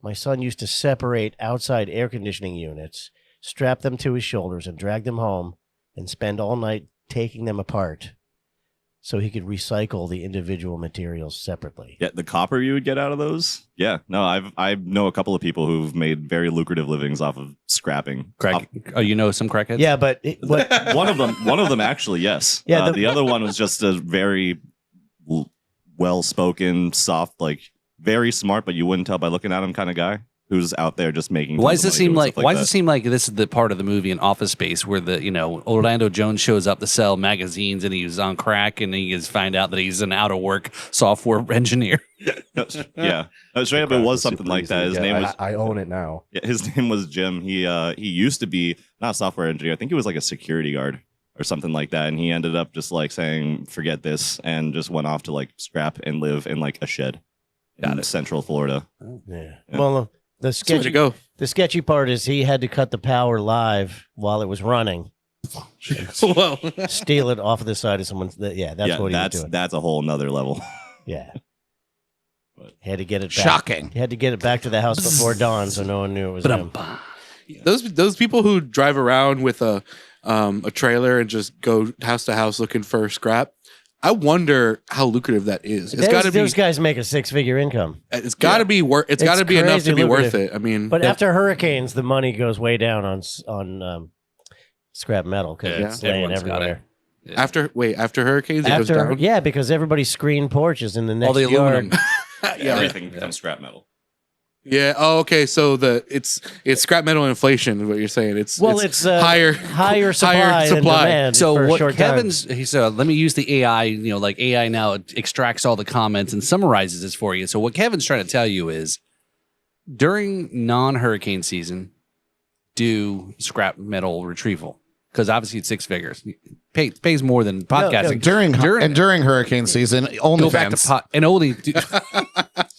My son used to separate outside air conditioning units, strap them to his shoulders, and drag them home, and spend all night taking them apart so he could recycle the individual materials separately. Yeah, the copper you would get out of those. Yeah, no, I know a couple of people who've made very lucrative livings off of scrapping. You know some crackheads? Yeah, but one of them actually, yes. Yeah, the other one was just a very well-spoken, soft, like very smart, but you wouldn't tell by looking at him kind of guy who's out there just making. Why does it seem like? Why does it seem like this is the part of the movie in Office Space where Orlando Jones shows up to sell magazines and he's on crack and he is find out that he's an out of work software engineer. Yeah, straight up, it was something like that. His name was. I own it now. Yeah, his name was Jim. He used to be not a software engineer. I think he was like a security guard or something like that. And he ended up just like saying, "Forget this," and just went off to like scrap and live in like a shed in Central Florida. Yeah. Well. The sketchy part is he had to cut the power live while it was running. Whoa. Steal it off of the side of someone's. What he was doing. That's a whole nother level. Yeah. He had to get it back. Shocking. He had to get it back to the house before dawn so no one knew it was him. Those people who drive around with a trailer and just go house to house looking for scrap, I wonder how lucrative that is. It's got to be. Those guys make a 6-figure income. It's got to be worth. It's got to be enough to be worth it. I mean, but after hurricanes, the money goes way down on scrap metal because it's laying everywhere. Yeah. After hurricanes, it goes down. Yeah, because everybody's screen porches in the next all the aluminum. Everything becomes scrap metal. Yeah. Oh, okay. So it's scrap metal inflation is what you're saying. It's higher supply. Than demand so what Kevin's he said, let me use the AI. Like AI now extracts all the comments and summarizes this for you. So what Kevin's trying to tell you is, during non-hurricane season, do scrap metal retrieval because obviously it's 6 figures. Pays more than podcasting. During hurricane season, only go back to pot and only.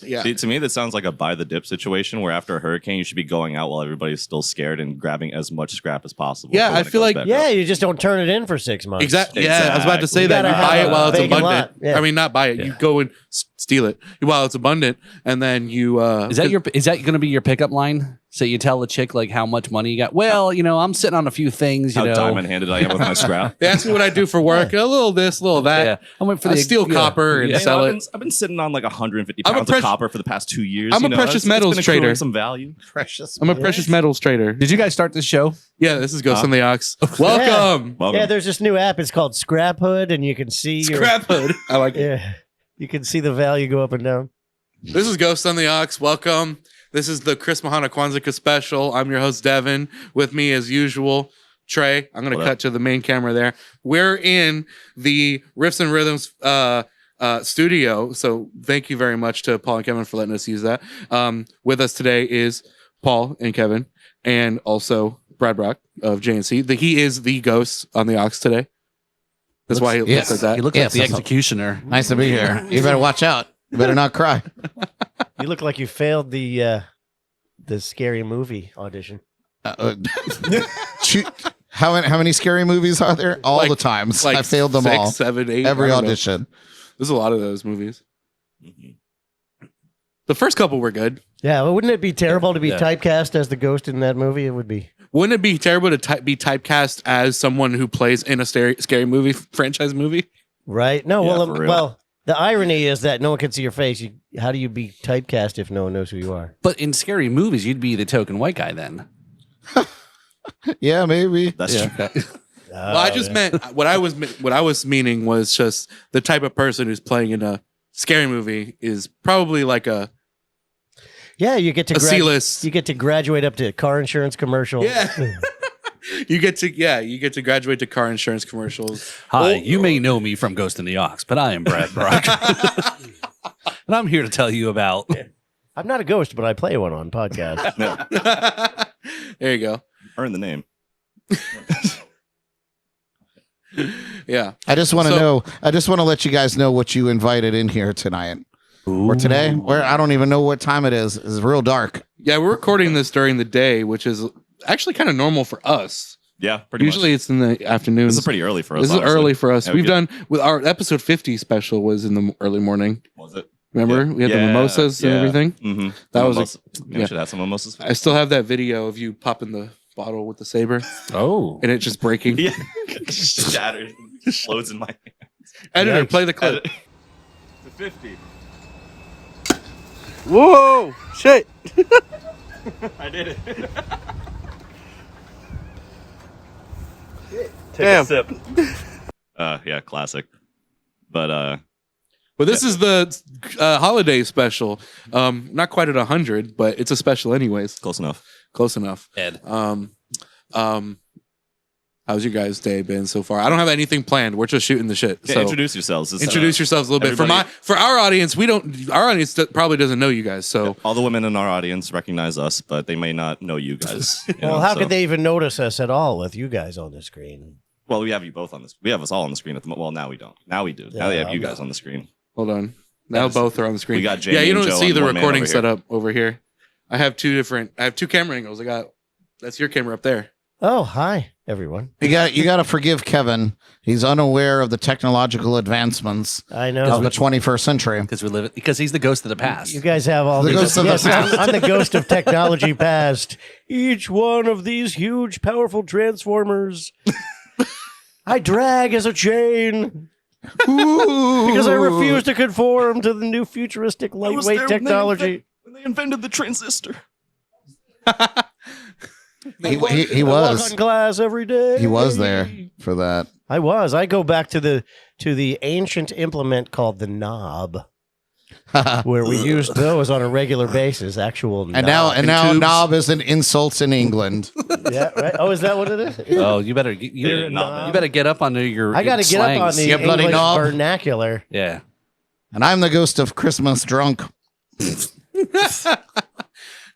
Yeah. See, to me, that sounds like a buy the dip situation where after a hurricane, you should be going out while everybody's still scared and grabbing as much scrap as possible. Yeah, I feel like you just don't turn it in for 6 months. Exactly. Yeah, I was about to say that. You buy it while it's abundant. Yeah. I mean, not buy it. You go and steal it while it's abundant, and then you. Is that going to be your pickup line? So you tell the chick like how much money you got. Well, I'm sitting on a few things. How diamond-handed I am with my scrap. They ask me what I do for work. A little this, a little that. Yeah. I went for the steal copper and sell it. I've been sitting on like 150 pounds of copper for the past 2 years. I'm a precious metals trader. Some value. I'm a precious metals trader. Did you guys start this show? Yeah, this is Ghost on the Ox. Welcome. Yeah, there's this new app. It's called Scrap Hood, and you can see Scrap Hood. I like it. Yeah, you can see the value go up and down. This is Ghost on the Ox. Welcome. This is the Chrismahanukwanzakah Special. I'm your host, Devin. With me, as usual, Trey. I'm going to cut to the main camera there. We're in the Riffs and Rhythms studio. So thank you very much to Paul and Kevin for letting us use that. With us today is Paul and Kevin, and also Brad Brock of JNC. He is the ghost on the Ox today. That's why he looks like that. He looks like the executioner. Nice to be here. You better watch out. You better not cry. You look like you failed the scary movie audition. How many scary movies are there? All the times. I failed them 6, all. 7, 8. Every audition. There's a lot of those movies. The first couple were good. Yeah, well, wouldn't it be terrible to be typecast as the ghost in that movie? It would be. Wouldn't it be terrible to be typecast as someone who plays in a scary movie franchise movie? Right. No. Well. The irony is that no one can see your face. How do you be typecast if no one knows who you are? But in scary movies, you'd be the token white guy then. Yeah, maybe. That's true. Well, I just meant what I was meaning was just the type of person who's playing in a scary movie is probably like a you get to C-list. You get to graduate up to car insurance commercials. Yeah. You get to graduate to car insurance commercials. Hi, you may know me from Ghost in the Ox, but I am Brad Brock. And I'm here to tell you about... I'm not a ghost, but I play one on podcast. There you go. Earn the name. Yeah. I just want to let you guys know what you invited in here tonight. Ooh. Or today. Where I don't even know what time it is. It's real dark. Yeah, we're recording this during the day, which is actually kind of normal for us. Yeah, pretty Usually much. It's in the afternoon. This is pretty early for us. This is early for us. We've done with our episode 50 special was in the early morning. Was it? Remember, we had the mimosas and everything. Mm-hmm. That was we should have some mimosas. I still have that video of you popping the bottle with the saber. Oh, and it just breaking. Yeah, just shattered, explodes in my hands. Editor, play the clip. The 50. Whoa! Shit! I did it. Take a sip. Yeah, classic. But this is the holiday special. Not quite at 100, but it's a special anyways. close enough. Close enough. Ed. How's your guys' day been so far? I don't have anything planned. We're just shooting the shit. Yeah, So introduce yourselves. introduce yourselves a little bit. For our audience, our audience probably doesn't know you guys. So all the women in our audience recognize us, but they may not know you guys. Well, how could they even notice us at all with you guys on the screen? Well, we have you both on this. We have us all on the screen at the moment. Well, now we don't. Now we do. Now they have you guys on the screen. hold on. Now both are on the screen. We got Jamie yeah, you and don't Joe see and the one man recording over here. setup over here. I have two camera angles. That's your camera up there. Oh, hi, everyone. You got to forgive Kevin. He's unaware of the technological advancements I know. of the 21st century. because he's the ghost of the past. You guys have all The these. ghost of the Yes, past. I'm the ghost of technology past. Each one of these huge, powerful transformers I drag as a chain because I refuse to conform to the new futuristic lightweight technology. When they invented the transistor. He I was. walk on glass every day. He was there for that. I was. I go back to the ancient implement called the knob, where we used those on a regular basis. Actual knob. And now tubes. knob is an insult in England. Yeah, right. Oh, is that what it is? Oh, you better Yeah, knob. you better get up on your. I got to get up on slangs. the Yeah, bloody English knob. vernacular. Yeah. And I'm the ghost of Christmas drunk.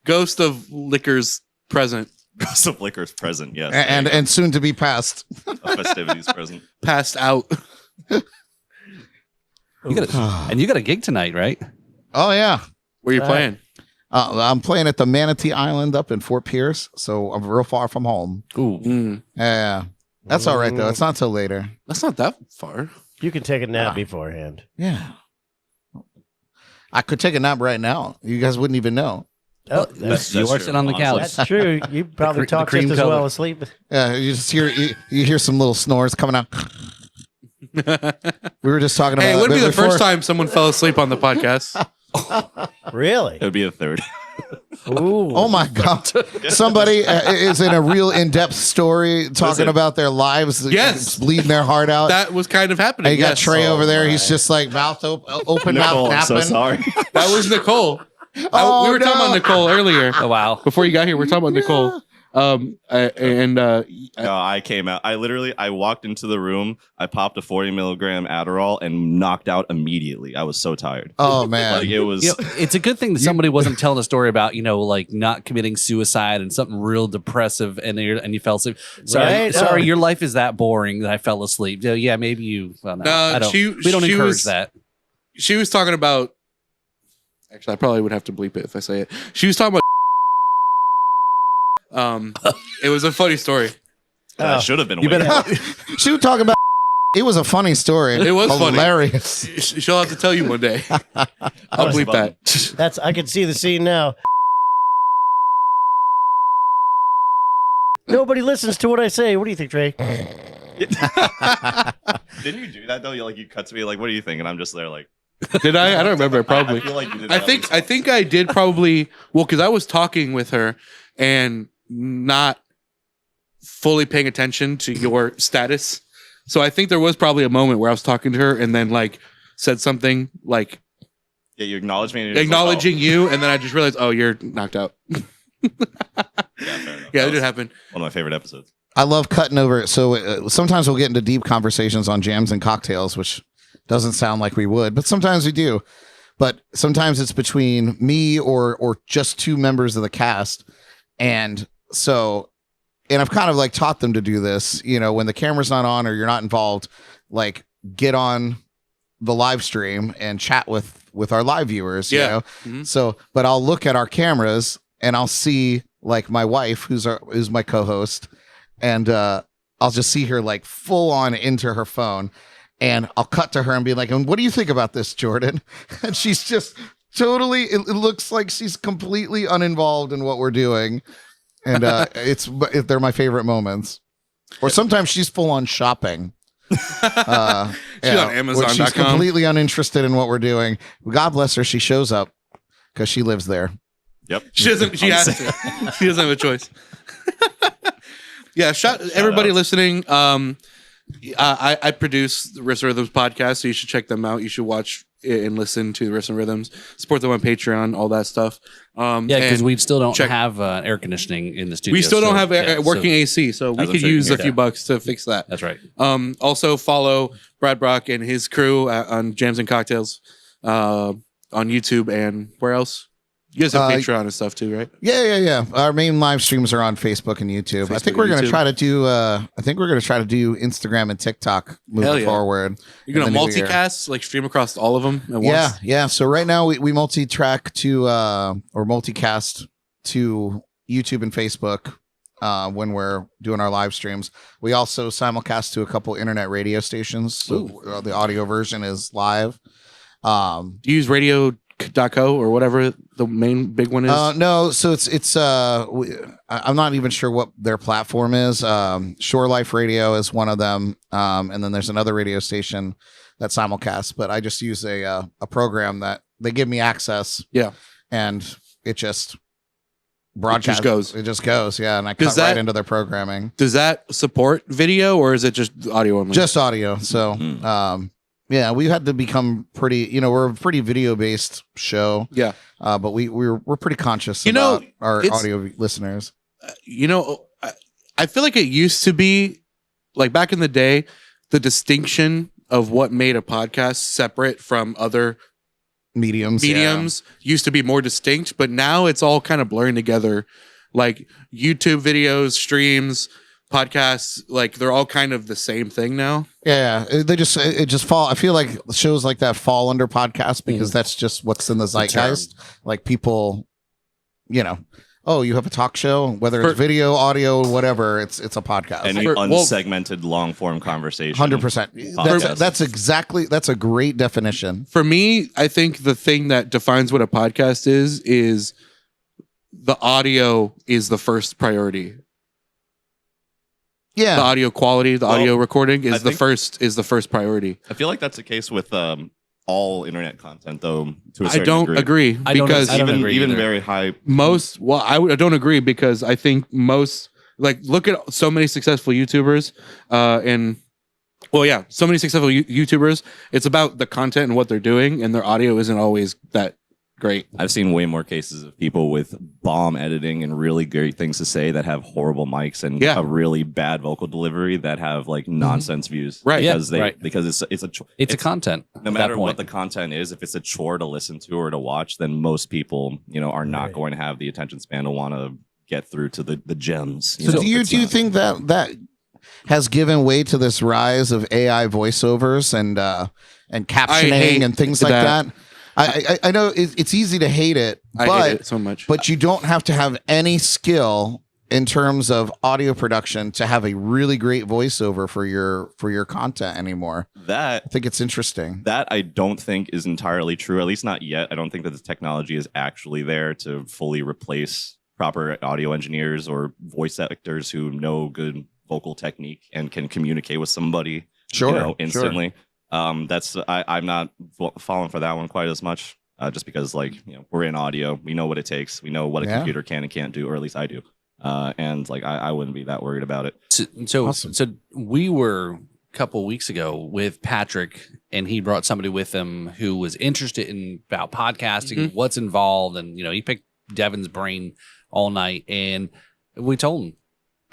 Ghost of Liquor's present. Ghost of Liquor's present, yes. And soon to be passed. A festivities present. Passed out. You got a gig tonight, right? Oh yeah. Where you playing? I'm playing at the Manatee Island up in Fort Pierce, so I'm real far from home. Ooh. Yeah. That's all right though. It's not till later. That's not that far. You can take a nap beforehand. Yeah. I could take a nap right now. You guys wouldn't even know. Oh, You are sitting on the couch. that's true. You probably the talk cream just as color. well asleep. Yeah, you just hear you hear some little snores coming out. We were just talking about. Hey, it wouldn't be the before- first time someone fell asleep on the podcast. Really? It would be the third. Ooh. Oh my God! Somebody is in a real in-depth story talking Listen. about their lives. Yes. bleeding their heart out. That was kind of happening. And you got yes. Trey over there. my. He's just like mouth open Nicole, mouth I'm so napping. sorry. That was Nicole. Oh, we were talking no. about Nicole earlier. Oh wow. Before you got here, we were talking about Nicole. No, I came out. I walked into the room. I popped a 40 milligram Adderall and knocked out immediately. I was so tired. Oh man! Like it was. You know, it's a good thing that somebody wasn't telling a story about, like not committing suicide and something real depressive and you fell asleep. Right? Sorry, Oh. your life is that boring that I fell asleep. Yeah, maybe you. Well, no, No, I don't. she- we don't she encourage was- that. she was talking about. Actually, I probably would have to bleep it if I say it. She was talking about. It was a funny story. That should have been. You way better. more. She was talking about. It was a funny story. It was funny. hilarious. She'll have to tell you one day. I'll bleep that. That's. I can see the scene now. Nobody listens to what I say. What do you think, Trey? Didn't you do that though? You cut to me like, "What do you think?" And I'm just there like, Did I? I don't remember. Probably. I feel like you did. I that think at least. I did probably because I was talking with her and not fully paying attention to your status. So I think there was probably a moment where I was talking to her and then said something like Yeah, you acknowledged me. And you're just acknowledging you, and then I just realized, oh, you're knocked out. Like, oh. Yeah, fair enough. Yeah, That it did was happen. One of my favorite episodes. I love cutting over. So sometimes we'll get into deep conversations on jams and cocktails, which doesn't sound like we would, but sometimes we do. But sometimes it's between me or just two members of the cast, and I've kind of taught them to do this. When the camera's not on or you're not involved, get on the live stream and chat with our live viewers. Yeah. You know? But I'll look at our cameras and I'll see my wife, who's my co-host, and I'll just see her full on into her phone. and I'll cut to her and be like, and what do you think about this, Jordan? And she's just totally, it looks like she's completely uninvolved in what we're doing. And they're my favorite moments. Or sometimes she's full on shopping. She's on Amazon.com. She's completely uninterested in what we're doing. God bless her. She shows up because she lives there. Yep. She doesn't. She has to. She doesn't have a choice. Yeah. Shout everybody out. listening. I produce the Wrist Rhythms podcast, so you should check them out. You should watch and listen to Wrist and Rhythms. Support them on Patreon, all that stuff. Yeah, because and we still don't check- have air conditioning in the studio. we still don't have yeah, working AC, so we As I'm could sure you use can a hear few that. bucks to fix that. That's right. Also follow Brad Brock and his crew on Jams and Cocktails on YouTube and where else? You guys have Patreon and stuff too, right? Yeah. Our main live streams are on Facebook and YouTube. I think we're going to try to do. Instagram and TikTok moving forward. You're gonna in the new year. multicast, like stream across all of them at once. Yeah. So right now we multi-track to or multicast to YouTube and Facebook when we're doing our live streams. We also simulcast to a couple internet radio stations. So the audio version is live. Do you use radio.co or whatever the main big one is? No, so it's I'm not even sure what their platform is. Shore Life Radio is one of them, and then there's another radio station that simulcasts. But I just use a program that they give me access. Yeah, and it just broadcasts. It just goes. Yeah, and I cut right into their programming. Does that support video or is it just audio only? Just audio. So. Yeah, we had to become pretty. We're a pretty video-based show. Yeah, but we're pretty conscious about our audio listeners. I feel like it used to be like back in the day, the distinction of what made a podcast separate from other mediums used to be more distinct, but now it's all kind of blurring together. Like YouTube videos, streams, podcasts, like they're all kind of the same thing now. Yeah, it just fall. I feel like shows like that fall under podcast because that's just what's in the zeitgeist. Like people, oh, you have a talk show, whether it's video, audio, whatever. It's a podcast. Any unsegmented long form conversation. 100%. That's a great definition. For me, I think the thing that defines what a podcast is the audio is the first priority. Yeah, the audio quality, the audio recording is the first priority. I feel like that's the case with all internet content, though. To a certain I don't degree. agree because even very high. I don't agree because I think most look at so many successful YouTubers so many successful YouTubers. It's about the content and what they're doing, and their audio isn't always that great. I've seen way more cases of people with bomb editing and really great things to say that have horrible mics and a really bad vocal delivery that have like nonsense views. Right. Because it's a content. No matter what the content is, if it's a chore to listen to or to watch, then most people, are not going to have the attention span to want to get through to the gems. So do you think that has given way to this rise of AI voiceovers and captioning and things like that? I know it's easy to hate it, but I hate it so much. But you don't have to have any skill in terms of audio production to have a really great voiceover for your content anymore. I think it's interesting. That I don't think is entirely true, at least not yet. I don't think that the technology is actually there to fully replace proper audio engineers or voice actors who know good vocal technique and can communicate with somebody instantly. I'm not falling for that one quite as much, just because we're in audio, we know what it takes, we know what a computer can and can't do, or at least I do, and I wouldn't be that worried about it. So we were a couple weeks ago with Patrick, and he brought somebody with him who was interested about podcasting, what's involved, and he picked Devin's brain all night, and we told him,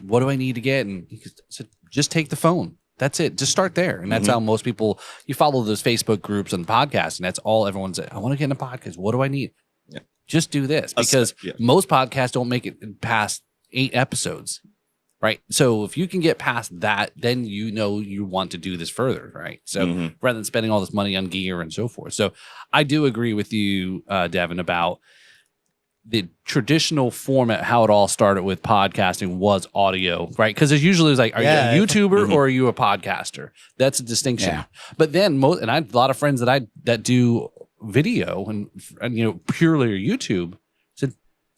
what do I need to get? And he said, just take the phone. That's it. Just start there. And that's how most people, you follow those Facebook groups and podcasts, and that's all everyone's, I want to get in a podcast. What do I need? Yeah. Just do this, because most podcasts don't make it past 8 episodes, right? So if you can get past that, then you want to do this further, right? So rather than spending all this money on gear and so forth. So I do agree with you, Devin, about the traditional format, how it all started with podcasting was audio, right? Because it usually is like, are you a YouTuber or are you a podcaster? That's a distinction. Yeah. But then and I have a lot of friends that do video and purely YouTube said,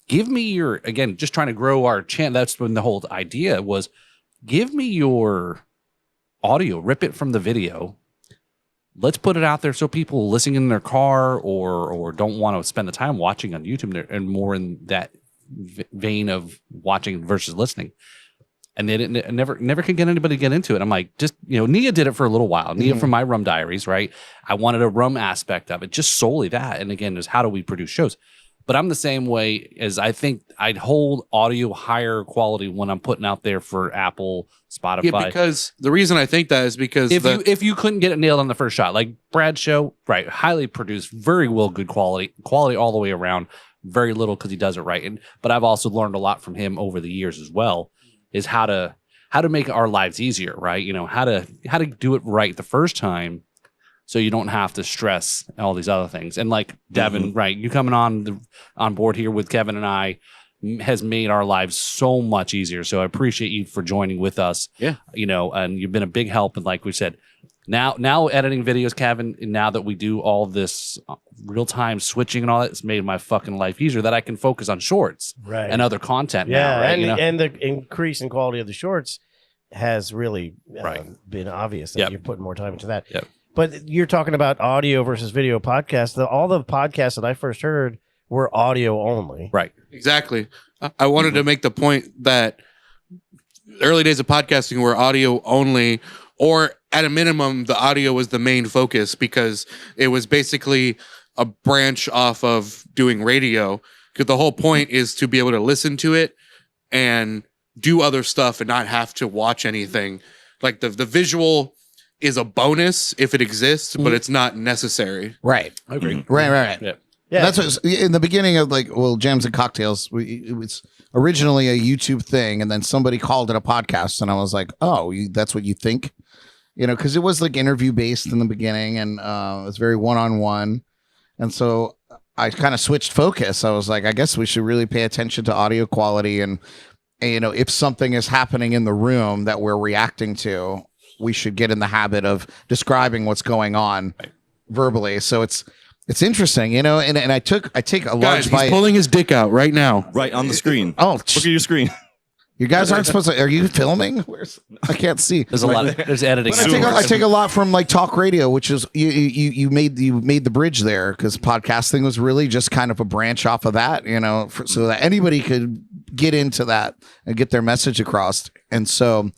give me your, again, just trying to grow our channel. That's when the whole idea was, give me your audio, rip it from the video. Let's put it out there so people listening in their car or don't want to spend the time watching on YouTube and more in that vein of watching versus listening. And they didn't never could get anybody to get into it. I'm like, just, Nia did it for a little while. Nia from my Rum Diaries, right? I wanted a rum aspect of it, just solely that. And again, is how do we produce shows? But I'm the same way as I think I'd hold audio higher quality when I'm putting out there for Apple, Spotify. Yeah, because the reason I think that is because if you couldn't get it nailed on the first shot, like Brad's show, right? Highly produced, very well, good quality all the way around. Very little because he does it right. But I've also learned a lot from him over the years as well, is how to make our lives easier, right? How to do it right the first time. So you don't have to stress all these other things. And like Devin, right? You coming on board here with Kevin and I has made our lives so much easier. So I appreciate you for joining with us. Yeah. And you've been a big help. And like we said, now editing videos, Kevin, and now that we do all this real time switching and all that, it's made my fucking life easier that I can focus on shorts and other content. Yeah. Now, right? And the increase in quality of the shorts has really been obvious that you're putting more time into that. Yep. But you're talking about audio versus video podcasts. All the podcasts that I first heard were audio only. Right. Exactly. I wanted to make the point that early days of podcasting were audio only, or at a minimum, the audio was the main focus because it was basically a branch off of doing radio. Because the whole point is to be able to listen to it and do other stuff and not have to watch anything. Like the visual is a bonus if it exists, but it's not necessary. Right. I agree. Right. Yeah. Yeah. That's what in the beginning of Jams and Cocktails, it was originally a YouTube thing, and then somebody called it a podcast, and I was like, oh, that's what you think? Because it was like interview based in the beginning, and it was very one-on-one. And so I kind of switched focus. I was like, I guess we should really pay attention to audio quality, and if something is happening in the room that we're reacting to, we should get in the habit of describing what's going on verbally. So it's interesting, and I take a large bite. He's pulling his dick out right now. Right on the screen. Oh, look at your screen. You guys aren't supposed to. Are you filming? I can't see. There's a lot. There's editing. I take a lot from like talk radio, which is you made the bridge there, because podcasting was really just kind of a branch off of that, so that anybody could get into that and get their message across. And so,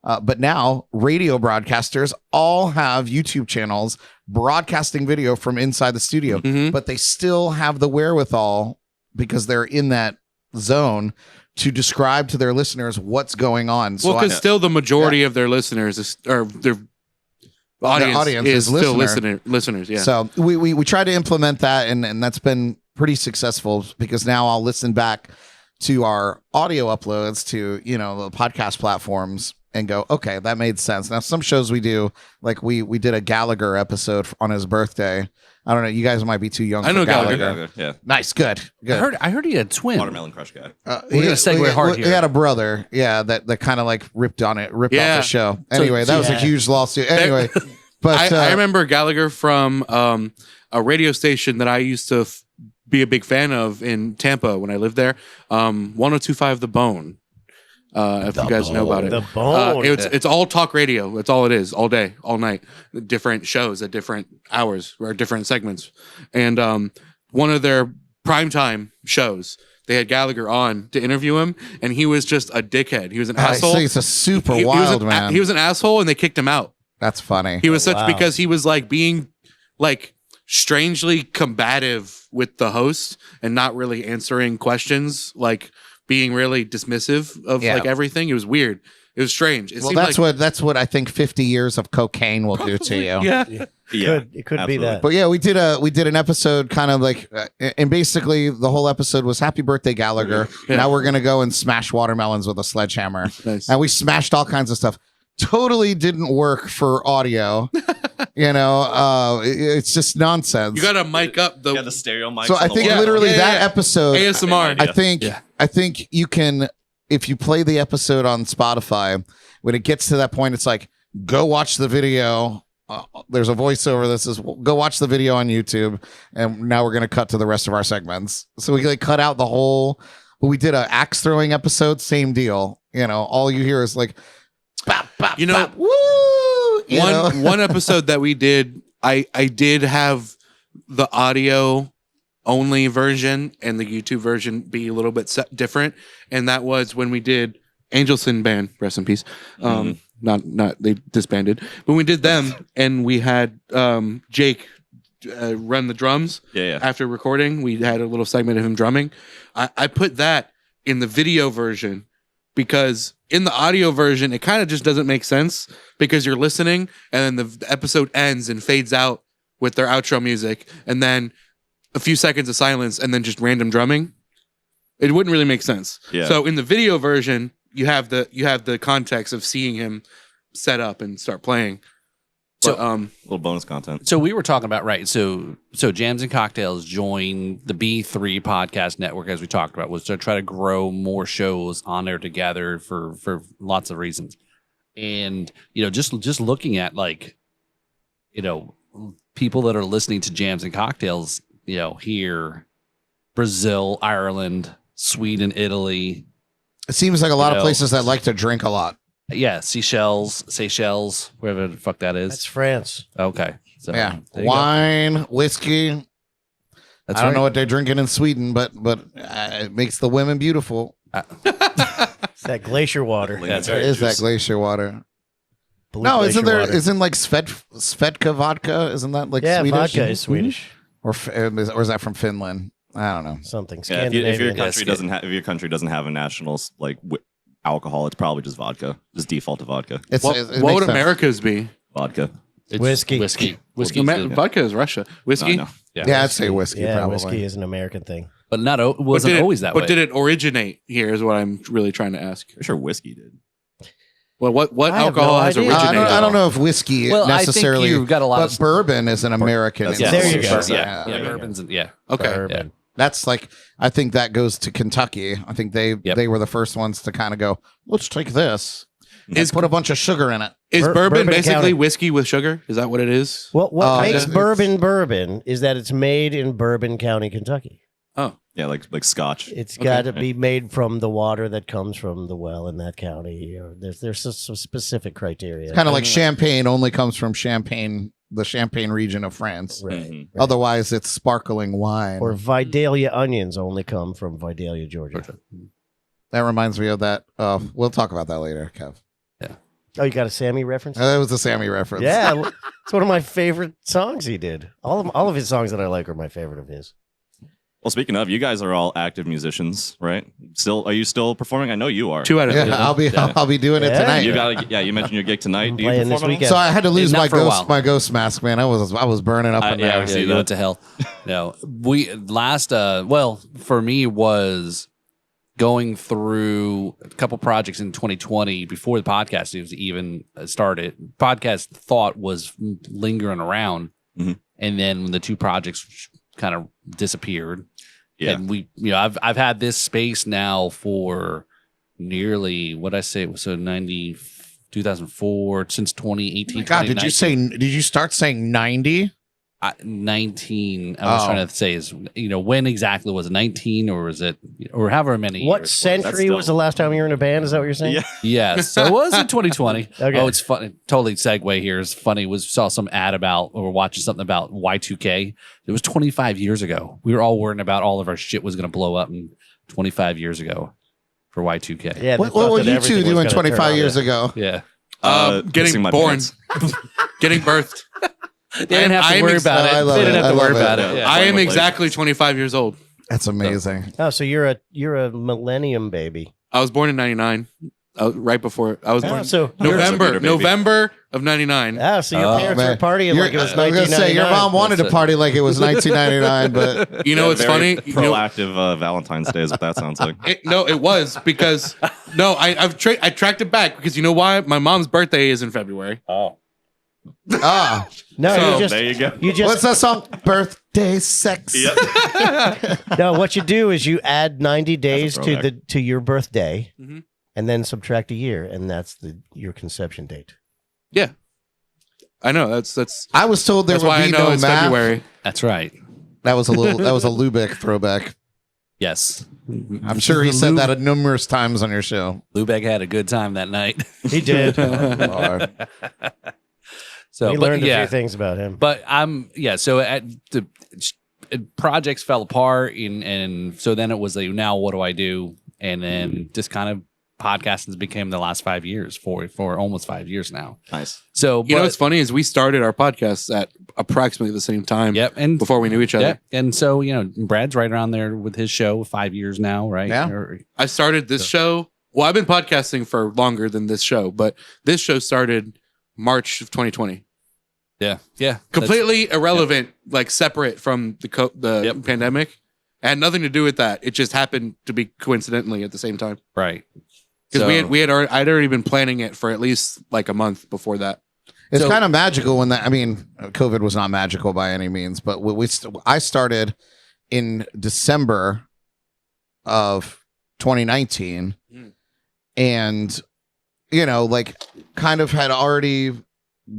but now radio broadcasters all have YouTube channels broadcasting video from inside the studio, but they still have the wherewithal, because they're in that zone, to describe to their listeners what's going on. Well, because still the majority of their listeners or their audience is still listeners. Yeah. So we try to implement that, and that's been pretty successful, because now I'll listen back to our audio uploads to the podcast platforms and go, okay, that made sense. Now some shows we do, like we did a Gallagher episode on his birthday. I don't know. You guys might be too young. I know for Gallagher. Yeah. Nice. Good. I heard he had twins. Watermelon Crush guy. We're gonna segue hard here. He had a brother. Yeah. That kind of like ripped off the show. Anyway, that was a huge lawsuit. Anyway, but I remember Gallagher from a radio station that I used to be a big fan of in Tampa when I lived there. 102.5 The Bone. If you guys know about it. The Bone. It's all talk radio. That's all it is, all day, all night. Different shows at different hours or different segments. And one of their primetime shows, they had Gallagher on to interview him, and he was just a dickhead. He was an asshole. He's a super wild man. He was an asshole, and they kicked him out. That's funny. He was because he was like being like strangely combative with the host and not really answering questions, like being really dismissive of like everything. It was weird. It was strange. It that's what I think 50 years of cocaine will do to you. Yeah. It could be that. But yeah, we did an episode kind of like, and basically the whole episode was happy birthday, Gallagher. Yeah. Now we're going to go and smash watermelons with a sledgehammer. Nice. And we smashed all kinds of stuff. Totally didn't work for audio. It's just nonsense. You gotta mic up the stereo mics. So I think literally that episode, ASMR. I think you can, if you play the episode on Spotify, when it gets to that point, it's like, go watch the video. There's a voiceover that says, go watch the video on YouTube. And now we're going to cut to the rest of our segments. So we like cut out the whole, but we did an axe throwing episode, same deal. All you hear is like, bop, bop, bop, woo. One episode that we did, I did have the audio only version and the YouTube version be a little bit different, and that was when we did Angelson Band, rest in peace. Not they disbanded, but we did them, and we had Jake run the drums. After recording, we had a little segment of him drumming. I put that in the video version because in the audio version, it kind of just doesn't make sense because you're listening, and then the episode ends and fades out with their outro music, and then a few seconds of silence, and then just random drumming. It wouldn't really make sense. So in the video version, you have the context of seeing him set up and start playing. But, little bonus content. So we were talking about, right, so Jams and Cocktails joined the B3 podcast network, as we talked about, was to try to grow more shows on there together for lots of reasons. And just looking at people that are listening to Jams and Cocktails, here, Brazil, Ireland, Sweden, Italy. It seems like a lot of places that like to drink a lot. Yeah, Seychelles, wherever the fuck that is. That's France. Okay. So, yeah, wine, whiskey. I don't know what they're drinking in Sweden, but it makes the women beautiful. It's that glacier water. That's It right. is that glacier water. Blue No, glacier water. isn't like Svedka vodka? Isn't that like yeah, Swedish? vodka is Swedish. Or is that from Finland? I don't know. Something. Yeah, if your Scandinavian. country doesn't have a national alcohol, it's probably just vodka. Just default to vodka. It What makes would sense. America's be? Vodka. It's Whiskey. Whiskey. Vodka is Russia. Whiskey? No. Yeah, I'd say whiskey. Yeah, probably. whiskey is an American thing. But it wasn't always that way. But did it originate here is what I'm really trying to ask. I'm sure whiskey did. Well, what I have alcohol no has idea. originated? I don't know if whiskey necessarily. I think you've got a lot but of bourbon is an American. Yeah, there you go. Yeah, Yeah. bourbons. Yeah. Okay. Bourbon. That's like, I think that goes to Kentucky. I think they were the first ones to kind of go, let's take this and put a bunch of sugar in it. Is bourbon Bourbon basically County. whiskey with sugar? Is that what it is? Well, what makes it's- bourbon is that it's made in Bourbon County, Kentucky. Oh, Yeah, like scotch. It's got to be made from the water that comes from the well in that county. Or there's some specific criteria. Kind of like champagne only comes from Champagne, the Champagne region of France. right. Mhm. right. Otherwise, it's sparkling wine. Or Vidalia onions only come from Vidalia, Georgia. That reminds me of that. We'll talk about that later, Kev. Oh, you got a Sammy reference? That was a Sammy reference. Yeah, it's one of my favorite songs he did. All of his songs that I like are my favorite of his. Well, speaking of, you guys are all active musicians, right? Are you still performing? I know you are. 2 out of 3. I'll be doing it Yeah. tonight. You mentioned your gig tonight. I'm Do you playing this perform at all? weekend. So I had to lose Not my for a while. ghost mask, man. I was burning up in there. I see you that. went to hell. No, we last. Well, for me was going through a couple projects in 2020 before the podcast was even started. Podcast thought was lingering around, Mhm. and then when the two projects kind of disappeared. Yeah. And I've had this space now for nearly what I say so 2004 since 2018. God, did you start saying 90? 19? I was Oh. trying to say is when exactly was it 19 or was it or however many? What years? century still- was the last time you were in a band? Is that what you're saying? Yeah. Yes, so it was in 2020. Okay. Oh, it's funny. Totally segue here. It's funny. Saw some ad about or watching something about Y2K. It was 25 years ago. We were all worrying about all of our shit was going to blow up in 25 years ago for Y2K. Yeah. they What thought were that you everything two was doing gonna turn 25 out. years ago? Yeah. Pissing Getting my born. pants. Getting birthed. They didn't have I to am worry ex- about I it. love They it. didn't have I to worry love about it. it. Yeah. I am Like- exactly 25 years old. That's amazing. Oh, so you're a millennium baby. I was born in 99. Right before I was Oh, born. so November baby. November of 99. oh, so your Oh, parents man. were partying like it was I was gonna say your 1999. mom wanted to That's it. party like it was 1999, but You know what's Very funny? Proactive Valentine's Day is what that sounds like. It was because I tracked it back because you know why? My mom's birthday is in February. Oh. Ah, No, So, There you go. you just what's that song? Birthday sex. Yep. no. What you do is you add 90 days to throwback. your birthday, Mhm. and then subtract a year, and that's your conception date. Yeah, I know. That's I was told there that's would why I be know no it's math. February. That's right. That was a Lubeck throwback. Yes. I'm sure he said that numerous times on your show. Lubeck had a good time that night. He did. Lord. So, We but learned a yeah, few things about him. but so at the projects fell apart, and so then it was like, now what do I do? And then just kind of podcasting became the last 5 years for almost 5 years now. Nice. So You know what's funny is we started our podcast at approximately the same time. Yep, and Before we knew each other. yeah, and so Brad's right around there with his show, 5 years now, right? Yeah. I started this show. Well, I've been podcasting for longer than this show, but this show started March of 2020. yeah. Completely irrelevant, like separate from the pandemic. It had nothing to do with that. It just happened to be coincidentally at the same time. Right. Because So- I'd already been planning it for at least like a month before that. It's So- kind of magical when COVID was not magical by any means, but I started in December of 2019, and kind of had already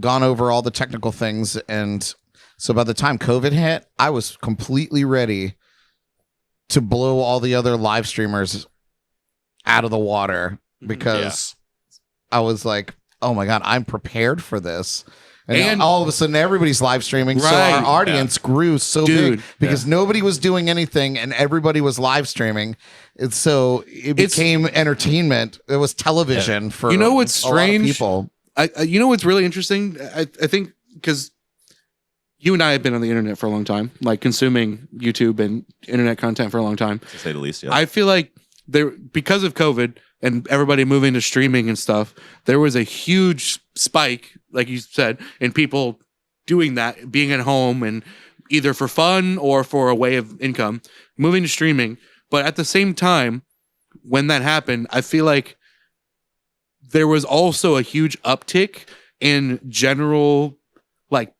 gone over all the technical things, and so by the time COVID hit, I was completely ready to blow all the other live streamers out of the water because I was like, oh my God, I'm prepared for this. And all of a sudden, everybody's live streaming. So Right. our audience grew so Dude. big because nobody was doing anything and everybody was live streaming. And so it became entertainment. It was television for You know what's a lot of strange? people. You know what's really interesting? I think because you and I have been on the internet for a long time, like consuming YouTube and internet content for a long time. To say the least, yeah. I feel like because of COVID and everybody moving to streaming and stuff, there was a huge spike, like you said, in people doing that, being at home and either for fun or for a way of income, moving to streaming. But at the same time, when that happened, I feel like there was also a huge uptick in general, like,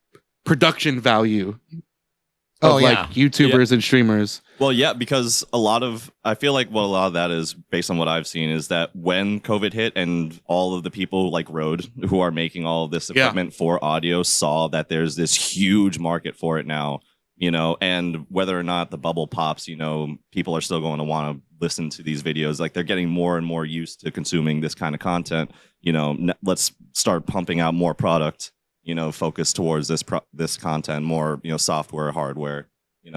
production value of like YouTubers and streamers. Well, yeah, because I feel like what a lot of that is based on what I've seen is that when COVID hit and all of the people like Rode who are making all of this equipment for audio saw that there's this huge market for it now, and whether or not the bubble pops, people are still going to want to listen to these videos. Like they're getting more and more used to consuming this kind of content. Let's start pumping out more product, focused towards this content, more, software, hardware.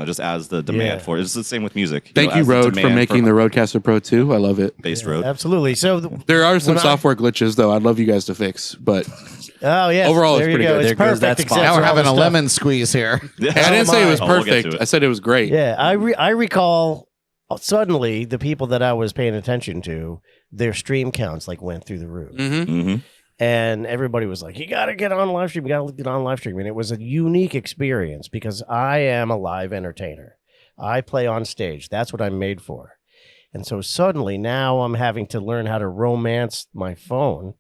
Just as the demand for it. It's the same with music. Thank you, as the Rode, for demand making the Rodecaster Pro 2. I love it. Based Rode. Absolutely. So There are some When I- software glitches, though. I'd love you guys to fix, but yeah, Overall, it's there you pretty go. good. It's There goes perfect. that spot. except Now for we're all having the a stuff. lemon squeeze here. I didn't say it was Oh, we'll get perfect. to it. I said it was great. Yeah, I recall suddenly the people that I was paying attention to, their stream counts like went through the roof. Mm-hmm. And everybody was like, you got to get on live stream. You got to get on live stream. And it was a unique experience because I am a live entertainer. I play on stage. That's what I'm made for. And so suddenly now I'm having to learn how to romance my phone,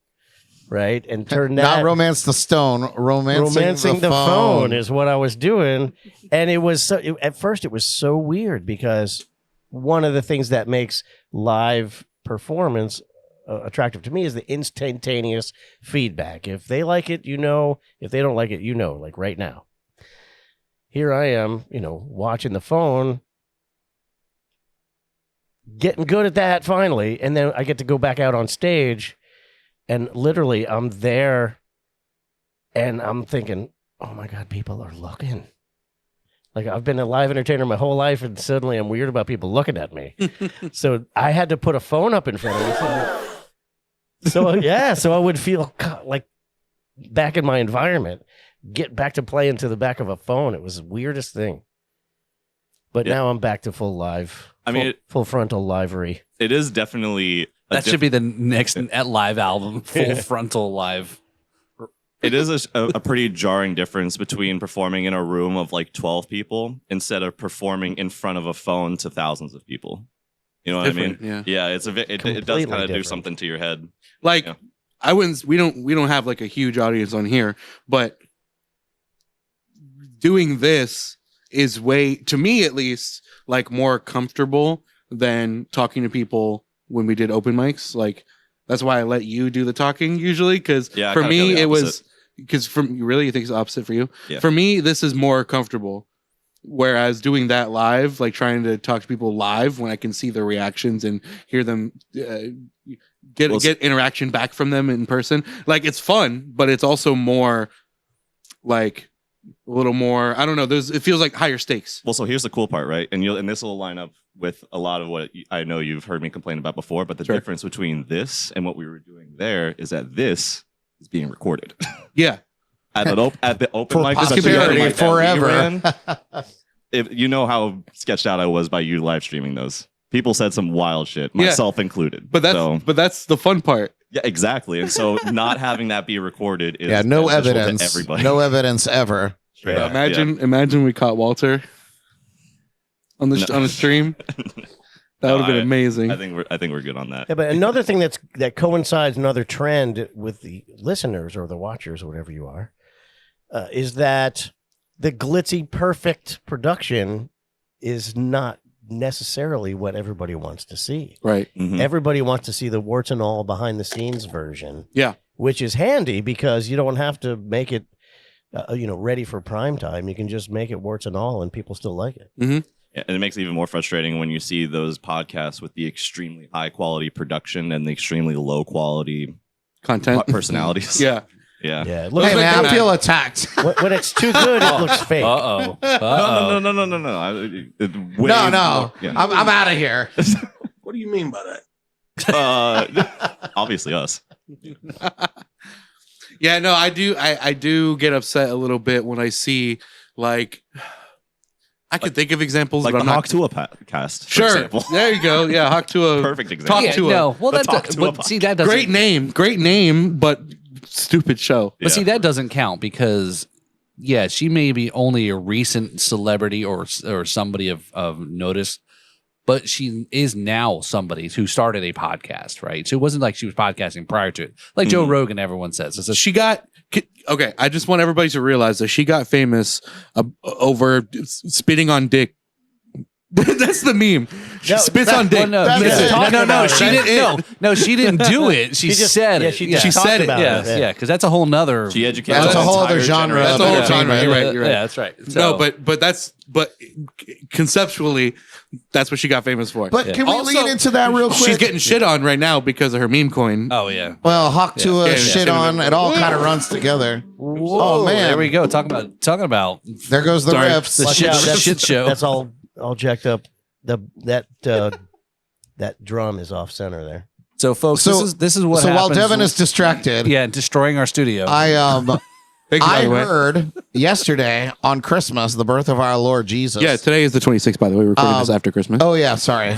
right? And turn that. Not romance the stone, romancing the phone is what I was doing. And it was at first it was so weird because one of the things that makes live performance attractive to me is the instantaneous feedback. If they like it, if they don't like it, like right now. Here I am, watching the phone, getting good at that finally. And then I get to go back out on stage and literally I'm there and I'm thinking, oh my God, people are looking. Like I've been a live entertainer my whole life and suddenly I'm weird about people looking at me. So I had to put a phone up in front of me. So I would feel like back in my environment. Get back to playing to the back of a phone. It was the weirdest thing. But now I'm back to full live. Full frontal livery. It is definitely That should be the next live album, full frontal live. It is a pretty jarring difference between performing in a room of like 12 people instead of performing in front of a phone to thousands of people. You know what I mean? Yeah. Yeah, it does Completely kind of do different. something to your head. Like, Yeah. I wouldn't. We don't have like a huge audience on here, but doing this is way, to me at least, like more comfortable than talking to people when we did open mics. Like that's why I let you do the talking usually, because Yeah, I for kinda feel me the it was opposite. because from you really think it's the opposite for you. Yeah. For me, this is more comfortable. Whereas doing that live, like trying to talk to people live when I can see their reactions and hear them get interaction back from them in person, like it's fun, but it's also more like a little more. I don't know. It feels like higher stakes. Well, so here's the cool part, right? And this will line up with a lot of what I know you've heard me complain about before. But the Sure. difference between this and what we were doing there is that this is being recorded. Yeah. At the open For mic, posterity especially the open mic that we forever. ran, if you know how sketched out I was by you live streaming those, people said some wild shit, Yeah. myself included. But that's the fun part. Yeah, exactly. And so not having that be recorded is Yeah, no beneficial to evidence. everybody. No evidence ever. Yeah, Imagine we caught Walter on the on the stream. That would have been amazing. I think we're good on that. Yeah, but another thing that coincides, another trend with the listeners or the watchers or whatever you are, is that the glitzy, perfect production is not necessarily what everybody wants to see. Right. Mhm. Everybody wants to see the warts and all behind the scenes version. Yeah. Which is handy because you don't have to make it, ready for prime time. You can just make it warts and all, and people still like it. Mm-hmm. Yeah, and it makes it even more frustrating when you see those podcasts with the extremely high quality production and the extremely low quality Content. personalities. Yeah. Yeah. Yeah, it looks Hey, man, like I that. feel attacked. when it's too good, it looks fake. Uh-oh. No. No. Yeah. I'm out of here. What do you mean by that? Obviously us. Yeah, no, I do get upset a little bit when I see like I could think of examples, Like but the I'm not. Hawk Tua cast. For Sure, example. there you go. Yeah, Hawk Tua. Perfect example. Talk Yeah, to no. Well, The that Talk to a but see that doesn't Great name, but stupid show. But see, that doesn't count because, yeah, she may be only a recent celebrity or somebody of notice, but she is now somebody who started a podcast, right? So it wasn't like she was podcasting prior to it, like Joe Rogan. Everyone says it's a, She got okay. I just want everybody to realize that she got famous over spitting on dick. That's the meme. She No, spits that- on dick. well, no, That's she's it. talking about it. she That's didn't. it. No, she didn't do it. She just- said yeah, it. she Yeah, just She said talked it. about yeah, it. yeah, because that's a whole nother. She educated That's a an whole entire other genre generation. That's a whole of genre. entertainment. You're right. Yeah, that's right. No, So- but conceptually, that's what she got famous for. But can we Also, lead into that real quick? She's getting shit on right now because of her meme coin. Oh yeah. Well, Hawk Tua, Yeah, shit yeah. on. It all kind of runs together. Oh man, There we go. Talking about there goes the Sorry. riffs. the Watch shit, out, shit, that's- shit show. That's all jacked up. That drum is off center there. So, folks, So- this is what So while happens Devin when- is distracted, yeah, destroying our studio. I Thank you, by I the way. heard yesterday on Christmas, the birth of our Lord Jesus. Yeah, today is the 26th, by the way. We're recording this after Christmas. Oh yeah, sorry.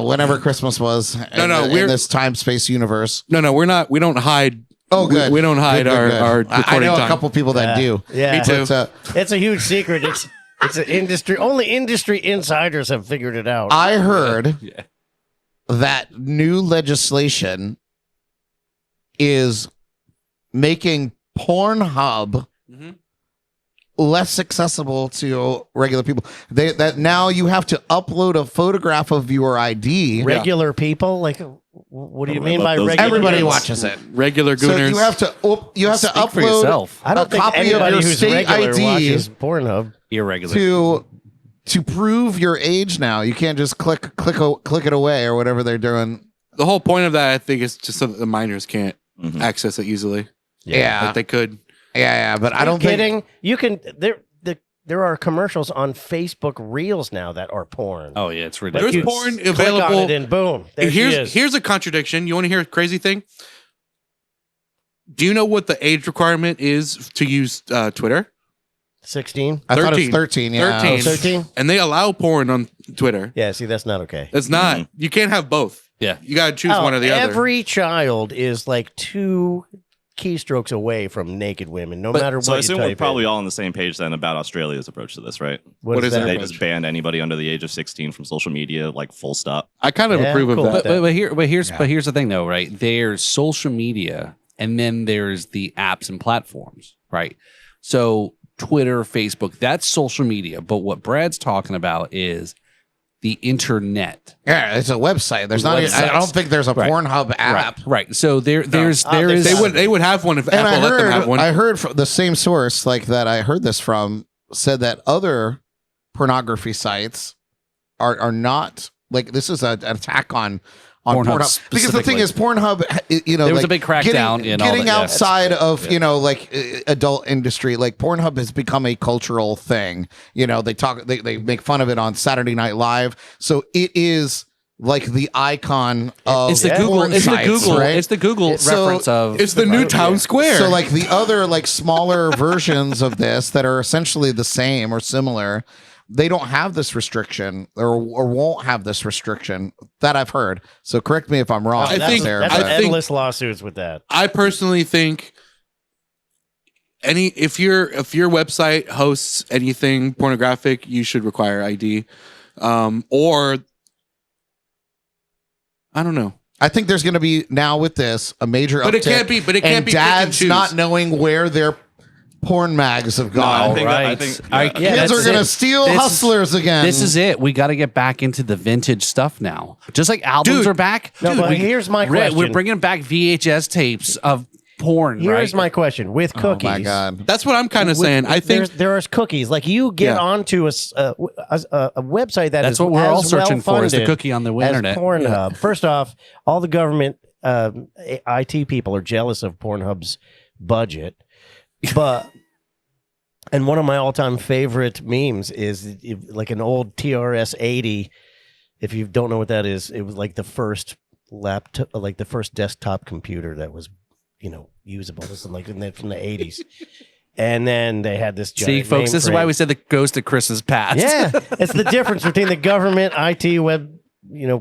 Whenever Christmas was. in we're- this time space universe. No, we're not. We don't hide. Oh, good. We don't hide Good, good, good. our I recording know time. a couple people that do. Yeah, Me too. But, It's a huge secret. It's an industry. Only industry insiders have figured it out. I heard Yeah. that new legislation is making Pornhub Mhm. less accessible to regular people. That now you have to upload a photograph of your ID. Regular people, like, what do you mean by Those- regular? Everybody people? watches it. Regular So gooners. you have to Speak for upload yourself. I don't a think copy of anybody your who's state regular ID watches Pornhub. Irregular. to prove your age now. You can't just click it away or whatever they're doing. the whole point of that, I think, is just so that the minors can't Mhm. access it easily. Yeah. Like they could. Yeah, but I Are you don't think kidding. You can there are commercials on Facebook Reels now that are porn. Oh yeah, it's Like, ridiculous. There's you porn click on available. it and boom, there she is. Here's a contradiction. You want to hear a crazy thing? Do you know what the age requirement is to use Twitter? 16, I thought it's 13. 13. Yeah. 13. 13. And they allow porn on Twitter. Yeah, see, that's not okay. It's not. You can't have both. Yeah. You got to choose one or the other. Every child is like 2 keystrokes away from naked women, no matter what So I you assume type we're probably in. all on the same page then about Australia's approach to this, right? What is that? They approach? just banned anybody under the age of 16 from social media, like full stop. I kind of Yeah, approve cool. of that. But here's the thing though, right? There's social media And then there's the apps and platforms, right? So Twitter, Facebook, that's social media. But what Brad's talking about is the internet. Yeah, it's a website. There's not. I don't think there's a Pornhub app. Right. So there is. They would have one if And Apple let them have one. I heard from the same source like that I heard this from said that other pornography sites are not like this is an attack on Pornhub. Because the thing is Pornhub, there was a big crackdown in all getting that, outside of adult industry. Like Pornhub has become a cultural thing. They make fun of it on Saturday Night Live. So it is like the icon of it's the Google. porn It's sites, the Google. right? It's the Google reference of. It's the new town square. So like the other like smaller versions of this that are essentially the same or similar, they don't have this restriction or won't have this restriction that I've heard. So correct me if I'm wrong. I think endless lawsuits with that. I personally think if your website hosts anything pornographic, you should require ID. Or I don't know. I think there's going to be now with this a major But uptick. it can't be and pick and dads choose. not knowing where their porn mags have gone. Kids Kids are going to steal Hustlers again. This is it. We got to get back into the vintage stuff now. Just like albums are back. No, but here's my question. We're bringing back VHS tapes of porn. Here's my question. With cookies. Oh my God. That's what I'm kind of saying. I think there are cookies. Like you get onto a website that that's is what we're as all searching for is the well-funded cookie on the as internet. Pornhub. First off, all the government IT people are jealous of Pornhub's budget, but and one of my all-time favorite memes is like an old TRS-80. If you don't know what that is, it was like the first laptop, like the first desktop computer that was, usable. This is like from the 80s. And then they had this giant See, folks, this is why we said the ghost of Chris's past. Yeah, it's the difference between the government IT web,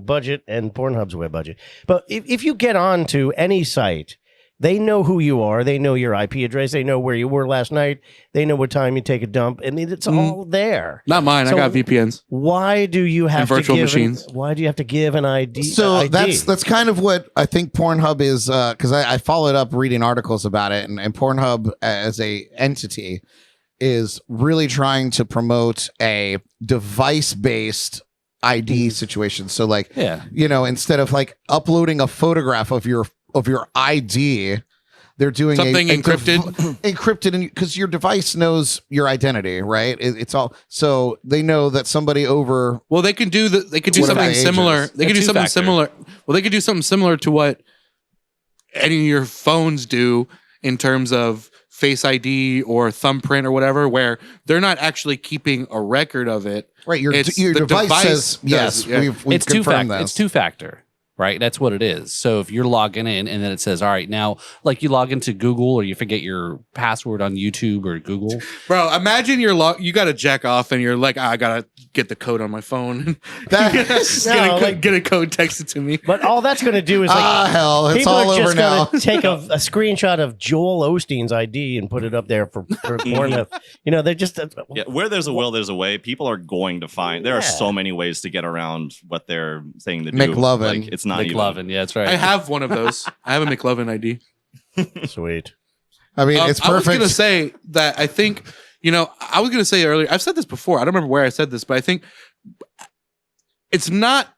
budget and Pornhub's web budget. But if you get on to any site, they know who you are. They know your IP address. They know where you were last night. They know what time you take a dump. I mean, it's all there. not mine. So I got VPNs. Why do you have And virtual to give machines. Why do you have to give an ID? So ID? that's kind of what I think Pornhub is, because I followed up reading articles about it, and Pornhub as a entity is really trying to promote a device-based ID situation. So like, instead of like uploading a photograph of your ID, they're doing something encrypted, encrypted, because your device knows your identity, right? It's all so they know that somebody over. Well, they can do something similar. They can do something similar. Well, they could do something similar to what any of your phones do in terms of Face ID or thumbprint or whatever, where they're not actually keeping a record of it. Right, your The device says yes. Yeah. We've It's confirmed this. It's two-factor, right? That's what it is. So if you're logging in and then it says, all right, now, like you log into Google or you forget your password on YouTube or Google. Bro, imagine you got to jack off and you're like, I got to get the code on my phone. Get a code texted to me. But all that's going to do is hell, it's people all are over just now. going to take a screenshot of Joel Osteen's ID and put it up there for Pornhub. They're just where there's a will, there's a way. People are going to find. There are so many ways to get around what they're saying to do. McLovin. Like, it's not McLovin, yeah, that's right. I have one of those. I have a McLovin ID. sweet. I mean, it's I was perfect. going to say that I think, I was going to say earlier, I've said this before. I don't remember where I said this, but I think it's not,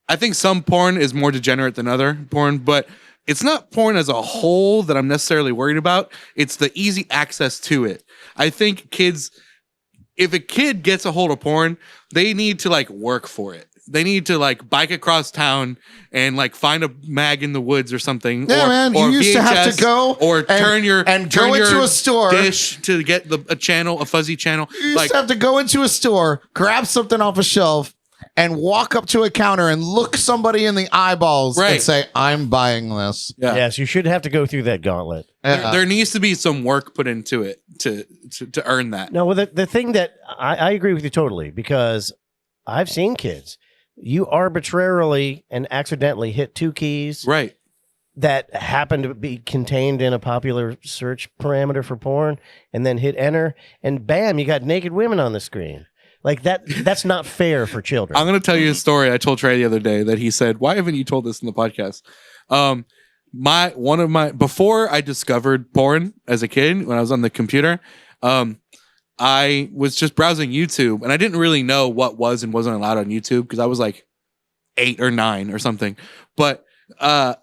I think some porn is more degenerate than other porn, but it's not porn as a whole that I'm necessarily worried about. It's the easy access to it. I think if a kid gets a hold of porn, they need to like work for it. They need to like bike across town and like find a mag in the woods or something. Yeah, man. You used to have to go or turn your into a store dish to get a fuzzy channel. You used to have to go into a store, grab something off a shelf, and walk up to a counter and look somebody in the eyeballs and say, "I'm buying this." Yeah. Yes, you should have to go through that gauntlet. There needs to be some work put into it to earn that. No, well, the thing that I agree with you totally, because I've seen kids. You arbitrarily and accidentally hit two keys Right. that happen to be contained in a popular search parameter for porn, and then hit enter, and bam, you got naked women on the screen. Like that's not fair for children. I'm going to tell you a story I told Trey the other day that he said, "Why haven't you told this in the podcast?" before I discovered porn as a kid when I was on the computer, I was just browsing YouTube and I didn't really know what was and wasn't allowed on YouTube because I was like 8 or 9 or something. But I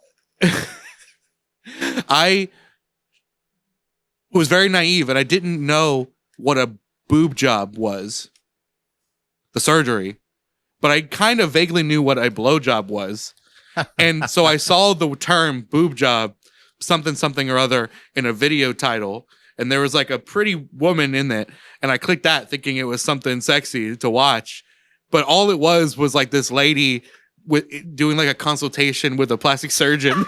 was very naive and I didn't know what a boob job was, the surgery, but I kind of vaguely knew what a blowjob was. And so I saw the term boob job, something or other in a video title. And there was like a pretty woman in it. And I clicked that thinking it was something sexy to watch. But all it was like this lady doing like a consultation with a plastic surgeon.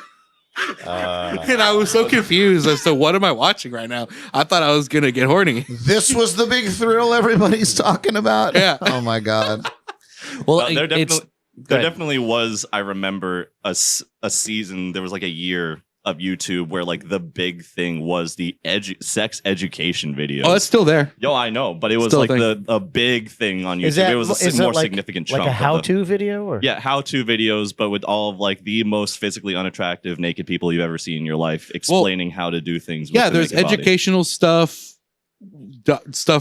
And I was so confused as to what am I watching right now? I thought I was going to get horny. This was the big thrill everybody's talking about. Yeah. Oh my God. Well, there definitely was. I remember a season. There was like a year of YouTube where like the big thing was the sex education videos. Oh, it's still there. Yo, I know, but it was Still like a a big thing on YouTube. It was a more significant chunk. Like a how-to video? Or? Yeah, how-to videos, but with all of like the most physically unattractive naked people you've ever seen in your life, explaining how to do things. Yeah, there's educational stuff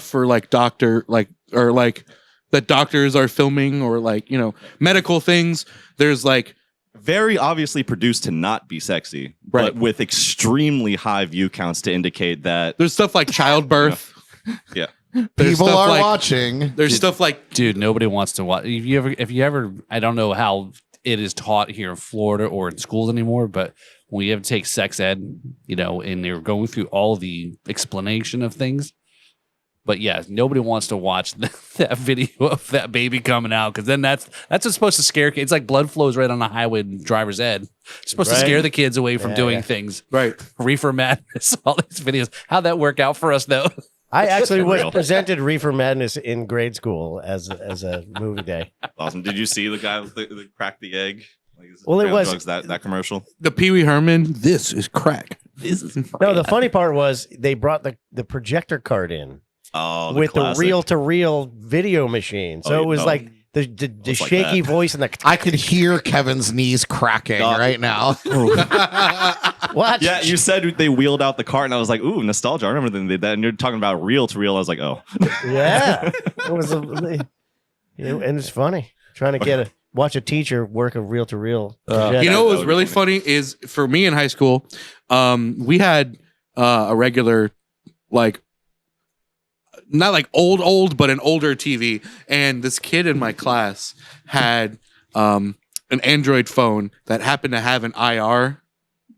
for like or like that doctors are filming, or like, you know, medical things. There's like very obviously produced to not be sexy, right, but with extremely high view counts to indicate that there's stuff like childbirth. Yeah. People are watching. There's stuff like, dude, nobody wants to watch. If you ever, I don't know how it is taught here in Florida or in schools anymore, but when you have to take sex ed, you know, and they're going through all the explanation of things. But yeah, nobody wants to watch that video of that baby coming out, because then that's what's supposed to scare kids. It's like blood flows right on the highway in the driver's head. It's supposed to scare the kids away from doing things. Right. Reefer Madness, all these videos. How'd that work out for us, though? I actually was presented Reefer Madness in grade school as a movie day. Awesome. Did you see the guy that cracked the egg? Like, well, it was drugs, that commercial. The Pee Wee Herman. This is crack. This is no. The funny part was they brought the projector card in. Oh, with classic. the reel-to-reel video machine. So it was like the shaky voice and the... I could hear Kevin's knees cracking right now. What? Yeah, you said they wheeled out the cart, and I was like, ooh, nostalgia. I remember they did that. And you're talking about reel-to-reel. I was like, oh. Yeah. It was and it's funny. Trying to watch a teacher work a reel-to-reel. You know what was really funny is, for me in high school, we had a regular, like, not like old, but an older TV. And this kid in my class had an Android phone that happened to have an IR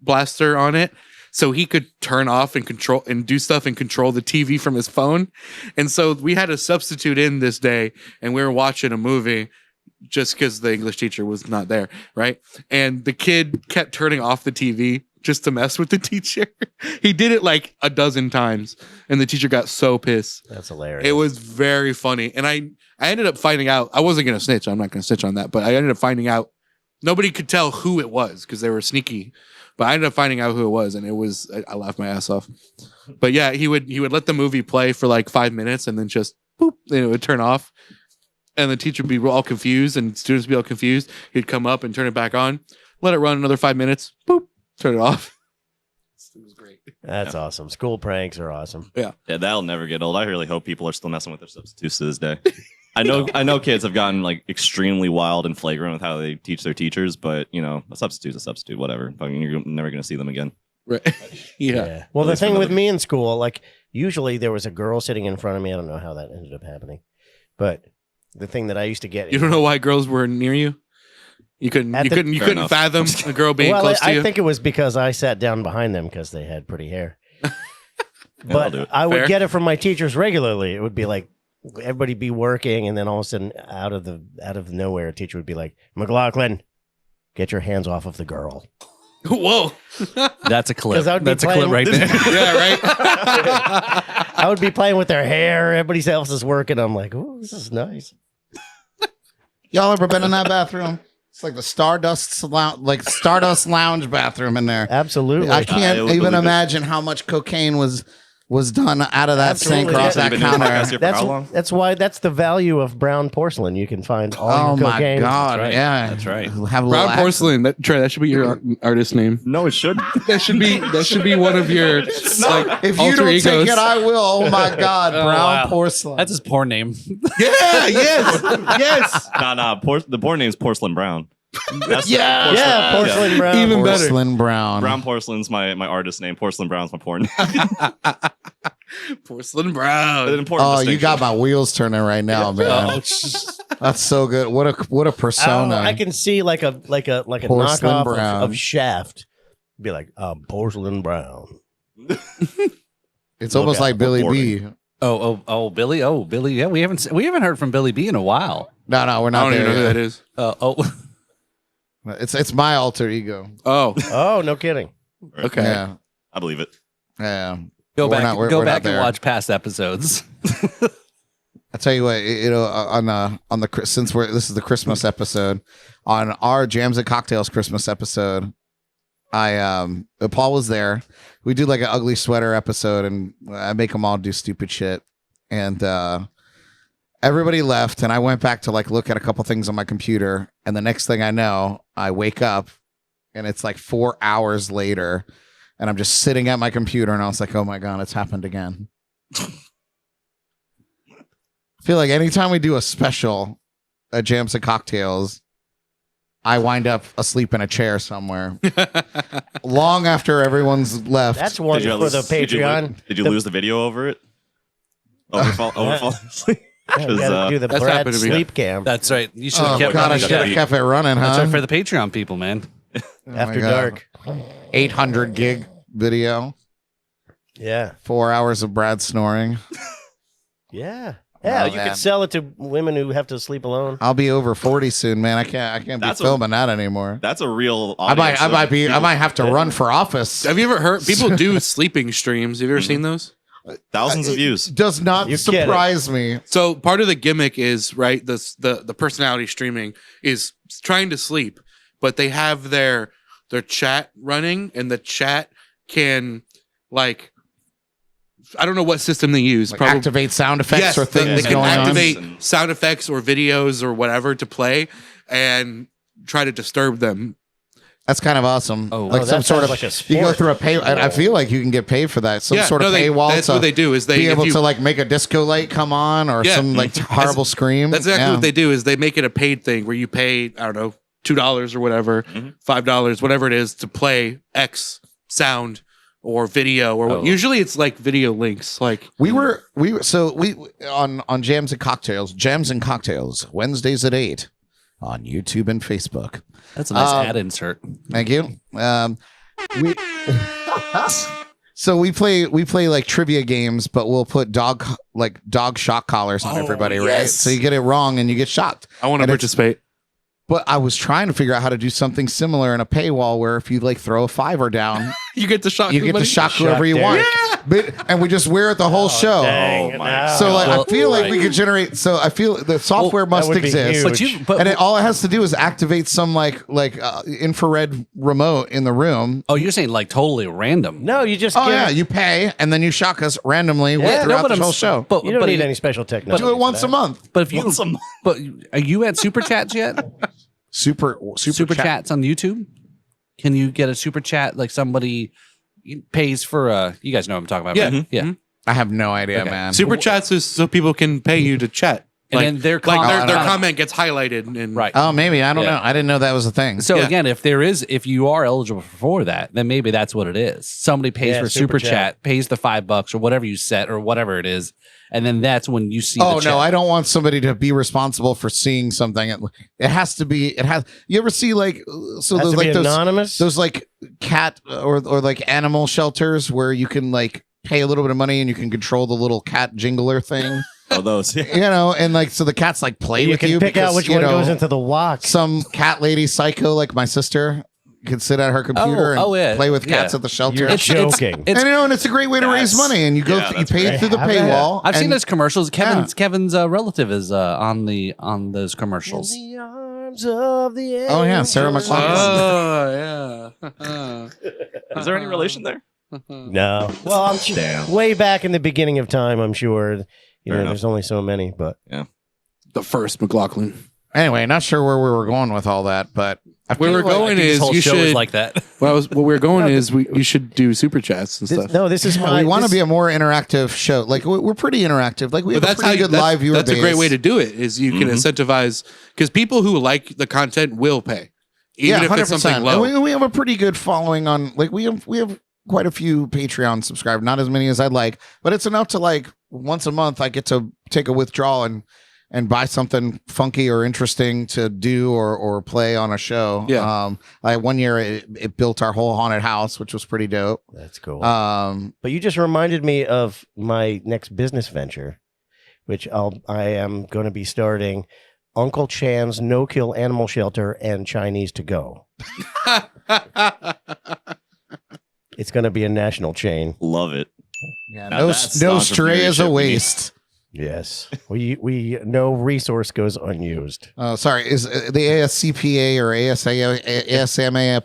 blaster on it. So he could turn off and control and do stuff and control the TV from his phone. And so we had a substitute in this day, and we were watching a movie just because the English teacher was not there. Right. And the kid kept turning off the TV just to mess with the teacher. He did it like a dozen times, and the teacher got so pissed. That's hilarious. It was very funny. And I ended up finding out, I wasn't going to snitch. I'm not going to snitch on that, but I ended up finding out nobody could tell who it was because they were sneaky, but I ended up finding out who it was, and it was, I laughed my ass off. But yeah, he would let the movie play for like 5 minutes and then just boop, and it would turn off. And the teacher would be all confused and students would be all confused. He'd come up and turn it back on, let it run another 5 minutes, boop, turn it off. It was great. That's awesome. School pranks are awesome. Yeah, that'll never get old. I really hope people are still messing with their substitutes to this day. I know kids have gotten like extremely wild and flagrant with how they teach their teachers, but you know, a substitute's a substitute, whatever. I mean, you're never going to see them again. right. Yeah. Well, the thing with me in school, like usually there was a girl sitting in front of me. I don't know how that ended up happening, but the thing that I used to get, You don't know why girls were near you? You couldn't fathom a girl being close to you? I think it was because I sat down behind them because they had pretty hair. But I would Fair. get it from my teachers regularly. It would be like everybody be working, and then all of a sudden, out of nowhere, a teacher would be like, "McLaughlin, get your hands off of the girl." Whoa. That's a clip. 'Cause I would be That's a clip playing- right there. Yeah, right? I would be playing with their hair. Everybody else is working. I'm like, "Oh, this is nice." Y'all ever been in that bathroom? It's like the Stardust Lounge bathroom in there. Absolutely. I can't I even believe it. imagine how much cocaine was was done out of that sink or Absolutely. off So you've that been doing podcasts counter. here for how long? That's why that's the value of brown porcelain. You can find all Oh your my cocaine. god! right. Yeah, That's right. Have a Brown little porcelain. Trey, that should be your artist name. No, it should. That should be one of your like If you alter don't egos. take it, I will. Oh my god! Oh, Brown wow. porcelain. That's his porn name. Yeah. Yes. Yes. The porn name's Porcelain Brown. That's Yeah, porcelain brown. Even better. Porcelain brown. Brown Porcelain's my artist name. Porcelain Brown's my porn name. Porcelain An brown. important Oh, you distinction. got my wheels turning right now, man. That's so good. What a persona. I can see like a Porcelain knockoff brown. of Shaft. Be like porcelain brown. It's almost Look like at Billy boring. B. Billy. Oh, Billy. Yeah, we haven't heard from Billy B in a while. No, we're I not don't even know who there. that is. It's my alter ego. Oh. Oh, no kidding. Okay. Yeah, I believe it. yeah. Go We're back. not- we're Go not back and there. watch past episodes. I tell you what, on the since this is the Christmas episode, on our Jams and Cocktails Christmas episode, Paul was there. We do like an ugly sweater episode, and I make them all do stupid shit, and everybody left, and I went back to like look at a couple things on my computer, and the next thing I know, I wake up, and it's like 4 hours later, and I'm just sitting at my computer, and I was like, oh my god, it's happened again. I feel like anytime we do a special at Jams and Cocktails, I wind up asleep in a chair somewhere long after everyone's left. That's one Did you for the lose- did you lo- Patreon. Did you lose the video over it? Overfall asleep. Yeah, you gotta do the That's Brad happened to me. sleep cam That's right. You should Oh have kept god, I running. should have Yeah. kept it running, huh? That's right for the Patreon people, man. Oh my after God. dark. 800 gig video, Yeah. 4 hours of Brad snoring. Yeah. Yeah, Oh, you man. could sell it to women who have to sleep alone. I'll be over 40 soon, man. I can't be That's a- filming that anymore. That's a real. I might have to run for office. Have you ever heard people do sleeping streams? Have you ever seen those? Thousands of views. Does not You're kidding. surprise me. So part of the gimmick is right. The personality streaming is trying to sleep, but they have their chat running, and the chat can like I don't know what system they use. Like activate sound effects yes, or things they can going activate on. sound effects or videos or whatever to play and try to disturb them. That's kind of awesome. Oh. Like Oh, some that sort sounds of like a you go sport. through a pay. I feel like you can get paid for that. Some sort of paywall. That's to what they do. Is they be if able you- to like make a disco light come on or Yeah. some like horrible scream. That's exactly Yeah. what they do. Is they make it a paid thing where you pay I don't know $2 or whatever, $5 whatever it is to play X sound or video or what. Oh. Usually it's like video links. Like We on Jams and Cocktails Wednesdays at 8 on YouTube and Facebook. That's a nice ad insert. Thank you. We so we play like trivia games, but we'll put dog shock collars on everybody, right? yes. So you get it wrong and you get shocked. I want to And it's- participate. But I was trying to figure out how to do something similar in a paywall where if you like throw a $5 down, You get to shock. you get to everybody? shock whoever you Derek. want. And we just wear it the whole show. Dang, Oh, my now. So like Well, I feel like we right. could generate. So I feel the software that must would be exist. huge. But And all it has to do is activate some infrared remote in the room. oh, you're saying like totally random? No, you just Oh give yeah, it- you pay and then you shock us randomly Yeah, throughout but the I'm whole s- show. But you don't but need it- any special technology. Do it once a month. But if you Once a month. but are you at super chats yet? Super Chats on YouTube? Can you get a super chat like somebody pays for you guys know what I'm talking about, Yeah. right? Yeah. Mhm. I have no idea, Okay. man. Super chats is so people can pay you to chat. And then their their comment- comment gets highlighted and Right. Oh, maybe I don't Yeah. know. I didn't know that was a thing. So Yeah. again, if you are eligible for that, then maybe that's what it is. Somebody pays Yeah, for super super chat. chat, pays the $5 or whatever you set or whatever it is, and then that's when you see. Oh the chat. no, I don't want somebody to be responsible for seeing something. It has to be. It has. You ever see like so Has those to be like those anonymous. those like cat or like animal shelters where you can like pay a little bit of money and you can control the little cat jingler thing. Oh, those. Yeah. You know, and like so the cats like play you with can you. pick out because, which you one know, goes into the wok. some cat lady psycho like my sister can sit at her computer and yeah. play with cats Yeah. at the shelter. You're joking. It's- and you know, and it's a great way to raise Yes. money. And you go, Yeah, you that's pay great. through the Have that. paywall. I've seen and- those commercials. Kevin's Yeah. relative is on those commercials. In the arms of the Oh, yeah, Sarah angels. McLachlan. oh yeah. Is there any relation there? No. Well, I'm Damn. way back in the beginning of time, I'm sure. You know, enough. there's only so many, but The first McLaughlin. Anyway, not sure where we were going with all that, but Where we're going This is whole you show is should. like that. What we're going is you should do super chats and stuff. this is my. we want to this- be a more interactive show. Like we're pretty interactive. Like we have But a pretty good live viewer That's base. a great way to do it. Is you can incentivize because people who like the content will pay, even if it's something low. And we have a pretty good following on. Like we have quite a few Patreon subscribers. Not as many as I'd like, but it's enough to like once a month I get to take a withdrawal and buy something funky or interesting to do or play on a show. Yeah. Like one year it built our whole haunted house, which was pretty dope. That's cool. But you just reminded me of my next business venture, which I am going to be starting Uncle Chan's no-kill animal shelter and Chinese to go. It's going to be a national chain. Love it. yeah, Now no that's no the stray is a entrepreneurship we need. waste. Yes, we no resource goes unused. Sorry, is the ASCPA or ASMA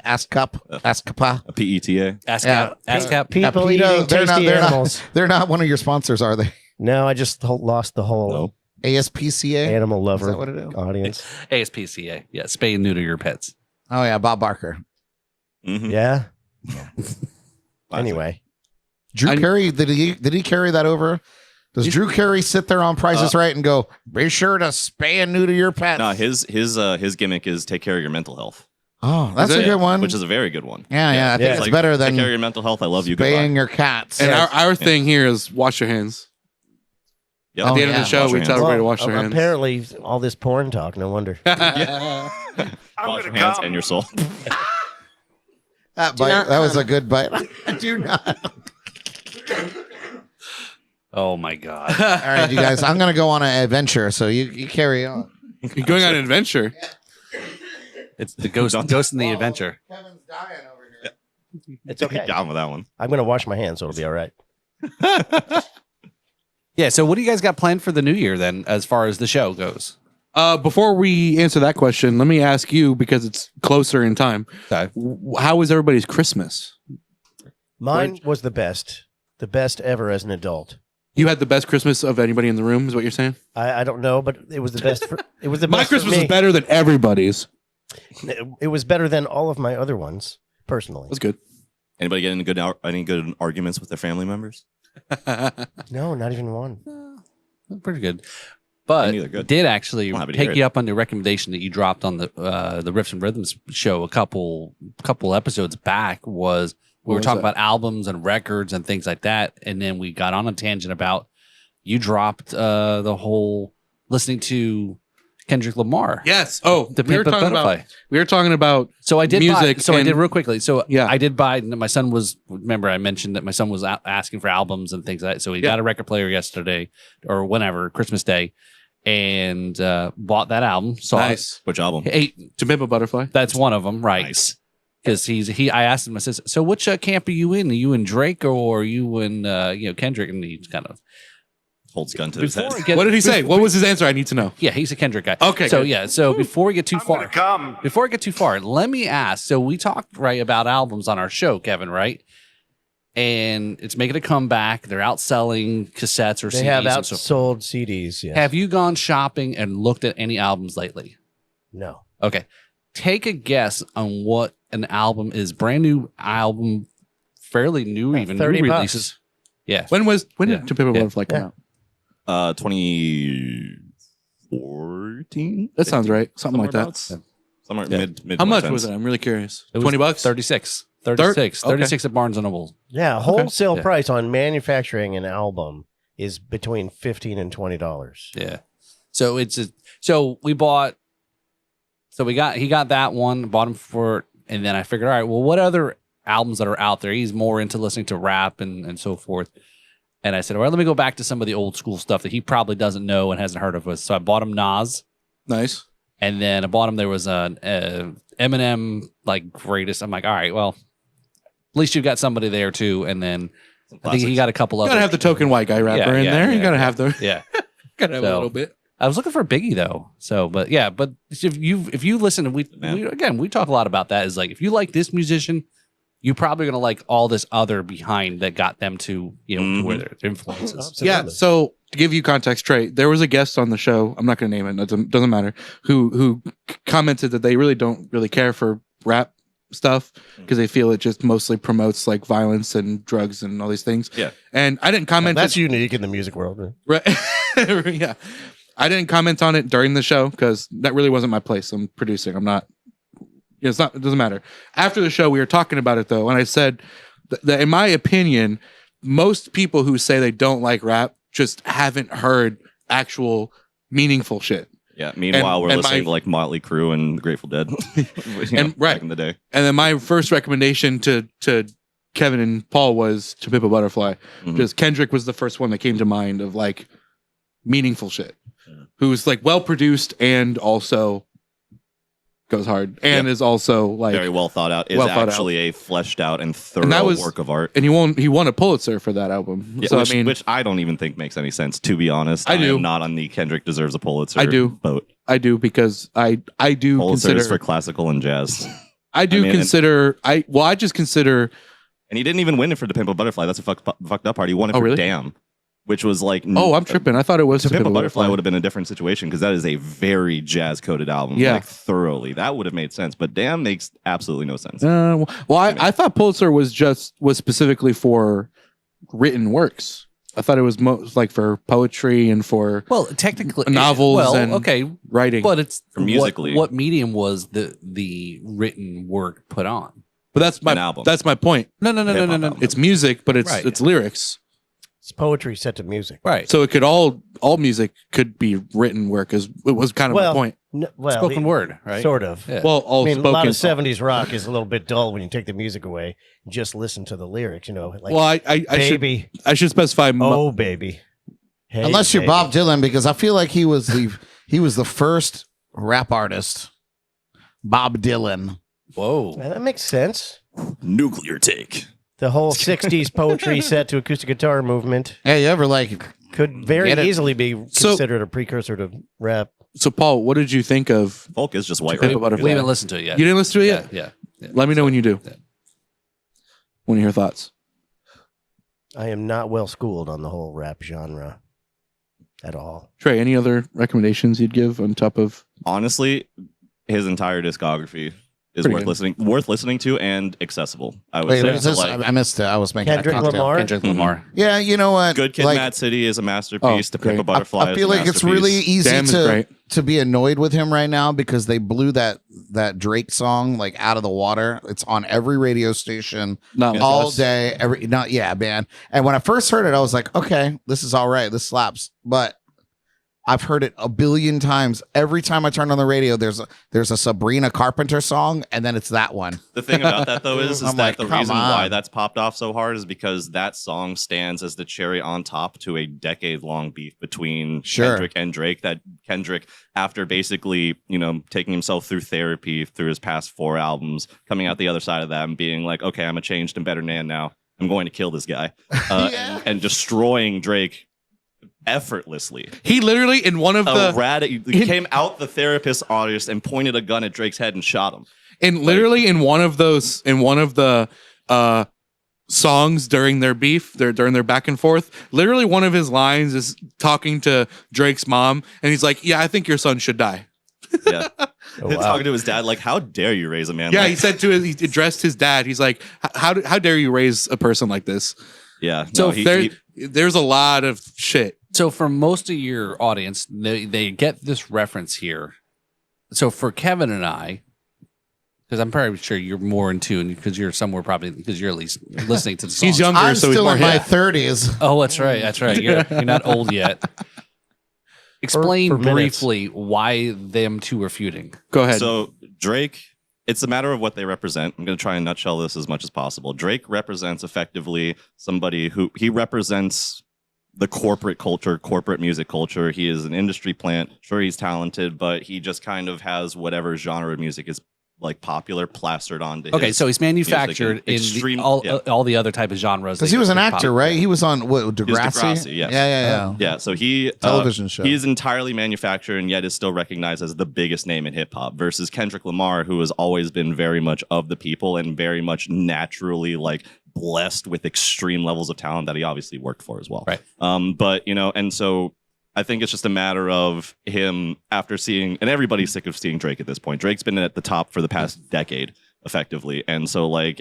ASCAP? A PETA. ASCAP. People PETA, eating tasty animals. They're not one of your sponsors, are they? No, I just lost the whole Nope. ASPCA? animal Is lover that what it is? audience. ASPCA. Yeah, spay and neuter your pets. Oh yeah, Bob Barker. Mm-hmm. Yeah. Anyway, Drew Carey, did he carry that over? Does Drew Carey sit there on Price is Right and go, be sure to spay and neuter your pets? No, his gimmick is take care of your mental health, Oh, that's Is a it? good one. which is a very good one. yeah, I think Yeah. it's Like, better take than care of your mental health. I love you. spaying Goodbye. your cats. And our thing here is wash your hands. Yep. At the end of yeah. the show, Wash we your tell hands. everybody to wash their hands. apparently all this porn talk. No wonder. Wash your hands and your soul. That bite, that was a good bite. Do not. Oh my god. All right, you guys, I'm going to go on an adventure, so you carry on. You're going on an adventure. It's the ghost in the adventure. Kevin's dying over here. It's okay. Got him with that one. I'm going to wash my hands, so it'll be all right. Yeah, so what do you guys got planned for the new year then as far as the show goes? Before we answer that question, let me ask you because it's closer in time. Okay. How was everybody's Christmas? Mine was the best ever as an adult. You had the best Christmas of anybody in the room, is what you're saying? I don't know, but it was the best. It was the My best for Christmas me. was better than everybody's. It was better than all of my other ones, personally. It was good. Anybody get any good arguments with their family members? No, not even one. Pretty good. But neither good. did actually I'm happy to hear take it. you up on the recommendation that you dropped on the Riffs and Rhythms show a couple episodes back. Was we were was talking that? about albums and records and things like that, and then we got on a tangent about you dropped the whole listening to Kendrick Lamar. Yes. Oh, The we were Pimp a talking about So I did music. buy, so I and- did real quickly. So Yeah. I did buy. My son was. Remember, I mentioned that my son was asking for albums and things like that. So he Yeah. got a record player yesterday or whenever Christmas Day, and bought that album. So Nice. Which album? Hey, To Pimp a Butterfly. that's one of them, right? Nice. Because I asked him. I says, so which camp are you in? Are you in Drake or are you in Kendrick? And he's kind of Holds gun to his head. before we get- What did he say? What was his answer? I need to know. Yeah, he's a Kendrick guy. Okay, So good. yeah. So before we get too far, let me ask. So we talked right about albums on our show, Kevin, right? And it's making a comeback. They're outselling cassettes or They CDs. have and so forth. outsold CDs. Yes. Have you gone shopping and looked at any albums lately? No. Okay. Take a guess on what an album is. Brand new album, fairly new, even new $30. releases. Yeah. When Yeah. did To Pimp a Butterfly come Yeah. out? 2014. That sounds right. Something like that. Thereabouts. Somewhere Yeah. mid. How much 2010s. was it? I'm really curious. It was 20 bucks? 36. 36. Okay. 36 at Barnes & Noble. Yeah, wholesale Yeah. price on manufacturing an album is between $15 and $20. Yeah. So he got that one, bought him for, and then I figured, all right, well, what other albums that are out there? He's more into listening to rap and so forth. And I said, all right, let me go back to some of the old school stuff that he probably doesn't know and hasn't heard of us. So I bought him Nas, Nice. and then I bought him, there was an Eminem, like, greatest. I'm like, all right, well, at least you've got somebody there too. And then I think he got a couple You of gotta have the token white guy rapper in there. You gotta have the Yeah. gotta have a So- little bit. I was looking for Biggie though. So, but if you listen, we talk a lot about that. Is like if you like this musician, you're probably going to like all this other behind that got them to, to where their influences. Absolutely. Yeah. So to give you context, Trey, there was a guest on the show. I'm not going to name it. It doesn't matter. Who commented that they really don't really care for rap stuff because they feel it just mostly promotes like violence and drugs and all these things. Yeah. And I didn't comment. That's unique in the music world. Right. Yeah. I didn't comment on it during the show because that really wasn't my place. I'm producing. I'm not. It's not. It doesn't matter. After the show, we were talking about it though, and I said that in my opinion, most people who say they don't like rap just haven't heard actual meaningful shit. Yeah. Meanwhile, we're and listening to like Motley Crue and Grateful Dead. Back in the day. And then my first recommendation to Kevin and Paul was To Pimp a Butterfly, because Kendrick was the first one that came to mind of like meaningful shit, who's like well produced and also goes hard and is also like very well thought out. Is actually a fleshed out and thorough work of art. And he won a Pulitzer for that album. Yeah, so which I don't even think makes any sense, to be honest. I do. am not on the Kendrick deserves a Pulitzer boat. I do because I do Pulitzers consider for classical and jazz. I just consider. And he didn't even win it for To Pimp a Butterfly. That's a fucked up part. He won it for really? Damn, which was like... I'm tripping. I thought it was To Pimp a Butterfly would have been a different situation because that is a very jazz-coded album. Yeah. Like, thoroughly. That would have made sense. But Damn makes absolutely no sense. I thought Pulitzer was specifically for written works. I thought it was like for poetry and for technically novels and writing. But it's for musically. What medium was the written work put on? But that's my album. That's my point. No. It's music, but it's lyrics. It's poetry set to music. Right. So it could all music could be written work. It was kind of my point. Spoken word, right? Sort of. Yeah. Well, all I mean, a spoken. lot of 70s rock is a little bit dull when you take the music away. Just listen to the lyrics, like Well, I baby, should specify. oh baby. Hey, Unless you're baby. Bob Dylan, because I feel like he was the first rap artist. Bob Dylan. Whoa. That makes sense. Nuclear take. The whole 60s poetry set to acoustic guitar movement Hey, you ever like could very Get it? easily be considered a precursor to rap. So, Paul, what did you think of? Folk is just white Pimp a rap. Butterfly? We haven't listened to it yet. You didn't listen to it yet? Yeah. Let me know when you do. Yeah. Want to hear thoughts? I am not well schooled on the whole rap genre at all. Trey, any other recommendations you'd give on top of? Honestly, his entire discography is Pretty good. worth listening to and accessible. I would Wait, say. what is this? I missed it. I was making Kendrick a cocktail. Lamar? Kendrick Lamar. Yeah, you know what? Good Kid, Like, Mad City is a masterpiece. To Pimp a great. Butterfly I feel is a like it's really masterpiece. easy Damn is great. to be annoyed with him right now because they blew that Drake song like out of the water. It's on every radio station Not like all us. day. Man. And when I first heard it, I was like, okay, this is all right. This slaps. But I've heard it a billion times. Every time I turn on the radio, there's a Sabrina Carpenter song, and then it's that one. The thing about that though is I'm that like, the come reason why on. that's popped off so hard is because that song stands as the cherry on top to a decade-long beef between Sure. Kendrick and Drake. That Kendrick, after basically, taking himself through therapy through his past 4 albums, coming out the other side of that and being like, okay, I'm a changed and better man now. I'm going to kill this guy. And destroying Drake effortlessly. He literally in one of He came out the therapist's office and pointed a gun at Drake's head and shot him. in one of the songs during their beef, during their back and forth. Literally, one of his lines is talking to Drake's mom, and he's like, "Yeah, I think your son should die." Yeah. Oh, wow. Talking to his dad, like, how dare you raise a man? Yeah, like he said he addressed his dad. He's like, how dare you raise a person like this?" Yeah. So no, There's a lot of shit. So for most of your audience, they get this reference here. So for Kevin and I, because I'm probably sure you're more in tune because you're somewhere probably because you're at least listening to the song. He's younger, I'm so he's still more in my hip. 30s. Oh, that's right. That's right. You're not old yet. Explain For minutes. briefly why them two are feuding. Go ahead. So Drake, it's a matter of what they represent. I'm going to try and nutshell this as much as possible. Drake represents effectively somebody who he represents the corporate culture, corporate music culture. He is an industry plant. Sure, he's talented, but he just kind of has whatever genre of music is like popular plastered onto Okay, his so he's manufactured music and in extreme- all the other type of genres. Because he was an actor, right? He was on what, Degrassi? Degrassi, yes. Yeah. Yeah, so he Television show. He is entirely manufactured and yet is still recognized as the biggest name in hip hop. Versus Kendrick Lamar, who has always been very much of the people and very much naturally like blessed with extreme levels of talent that he obviously worked for as well. Right. But and so I think it's just a matter of him after seeing, and everybody's sick of seeing Drake at this point. Drake's been at the top for the past decade, effectively, and so like,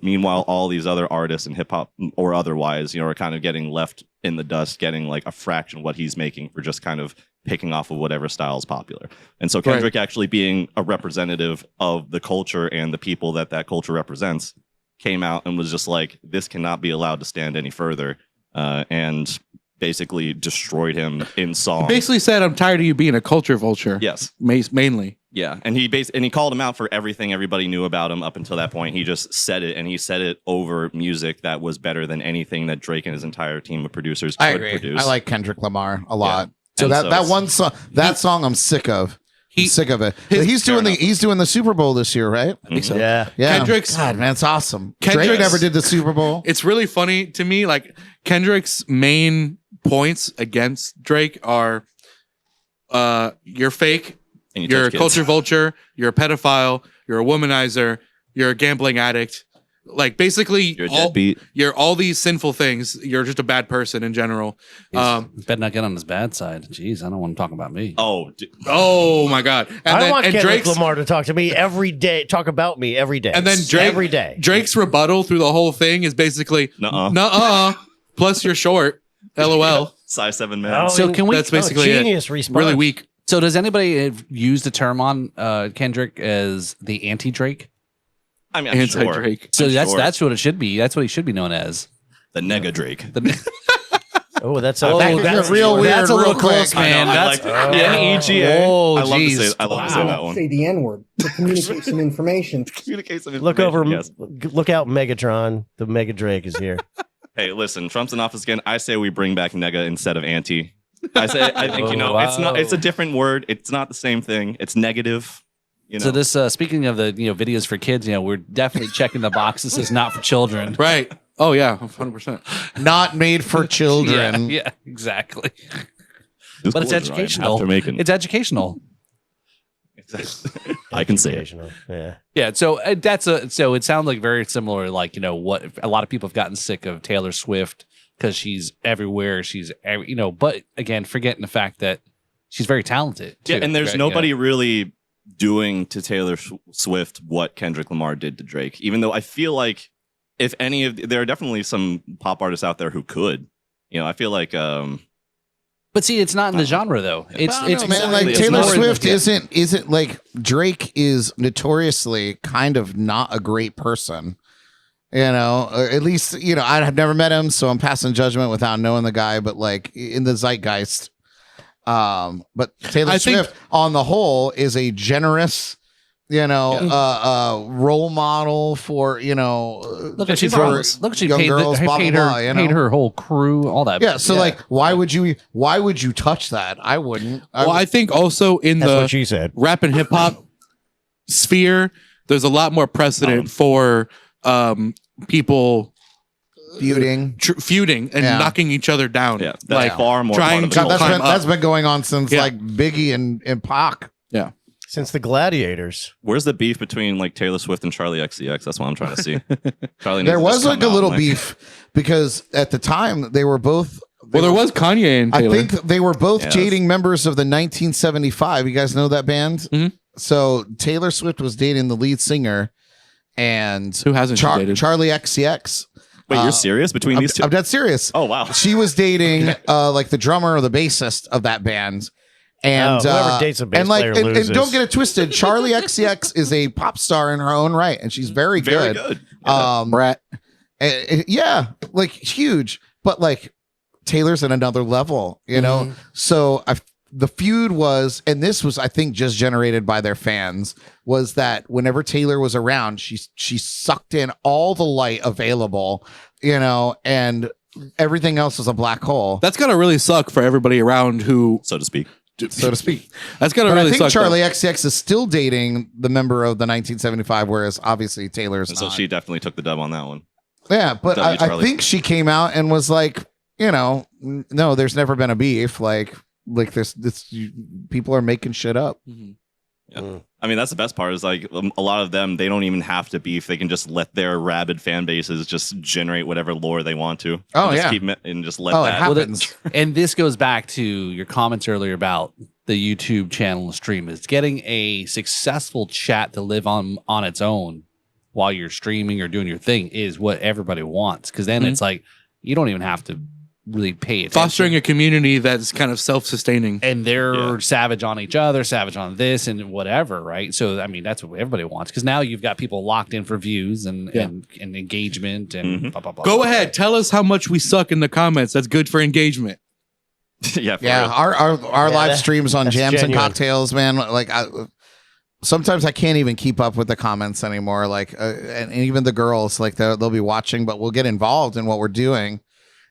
meanwhile, all these other artists in hip hop or otherwise, are kind of getting left in the dust, getting like a fraction of what he's making for just kind of picking off of whatever style is popular. And so Kendrick actually being a representative of the culture and the people that culture represents, came out and was just like, this cannot be allowed to stand any further, and basically destroyed him in song. Basically said, I'm tired of you being a culture vulture. Yes. Mainly. Yeah. And he called him out for everything everybody knew about him up until that point. He just said it, and he said it over music that was better than anything that Drake and his entire team of producers could I agree. produce. I like Kendrick Lamar a lot. Yeah. So And that one song, song I'm sick of. I'm sick of it. But he's doing the Super Bowl this year, right? I think so. Yeah. Kendrick's God, man, it's awesome. Kendrick's- Drake never did the Super Bowl. It's really funny to me. Like Kendrick's main points against Drake are, you're fake, And you you're a touch kids. culture vulture, you're a pedophile, you're a womanizer, you're a gambling addict. Like basically, You're a deadbeat. you're all these sinful things. You're just a bad person in general. Better not get on his bad side. Jeez, I don't want to talk about me. Oh my God! I want Kendrick Drake's Lamar to talk to me every day, talk about me every day. and then Drake every day. Drake's rebuttal through the whole thing is basically Nuh-uh. Plus you're short. LOL. Size 7 man. So can we? That's basically it. genius response. Really weak. So does anybody use the term on Kendrick as the anti-Drake? I mean, I'm sure. Anti-Drake. So I'm that's sure. that's what it should be. That's what he should be known as. The Nega Drake. Oh, that's That's real weird. That's a little real quick. close, man. I That's like N-E-G-A. Oh, I love to jeez. say that one. Say the N word to communicate some information. Communicate some Look over, information, yes. look out, Megatron. The Mega Drake is here. Hey, listen, Trump's in office again. I say we bring back nega instead of anti. I think it's not. It's a different word. It's not the same thing. It's negative. So this, speaking of the videos for kids, we're definitely checking the box that says not for children. Right. Oh yeah, 100%. Not made for children. Yeah, exactly. This But it's board's right. educational. After making, It's educational. I can say it. Occasional, yeah. Yeah, so so it sounds like very similar. Like what a lot of people have gotten sick of Taylor Swift because she's everywhere. But again, forgetting the fact that she's very talented. Too, Yeah, and there's right? nobody really doing to Taylor Swift what Kendrick Lamar did to Drake. Even though I feel like if any of there are definitely some pop artists out there who could. I feel like. But see, it's not in the genre though. It's Man, like It's Taylor more Swift yeah. isn't like Drake is notoriously kind of not a great person. Or at least I have never met him, so I'm passing judgment without knowing the guy. But like in the zeitgeist, but Taylor Swift on the whole is a generous, role model for Look at she for paid, young girls, blah, paid blah, her blah, paid her whole crew, all that. Yeah, so like, why would you touch that? I wouldn't. Well, I think also in That's the what she said. rap and hip hop sphere, there's a lot more precedent for people feuding and knocking each other down. Yeah, that's far more trying part to of it. climb up. that's been going on since like Biggie and Pac. Yeah. Since the Gladiators. Where's the beef between like Taylor Swift and Charlie XCX? That's what I'm trying to see. Charlie There needs to was just like a come out little and, beef because at the time they were both. Well, there was Kanye and I Taylor. think they were both Yes. dating members of the 1975. You guys know that band? Mhm. So Taylor Swift was dating the lead singer, and Who hasn't she dated? Charlie XCX. Wait, you're serious between these two? I'm dead serious. Oh wow. She was dating like the drummer or the bassist of that band. And whoever dates a bass player and loses. don't get it twisted. Charlie XCX is a pop star in her own right, and she's very Very good. good. Brat. Yeah, like huge, but like Taylor's at another level, So the feud was, and this was, I think, just generated by their fans, was that whenever Taylor was around, she sucked in all the light available, and everything else was a black hole. That's gotta really suck for everybody around who So to speak. so to speak. That's gotta But really I think suck. Charlie XCX is still dating the member of the 1975, whereas obviously Taylor's And not. so she definitely took the dub on that one. Yeah, but W, I Charlie. think she came out and was like, no, there's never been a beef. Like people are making shit up. Mhm. I mean, that's the best part is like a lot of them, they don't even have to beef. They can just let their rabid fan bases just generate whatever lore they want to. Oh, and just yeah. keep and just let Oh, it that. happens. And this goes back to your comments earlier about the YouTube channel and stream. Is getting a successful chat to live on its own while you're streaming or doing your thing is what everybody wants. Because then it's like you don't even have to really pay attention. Fostering a community that's kind of self-sustaining. And they're Yeah. savage on each other, savage on this and whatever, right? So I mean, that's what everybody wants because now you've got people locked in for views and engagement and Mhm. blah, blah, blah, Go blah. ahead, tell us how much we suck in the comments. That's good for engagement. Yeah, for Yeah, real. our Yeah, live that- streams on that's Jams and genuine. Cocktails, man. Like sometimes I can't even keep up with the comments anymore. Like, and even the girls, like they'll be watching, but we'll get involved in what we're doing,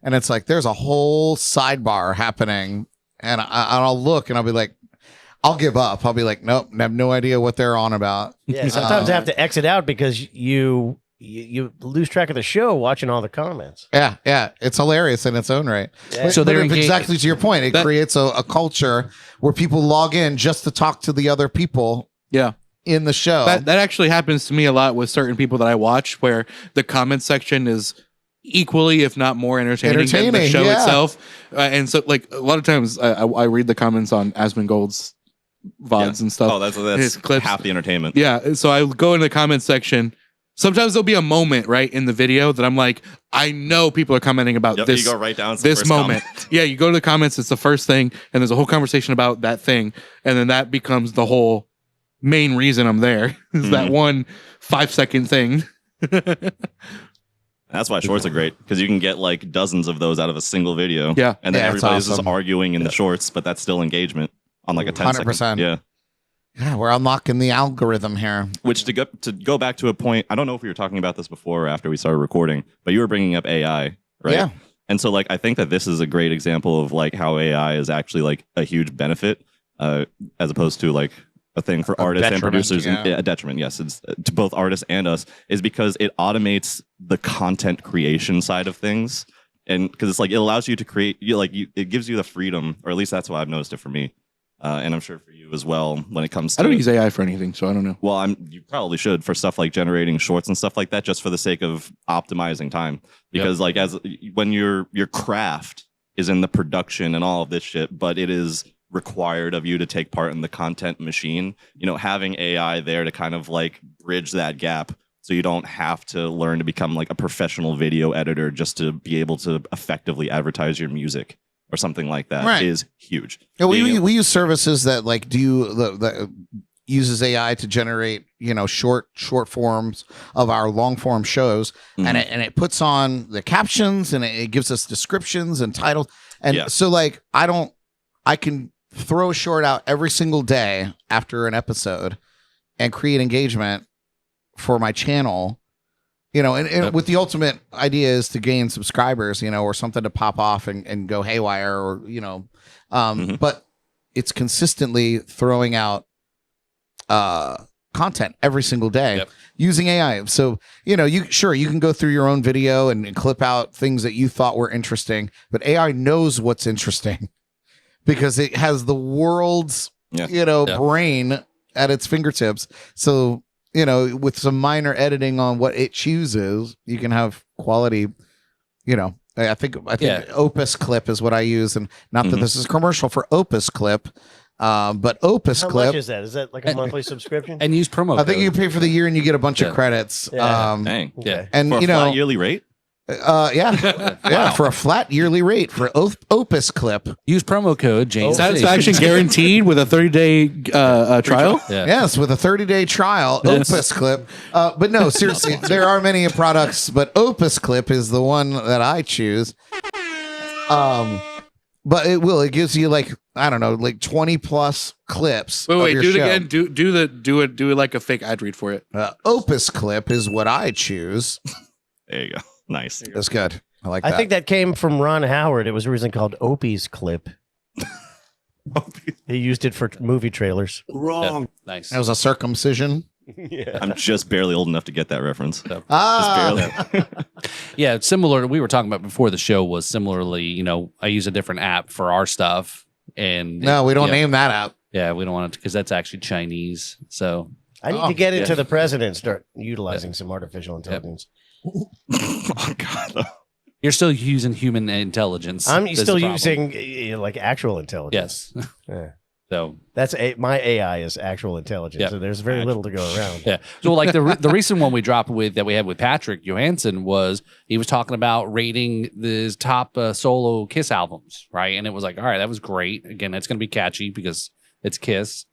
and it's like there's a whole sidebar happening, and I'll look and I'll be like, I'll give up. I'll be like, nope, I have no idea what they're on about. Yeah, sometimes I have to exit out because you lose track of the show watching all the comments. Yeah, it's hilarious in its own right. Yeah. So But they're exactly to your point, it That- creates a culture where people log in just to talk to the other people Yeah. in the show. That actually happens to me a lot with certain people that I watch where the comment section is equally, if not more entertaining than the Entertaining, show yeah. itself. And so like a lot of times I read the comments on Asmongold's VODs and stuff. Oh, that's His clips. half the entertainment. Yeah. So I go in the comment section. Sometimes there'll be a moment right in the video that I'm like, I know people are commenting about Yep, this. you go right down to the This first moment. comment. Yeah, you go to the comments, it's the first thing, and there's a whole conversation about that thing, and then that becomes the whole main reason I'm there. Is that Mhm. one 5-second thing. That's why shorts are great because you can get like dozens of those out of a single video. Yeah. And then Yeah, it's everybody's awesome. just arguing in the shorts, but that's still engagement on like a 10 second. 100%. Yeah. Yeah, we're unlocking the algorithm here. Which to go back to a point, I don't know if we were talking about this before or after we started recording, but you were bringing up AI, right? Yeah. And so like I think that this is a great example of like how AI is actually like a huge benefit as opposed to like a thing for A artists and detriment, producers. yeah. And, a detriment, yes, it's to both artists and us, is because it automates the content creation side of things. And because it's like it allows you to create, it gives you the freedom, or at least that's what I've noticed it for me, and I'm sure for you as well when it comes to. I don't use AI for anything, so I don't know. Well, you probably should for stuff like generating shorts and stuff like that, just for the sake of optimizing time. Because like when your craft is in the production and all of this shit, but it is required of you to take part in the content machine, having AI there to kind of like bridge that gap, so you don't have to learn to become like a professional video editor just to be able to effectively advertise your music or something like that is Right. huge. Yeah, Being we use services that like uses AI to generate short forms of our long form shows, and it puts on the captions and it gives us descriptions and titles, and so like I can throw a short out every single day after an episode and create engagement for my channel. And with the ultimate idea is to gain subscribers, or something to pop off and go haywire, or but it's consistently throwing out content every single day using AI. So you can go through your own video and clip out things that you thought were interesting, but AI knows what's interesting because it has the world's brain at its fingertips. So with some minor editing on what it chooses, you can have quality, I think Opus Clip is what I use. And not that this is a commercial for Opus Clip, but Opus How Clip. much is that? Is that like a monthly subscription? And use promo I think code. you pay for the year and you get a bunch of credits. Yeah. Dang. Yeah. And For a flat yearly rate? For a flat yearly rate for Opus Clip. Use promo code James. Satisfaction guaranteed with a 30-day trial. Yeah. Yes, with a 30-day trial, Opus Clip. But no, seriously, there are many products, but Opus Clip is the one that I choose. But it gives you like 20 plus clips. Wait, of your do it show. again. Do it like a fake ad read for it. Opus Clip is what I choose. There you go. Nice. That's good. I like that. I think that came from Ron Howard. It was originally called Opie's Clip. He used it for movie trailers. Wrong. Nice. That was a circumcision. Yeah. I'm just barely old enough to get that reference. Ah, Just barely. Yeah, similar. We were talking about before the show was similarly. I use a different app for our stuff, and no, we don't yeah, name that app. Yeah, we don't want it because that's actually Chinese. So I need to get into yeah. the president, start utilizing some artificial intelligence. Oh God. you're still using human intelligence. I'm That's still the problem. using like actual intelligence. Yes. Yeah. So That's my AI is actual intelligence. Yeah. So there's very little to go around. yeah. So like the recent one we dropped that we had with Patrick Johansson was he was talking about rating the top solo Kiss albums, right? And it was like, all right, that was great. Again, it's going to be catchy because it's Kiss.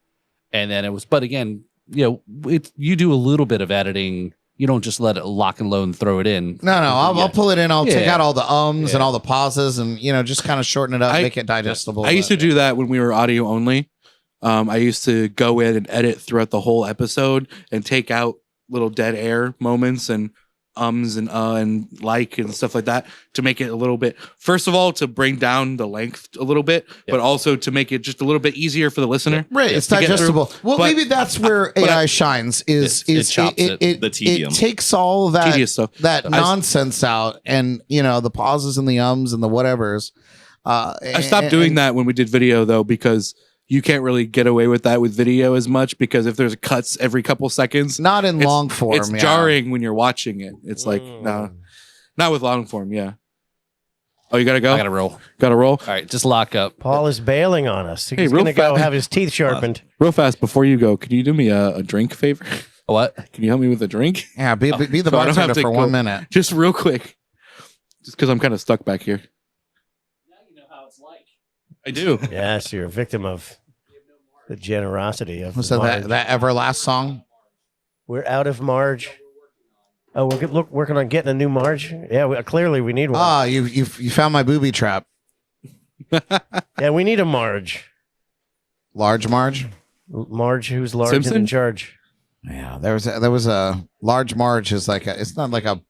And then it was, but again, you do a little bit of editing. You don't just let it lock and load and throw it in. No, I'll pull it in. I'll take Yeah. out all the ums Yeah. and all the pauses and, just kind of shorten it up, make it digestible. I used to do that when we were audio only. I used to go in and edit throughout the whole episode and take out little dead air moments and ums and like and stuff like that to make it a little bit, first of all, to bring down the length a little bit, but also to make it just a little bit easier for the listener. Right, it's to get through. digestible. Well, But- maybe that's where AI shines. It chops it. The tedium. It takes all that Tedious stuff. nonsense out, and the pauses and the ums and the whatevers. I stopped doing that when we did video though, because you can't really get away with that with video as much, because if there's cuts every couple seconds, Not in it's- long form. it's yeah. jarring when you're watching it. It's like, no, not with long form. Yeah. Oh, you gotta go. I got to roll. Gotta roll All right, just lock up. Paul is bailing on us. He's Hey, going real to go fast. have his teeth sharpened. real fast before you go. Could you do me a drink favor? What? Can you help me with a drink? Yeah, be the So I don't have bartender to for go- 1 minute. Just real quick. Just because I'm kind of stuck back here. Now you know how it's like. I do. Yes, you're a victim of the generosity of Was that Marge. that Everlast song? We're out of Marge. Oh, we're working on getting a new Marge. Yeah, clearly we need one. Ah, you found my booby trap. Yeah, we need a Marge. Large Marge. Marge, who's large Simpson? and in charge. Yeah, there was a large Marge is like it's not like a,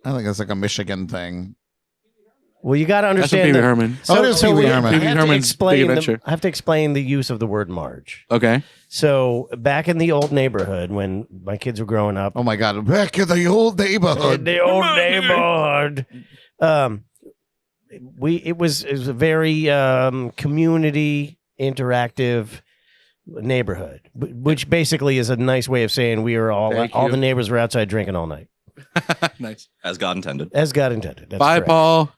I think it's like a Michigan thing. Well, you got to That's a understand. Pee Wee Herman. Oh, it is Pee Wee Herman. I Pee Wee have to Herman's explain Big Adventure. I have to explain the use of the word Marge. Okay. So back in the old neighborhood when my kids were growing up, Oh my God! Back in the old in neighborhood. the old neighborhood, it was a very community interactive neighborhood, which basically is a nice way of saying we were all Thank all you. the neighbors were outside drinking all night, Nice. As God intended. as God intended. That's Bye, correct. Paul.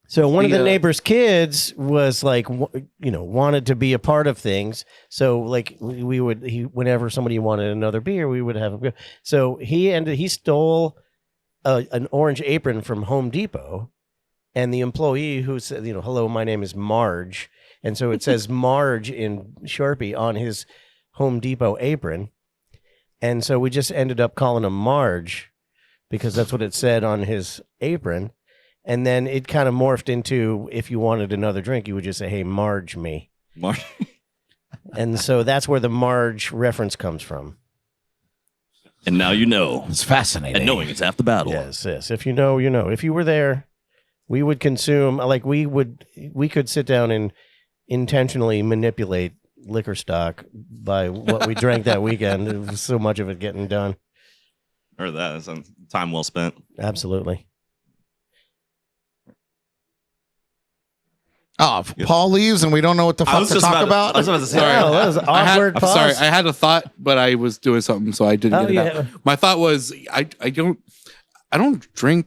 So one of See the ya. neighbor's kids was like, wanted to be a part of things. So like whenever somebody wanted another beer, we would have him go. So he stole an orange apron from Home Depot, and the employee who said, hello, my name is Marge, and so it says Marge in Sharpie on his Home Depot apron, and so we just ended up calling him Marge because that's what it said on his apron. And then it kind of morphed into, if you wanted another drink, you would just say, hey, Marge me. Mar- And so that's where the Marge reference comes from. and now you know. It's fascinating. And knowing it's half the battle. Yes. If you know, you know. If you were there, we would consume, like we could sit down and intentionally manipulate liquor stock by what we drank that weekend. There was so much of it getting done. Or that. It's time well spent. Absolutely. Oh, if Paul leaves and we don't know what the fuck to talk about. I was about to say. Sorry. Oh, that was an awkward I'm pause. sorry. I had a thought, but I was doing something, so I didn't Oh, get it out. My thought was I don't drink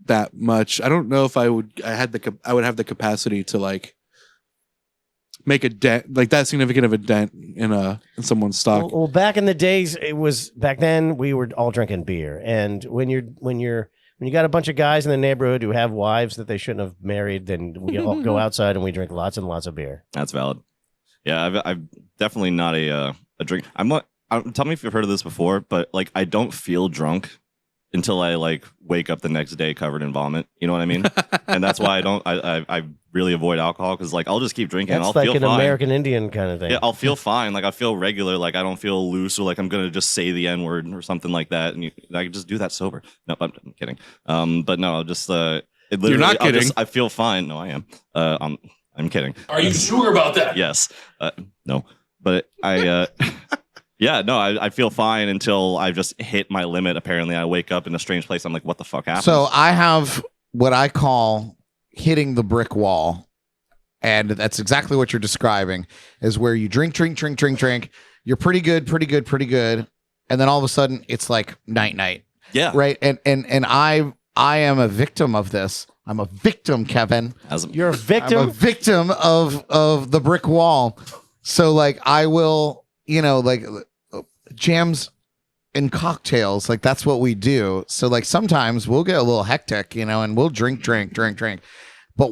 that much. I don't know if I would have the capacity to like make a dent, like that significant of a dent in someone's stock. Well, back in the days, back then we were all drinking beer, and when you got a bunch of guys in the neighborhood who have wives that they shouldn't have married, then we all go outside and we drink lots and lots of beer. That's valid. Yeah, I'm definitely not a drink. Tell me if you've heard of this before, but like I don't feel drunk until I like wake up the next day covered in vomit. You know what I mean? And that's why I really avoid alcohol, because like I'll just keep drinking. That's and I'll like feel an fine. American Indian kind of thing. Yeah, I'll feel fine. Like I feel regular. Like I don't feel loose or like I'm gonna just say the N word or something like that. And I can just do that sober. No, I'm kidding. But no, I'll just it literally. You're not kidding. I feel fine. No, I am. I'm kidding. Are you sure about that? Yes. No. But I yeah, no, I feel fine until I've just hit my limit. Apparently, I wake up in a strange place. I'm like, what the fuck happened? So I have what I call hitting the brick wall. And that's exactly what you're describing, is where you drink. You're pretty good. And then all of a sudden it's like night. yeah. Right. And I am a victim of this. I'm a victim, Kevin. You're a I'm a victim. victim of the brick wall. So like I will, like jams and cocktails, like that's what we do. So like sometimes we'll get a little hectic, and we'll drink. But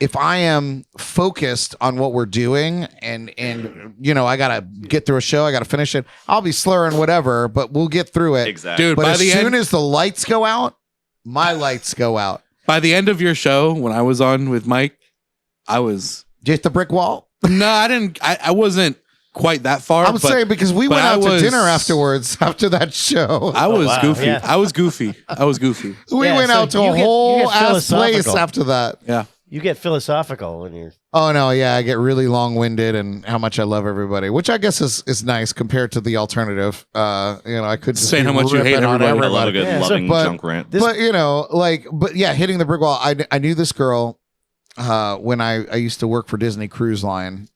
if I am focused on what we're doing and I gotta get through a show, I gotta finish it, I'll be slurring whatever, but we'll get through it. Exactly. Dude, But by as the soon end, as the lights go out, my lights go out. by the end of your show, when I was on with Mike, I was Did you hit the brick wall? no, I didn't. I wasn't quite that far. I'm saying because we but went I out to was- dinner afterwards after that show. I was wow, goofy. yeah. I was goofy. We Yeah, went so out to you a get whole ass place philosophical. after that. Yeah. You get philosophical when you're. Oh no, yeah, I get really long-winded and how much I love everybody, which I guess is nice compared to the alternative. I could just Saying be how much you hate ripping on everybody. I love a good Yeah, so- loving but- junk rant. but hitting the brick wall. I knew this girl when I used to work for Disney Cruise Line.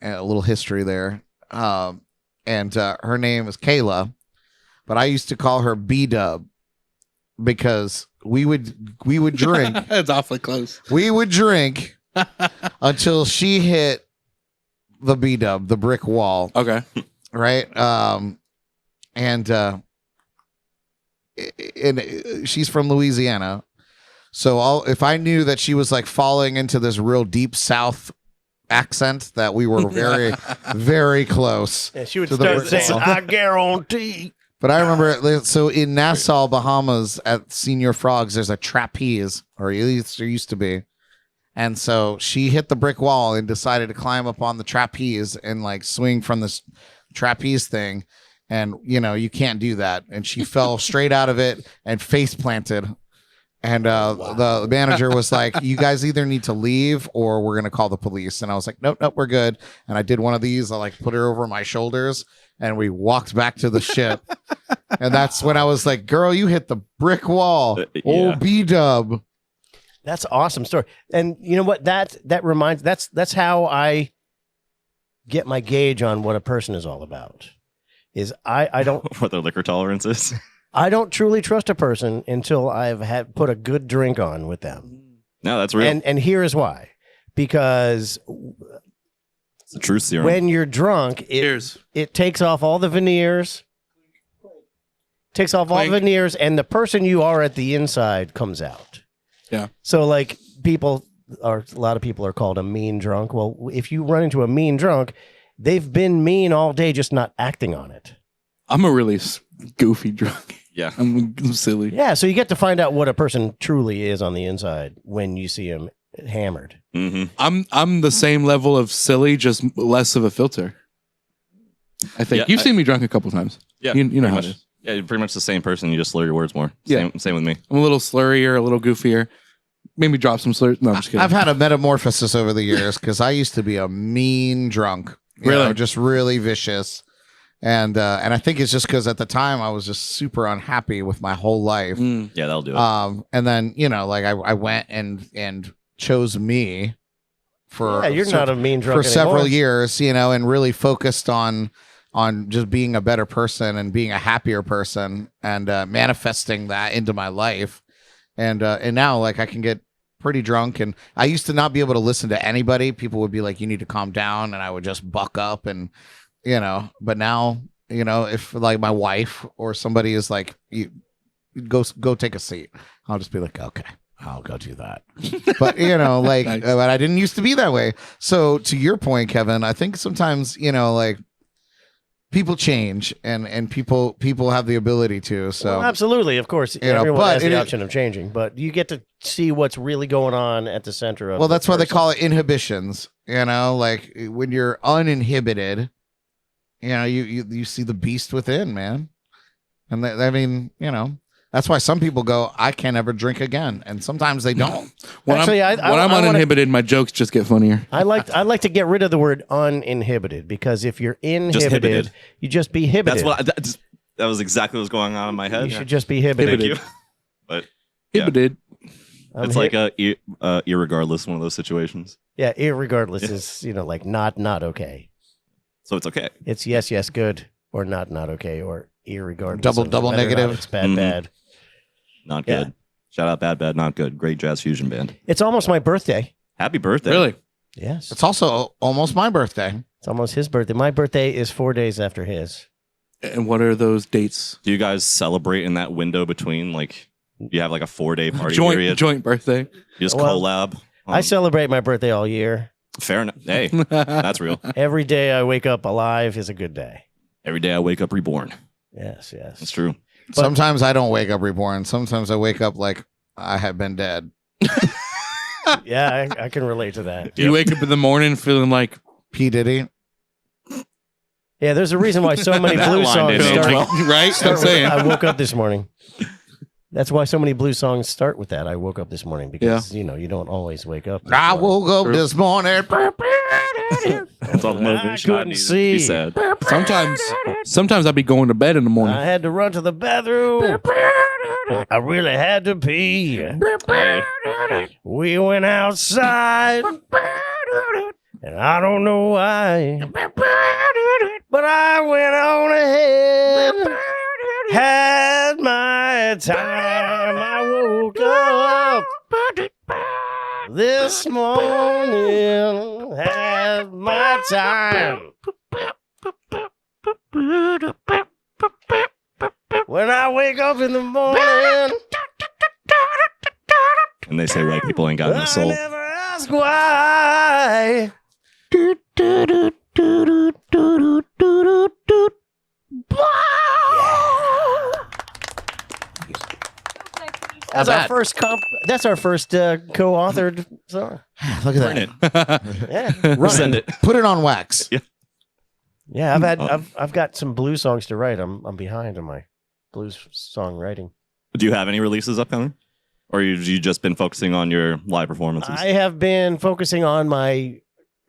A little history there, and her name is Kayla, but I used to call her B-Dub because we would drink. It's awfully close. We would drink until she hit the B-Dub, the brick wall, Okay. right? And she's from Louisiana. So if I knew that she was like falling into this real deep South accent, that we were very, very close. Yeah, she would To the start brick saying, wall. "I guarantee." But I remember, so in Nassau, Bahamas, at Senior Frogs, there's a trapeze, or at least there used to be. And so she hit the brick wall and decided to climb up on the trapeze and like swing from this trapeze thing. And, you can't do that. And she fell straight out of it and face planted. And the manager was like, you guys either need to leave or we're going to call the police. And I was like, nope, we're good. And I did one of these. I like put her over my shoulders and we walked back to the ship. And that's when I was like, girl, you hit the brick wall. Yeah. Oh, B-Dub. That's an awesome story. And you know what? That reminds. That's how I get my gauge on what a person is all about. Is I don't What their liquor tolerance is. I don't truly trust a person until I've had put a good drink on with them. No, that's real. And here is why. Because It's the truth serum. when you're drunk, Cheers. it takes off all the veneers. Takes off all the Clink. veneers, and the person you are at the inside comes out. Yeah. So like a lot of people are called a mean drunk. Well, if you run into a mean drunk, they've been mean all day, just not acting on it. I'm a really goofy drunk. Yeah. I'm silly. Yeah. So you get to find out what a person truly is on the inside when you see him hammered. Mm-hmm. I'm the same level of silly, just less of a filter. I think Yeah, you've seen me drunk a couple times. Yeah. You know pretty how much. it is. Yeah, you're pretty much the same person. You just slur your words more. Yeah. Same with me. I'm a little slurrier, a little goofier. Maybe drop some slurs. No, I'm just kidding. I've had a metamorphosis over the years because I used to be a mean drunk. Really? Just really vicious. And I think it's just because at the time I was just super unhappy with my whole life. Mm. Yeah, that'll do it. And then, like I went and chose me for Yeah, you're not a mean drunk for several anymore. years, and really focused on just being a better person and being a happier person and manifesting that into my life. And now like I can get pretty drunk, and I used to not be able to listen to anybody. People would be like, you need to calm down, and I would just buck up, and but now, if like my wife or somebody is like, you go take a seat, I'll just be like, okay, I'll go do that. But like Nice. but I didn't used to be that way. So to your point, Kevin, I think sometimes like people change and people have the ability to. So Well, absolutely, of course, know, everyone but has the it- option of changing, but you get to see what's really going on at the center of. well, the that's why they person. call it inhibitions. Like when you're uninhibited, you see the beast within, man. And That's why some people go, I can't ever drink again, and sometimes they don't. When Actually, I'm I uninhibited, my jokes just get funnier. I like to get rid of the word uninhibited, because if you're inhibited, hibited. you just be hibited. That's what that was exactly what was going on in my head. You should just be hibited. Thank you. But yeah, Hibited. it's like irregardless one of those situations. Yeah, irregardless is like not okay. So it's okay. It's yes good, or not okay, or irregardless. Double of whether or not negative. It's bad Mhm. bad. Not Yeah. good. Shout out Bad Not Good. Great jazz fusion band. It's almost my birthday. Happy birthday. Really? Yes, It's also almost my birthday. it's almost his birthday. My birthday is 4 days after his. And what are those dates? Do you guys celebrate in that window between, like, you have like a 4-day party period? Joint birthday. You just Well, collab? I celebrate my birthday all year. Fair enough. Hey, that's real. Every day I wake up alive is a good day. Every day I wake up reborn. Yes. That's true. Sometimes I don't wake up reborn. Sometimes I wake up like I have been dead. Yeah, I can relate to that. You wake up in the morning feeling like P. Diddy. Yeah, there's a reason why so many That blues line songs didn't start, age well. right? start I'm with, saying. I woke up this morning. That's why so many blues songs start with that. I woke up this morning, because you don't always wake up. this I morning. woke up this morning. That's all the motivation I couldn't needed to see. be sad. Sometimes I'd be going to bed in the morning. I had to run to the bathroom. I really had to pee. We went outside, and I don't know why, but I went on ahead, had my time. I woke up this morning, had my time. When I wake up in the morning, And they say white people ain't got no I soul. never ask why. That's our first That's our first co-authored song. Look at Burn that. it. Yeah, Send it. Put it on wax. yeah. I've got some blues songs to write. I'm behind on my blues song writing. Do you have any releases upcoming? Or you just been focusing on your live performances? I have been focusing on my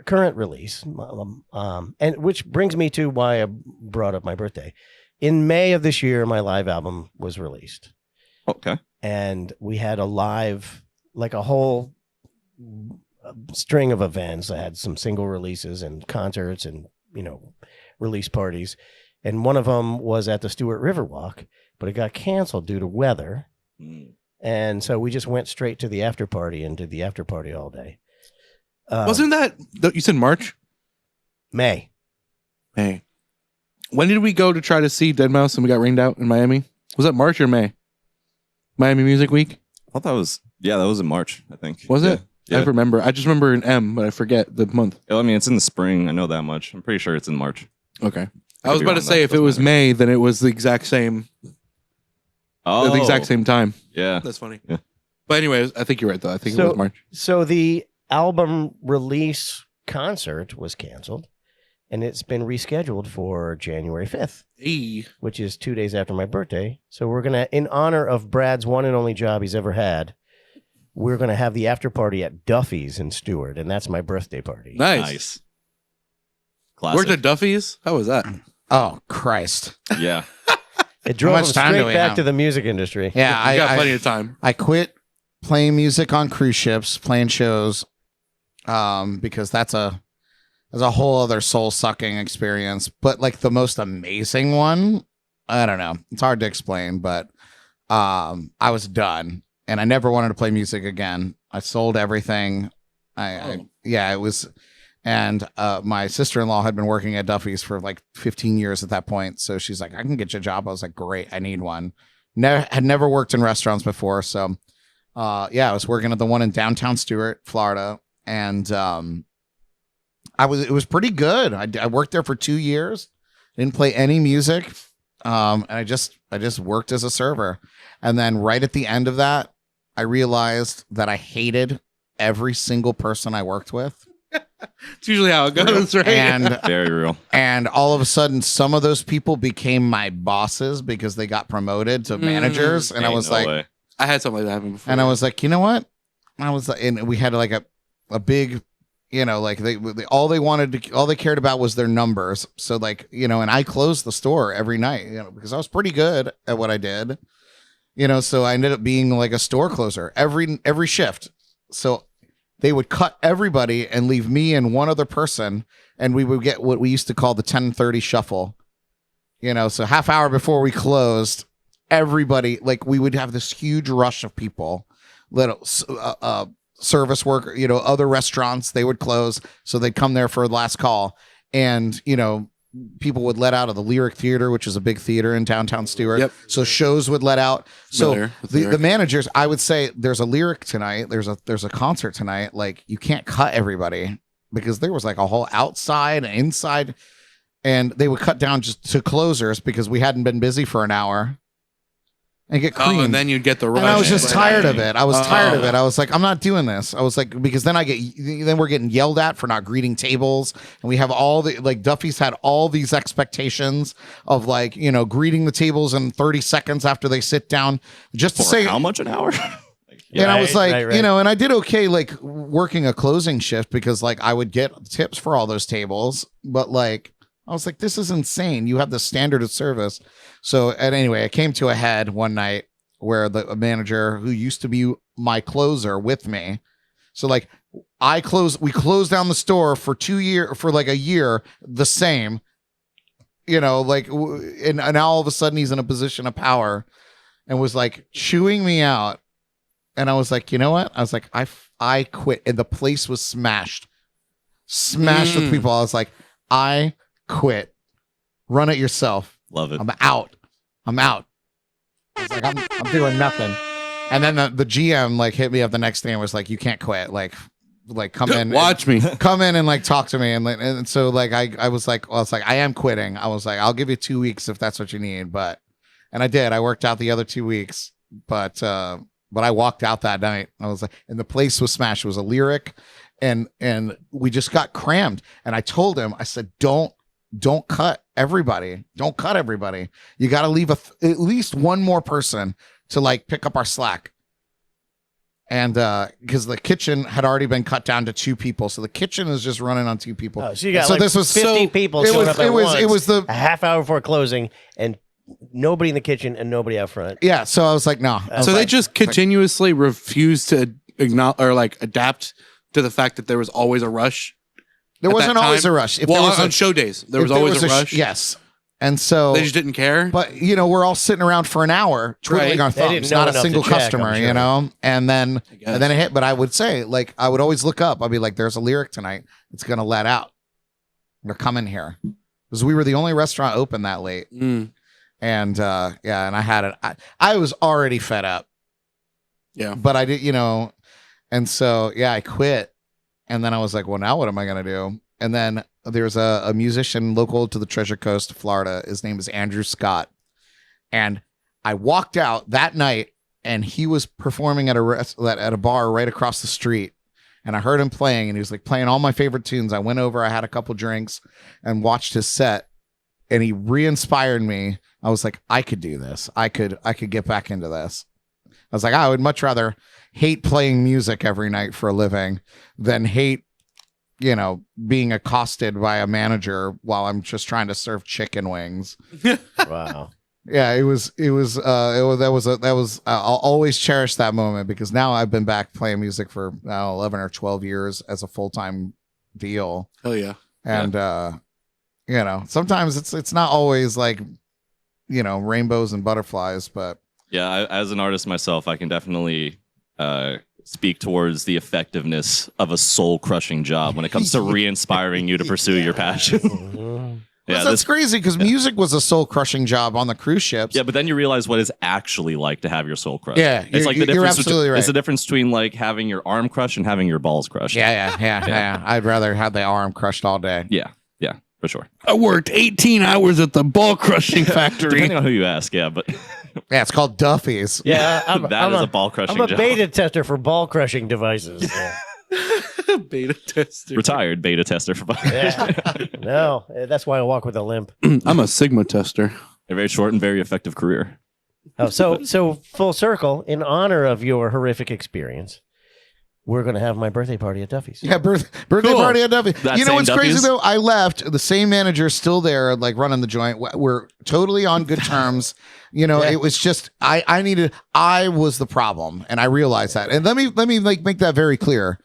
current release, and which brings me to why I brought up my birthday. In May of this year, my live album was released, Okay. and we had a whole string of events. I had some single releases and concerts and release parties, and one of them was at the Stewart Riverwalk, but it got canceled due to weather. Mm. And so we just went straight to the after party and did the after party all day. Wasn't that you said March? May? May. When did we go to try to see Dead Mouse and we got rained out in Miami? Was that March or May? Miami Music Week? I thought that was in March, I think. Was it? Yeah. I remember. I just remember an M, but I forget the month. I mean, it's in the spring. I know that much. I'm pretty sure it's in March. Okay. I could was be about to wrong, say though. if it was Doesn't May, then it was the exact same. Oh, The exact same time. Yeah. That's funny. Yeah. But anyways, I think you're right though. I think it was March. So the album release concert was canceled, and it's been rescheduled for January 5th, Hey. which is 2 days after my birthday. So we're going to, in honor of Brad's one and only job he's ever had, we're going to have the after party at Duffy's in Stewart, and that's my birthday party. Nice. Classic. Worked at Duffy's? How was that? Oh, Christ. Yeah. It drove How him much time do straight we back have? to the music industry. Yeah, You got plenty of time. I quit playing music on cruise ships, playing shows, because that's a whole other soul sucking experience. But like the most amazing one, I don't know. It's hard to explain, but I was done, and I never wanted to play music again. I sold everything. It was. And my sister-in-law had been working at Duffy's for like 15 years at that point. So she's like, I can get you a job. I was like, great, I need one. Had never worked in restaurants before. So I was working at the one in downtown Stewart, Florida. And it was pretty good. I worked there for 2 years. Didn't play any music. And I just worked as a server. And then right at the end of that, I realized that I hated every single person I worked with. It's usually how it goes, right? And Very real. and all of a sudden, some of those people became my bosses because they got promoted to managers, and I Ain't was no like, way. I had something like that happen before. and I was like, you know what? I was like, and we had like a big, you know, like they all they cared about was their numbers. So like, you know, and I closed the store every night, you know, because I was pretty good at what I did, you know. So I ended up being like a store closer every shift. So they would cut everybody and leave me and one other person, and we would get what we used to call the 10:30 shuffle. You know, so half hour before we closed, everybody, like, we would have this huge rush of people, little service work, you know, other restaurants, they would close, so they'd come there for the last call, and you know, people would let out of the Lyric Theater, which is a big theater in downtown Stewart. Yep. So shows would let out. So Familiar with the Lyric. managers, I would say, there's a Lyric tonight, there's a concert tonight, like, you can't cut everybody, because there was like a whole outside and inside, and they would cut down just to closers because we hadn't been busy for an hour, and get creamed. Oh, and then you'd get the rush. And I was just tired of it. I was tired of Oh. it. I was like, I'm not doing this. I was like, because then we're getting yelled at for not greeting tables. And we have all the, like, Duffy's had all these expectations of, like, you know, greeting the tables in 30 seconds after they sit down, just to For say how much an hour? and I was Right, like, right. you know, and I did okay, like, working a closing shift, because like I would get tips for all those tables, but like, I was like, this is insane. You have the standard of service. So, and anyway, it came to a head one night where the manager who used to be my closer with me. So like we closed down the store for a year, the same, you know, like, and now all of a sudden he's in a position of power and was like chewing me out. And I was like, you know what? I was like, I quit. And the place was smashed with people. I was like, I quit. Run it yourself. Love it. I'm out. I was like, I'm doing nothing. And then the GM like hit me up the next day and was like, you can't quit. Like come in. Watch me. Come in and like talk to me. And so like I was like, I am quitting. I was like, I'll give you 2 weeks if that's what you need. And I did. I worked out the other 2 weeks. But I walked out that night. I was like, and the place was smashed. It was a Lyric, and we just got crammed. And I told him, I said, don't cut everybody. Don't cut everybody. You got to leave at least one more person to like pick up our slack. And because the kitchen had already been cut down to 2 people, so the kitchen is just running on 2 people. Oh, so you got so like this was 50 people showing up at once, it was the a half hour before closing, and nobody in the kitchen and nobody out front. yeah. So I was like, no. I was So they like- just continuously refuse to acknowledge or like adapt to the fact that there was always a rush. there at wasn't that always time? a rush. If Well, there was on show days, there was if always a rush. yes. And so They just didn't care. but you know, we're all sitting around for an hour twiddling Right. our They didn't thumbs, know not a enough to single check, I'm customer, sure. you know. And then guess. it hit. But I would say, like, I would always look up. I'd be like, "There's a Lyric tonight. It's gonna let out. They're coming here," because we were the only restaurant open that late. Mm, And yeah, and I had it. I was already fed up, yeah. but I did, you know. And so yeah, I quit. And then I was like, well, now what am I gonna do? And then there's a musician local to the Treasure Coast, Florida. His name is Andrew Scott. And I walked out that night, and he was performing at a bar right across the street. And I heard him playing, and he was like playing all my favorite tunes. I went over, I had a couple drinks, and watched his set. And he re-inspired me. I was like, I could do this. I could get back into this. I was like, I would much rather hate playing music every night for a living than hate, you know, being accosted by a manager while I'm just trying to serve chicken wings. Wow. Yeah, I'll always cherish that moment, because now I've been back playing music for 11 or 12 years as a full-time deal. Oh yeah. And you know, sometimes it's not always like, you know, rainbows and butterflies, but Yeah, as an artist myself, I can definitely speak towards the effectiveness of a soul-crushing job when it comes to re-inspiring you to pursue your passion. Mhm. Yeah, that's crazy, because music was a soul-crushing job on the cruise ships. yeah, but then you realize what it's actually like to have your soul crushed. Yeah, it's like the you're difference. absolutely right. It's the difference between like having your arm crushed and having your balls crushed. Yeah. I'd rather have the arm crushed all day. yeah, for sure. I worked 18 hours at the ball crushing factory. Depending on who you ask, yeah, but Yeah, it's called Duffy's. Yeah, I'm that is a a ball crushing I'm a job. beta tester for ball crushing devices. Yeah. Beta tester. Retired beta tester for Yeah. No, that's why I walk with a limp. I'm a Sigma tester. a very short and very effective career. Oh, so full circle, in honor of your horrific experience, we're going to have my birthday party at Duffy's. Yeah, birthday Cool. party at Duffy. That You know same what's crazy Duffy's? though? I left. The same manager's still there, like running the joint. We're totally on good terms. You know, Yeah. it was just I was the problem, and I realized that. And let me like make that very clear.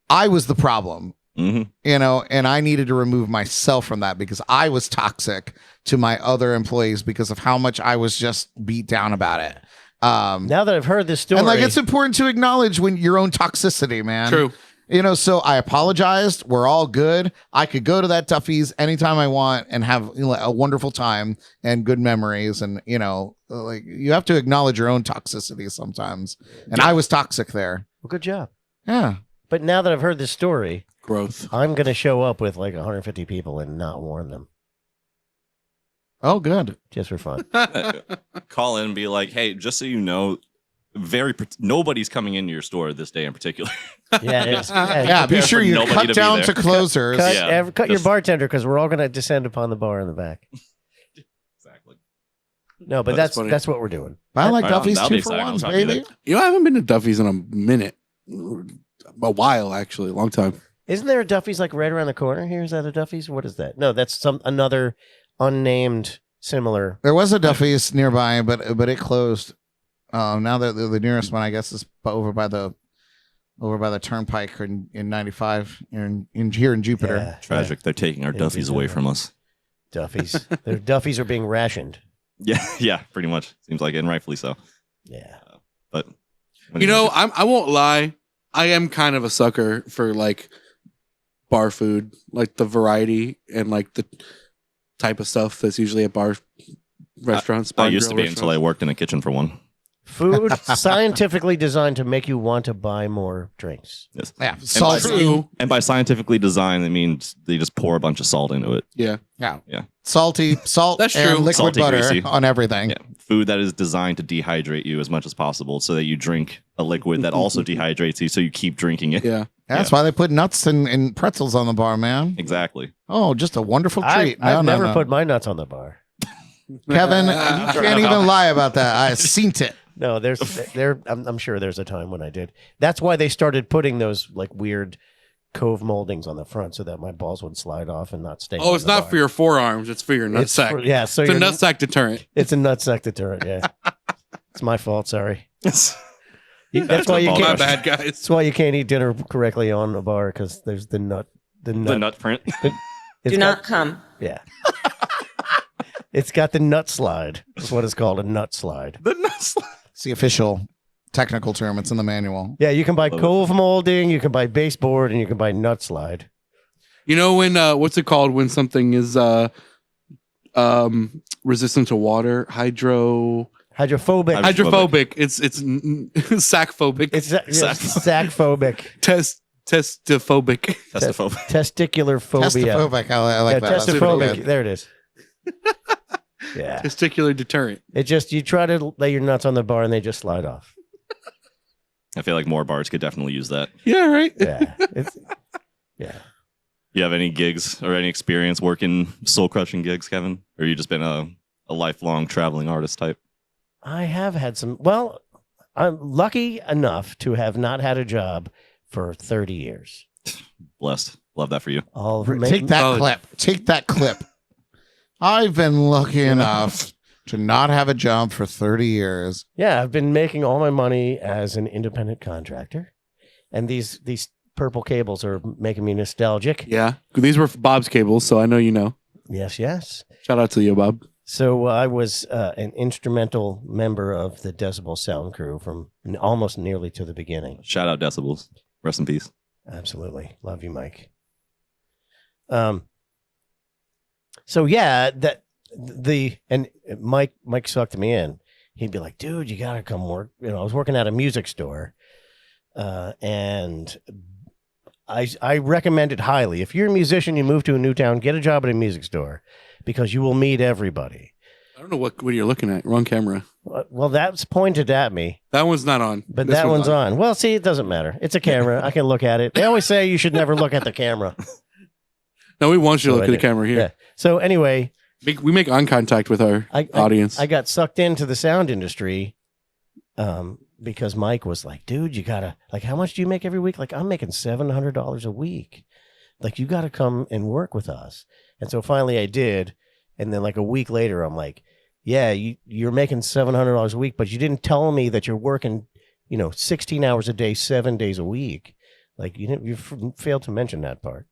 I was the problem. Hmm You know, and I needed to remove myself from that because I was toxic to my other employees because of how much I was just beat down about it. Now that I've heard this story, And like it's important to acknowledge when your own toxicity, man. True. You know, so I apologized. We're all good. I could go to that Duffy's anytime I want and have a wonderful time and good memories. And, you know, like you have to acknowledge your own toxicity sometimes. And I was toxic there. well, good job. Yeah. But now that I've heard this story, Growth. I'm going to show up with like 150 people and not warn them Oh, good. just for fun. Call in and be like, hey, just so you know, nobody's coming into your store this day in particular. Yeah, it is. Yeah. Be prepare sure for you nobody cut to be down there. to closers. Cut, Yeah, cut your just- bartender because we're all going to descend upon the bar in the back. Exactly. No, but That's that's funny. what we're doing. I like All right, Duffy's that'll be 2 for exciting. 1s, I'll try to do baby. that. You know, I haven't been to Duffy's in a minute. A while, actually. A long time. Isn't there a Duffy's like right around the corner here? Is that a Duffy's? What is that? No, that's another unnamed similar. There was a Duffy's nearby, but it closed. Now that the nearest one, I guess, is over by the turnpike in 95 here in Jupiter. Yeah, Tragic. They're taking our Yeah, Duffy's away from us. Duffy's. Their Duffy's are being rationed. Yeah, pretty much. Seems like it, and rightfully so. Yeah. But You know, I won't lie. I am kind of a sucker for like bar food, like the variety and like the type of stuff that's usually at bar restaurants. I bar used to grill be until I restaurants. worked in a kitchen for one. Food scientifically designed to make you want to buy more drinks. Yes. Yeah, by- salt. True. And by scientifically designed, it means they just pour a bunch of salt into it. Yeah. Salty, salt, That's and true. liquid Salty, butter greasy. on everything. Yeah. Food that is designed to dehydrate you as much as possible so that you drink a liquid that also dehydrates you so you keep drinking it. Yeah. That's why they put nuts and pretzels on the bar, man. Exactly. Oh, just a wonderful treat. I've never no. put my nuts on the bar. Kevin, you can't even lie about that. I seen it. No, I'm sure there's a time when I did. That's why they started putting those like weird cove moldings on the front so that my balls would slide off and not stay. Oh, it's not for your forearms. It's for your It's nutsack. for- yeah, so It's a your nutsack deterrent. It's a nutsack deterrent. Yeah, it's my fault. Sorry. That's That's why my you fault. My can't. bad, guys. That's why you can't eat dinner correctly on a bar because there's the nut. The nut print. It's Do got- not come. Yeah. It's got the nut slide. That's what it's called, a nut slide. The nut. It's the official technical term. It's in the manual. Yeah, you can buy Love it. cove molding, you can buy baseboard, and you can buy nut slide. You know when what's it called when something is resistant to water? Hydrophobic. Hydrophobic. It's sackphobic. It's sackphobic. Testophobic. Testophobic. Testicular phobia. Testophobic. I like Yeah, that. That's pretty testophobic. good. There it is. Yeah. Testicular deterrent. It just, you try to lay your nuts on the bar and they just slide off. I feel like more bars could definitely use that. Yeah, right. Yeah. It's, yeah. You have any gigs or any experience working soul crushing gigs, Kevin? Or you just been a lifelong traveling artist type? I have had some, well, I'm lucky enough to have not had a job for 30 years. Blessed. Love that for you. I'll Take that Oh. clip. Take that clip. I've been lucky enough to not have a job for 30 years. Yeah, I've been making all my money as an independent contractor. And these purple cables are making me nostalgic. Yeah. These were Bob's cables, so I know you know. Yes, yes. Shout out to you, Bob. So I was an instrumental member of the Decibel sound crew from almost nearly to the beginning. Shout out Decibels. Rest in peace. Absolutely. Love you, Mike. So yeah, and Mike sucked me in. He'd be like, dude, you gotta come work. You know, I was working at a music store. And I recommend it highly. If you're a musician, you move to a new town, get a job at a music store because you will meet everybody. I don't know what you're looking at. Wrong camera. Well, that's pointed at me, That one's not on. but This that one's on. Well, see, it doesn't matter. It's a camera. I can look at it. They always say you should never look at the camera. No, we want you to So look I at the did. camera here. Yeah. So anyway, We make eye contact with our audience. I got sucked into the sound industry because Mike was like, dude, you gotta, like, how much do you make every week? Like, I'm making $700 a week. Like, you gotta come and work with us. And so finally I did. And then like a week later, I'm like, yeah, you're making $700 a week, but you didn't tell me that you're working, 16 hours a day, 7 days a week. Like, you failed to mention that part.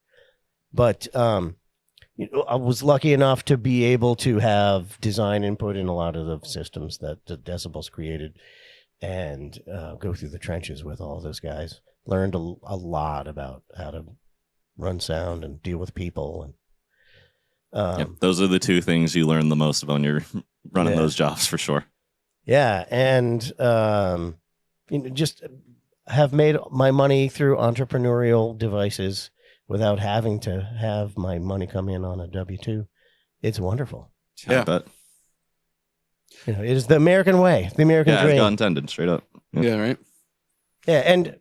But I was lucky enough to be able to have design input in a lot of the systems that the Decibels created, and go through the trenches with all those guys. Learned a lot about how to run sound and deal with people. And those are the two things you learn the most when you're running those jobs, for sure. Yeah, and just have made my money through entrepreneurial devices without having to have my money come in on a W-2. It's wonderful. Yeah. But It is the American way, the American as dream. God intended, straight up. Yeah, right. Yeah, and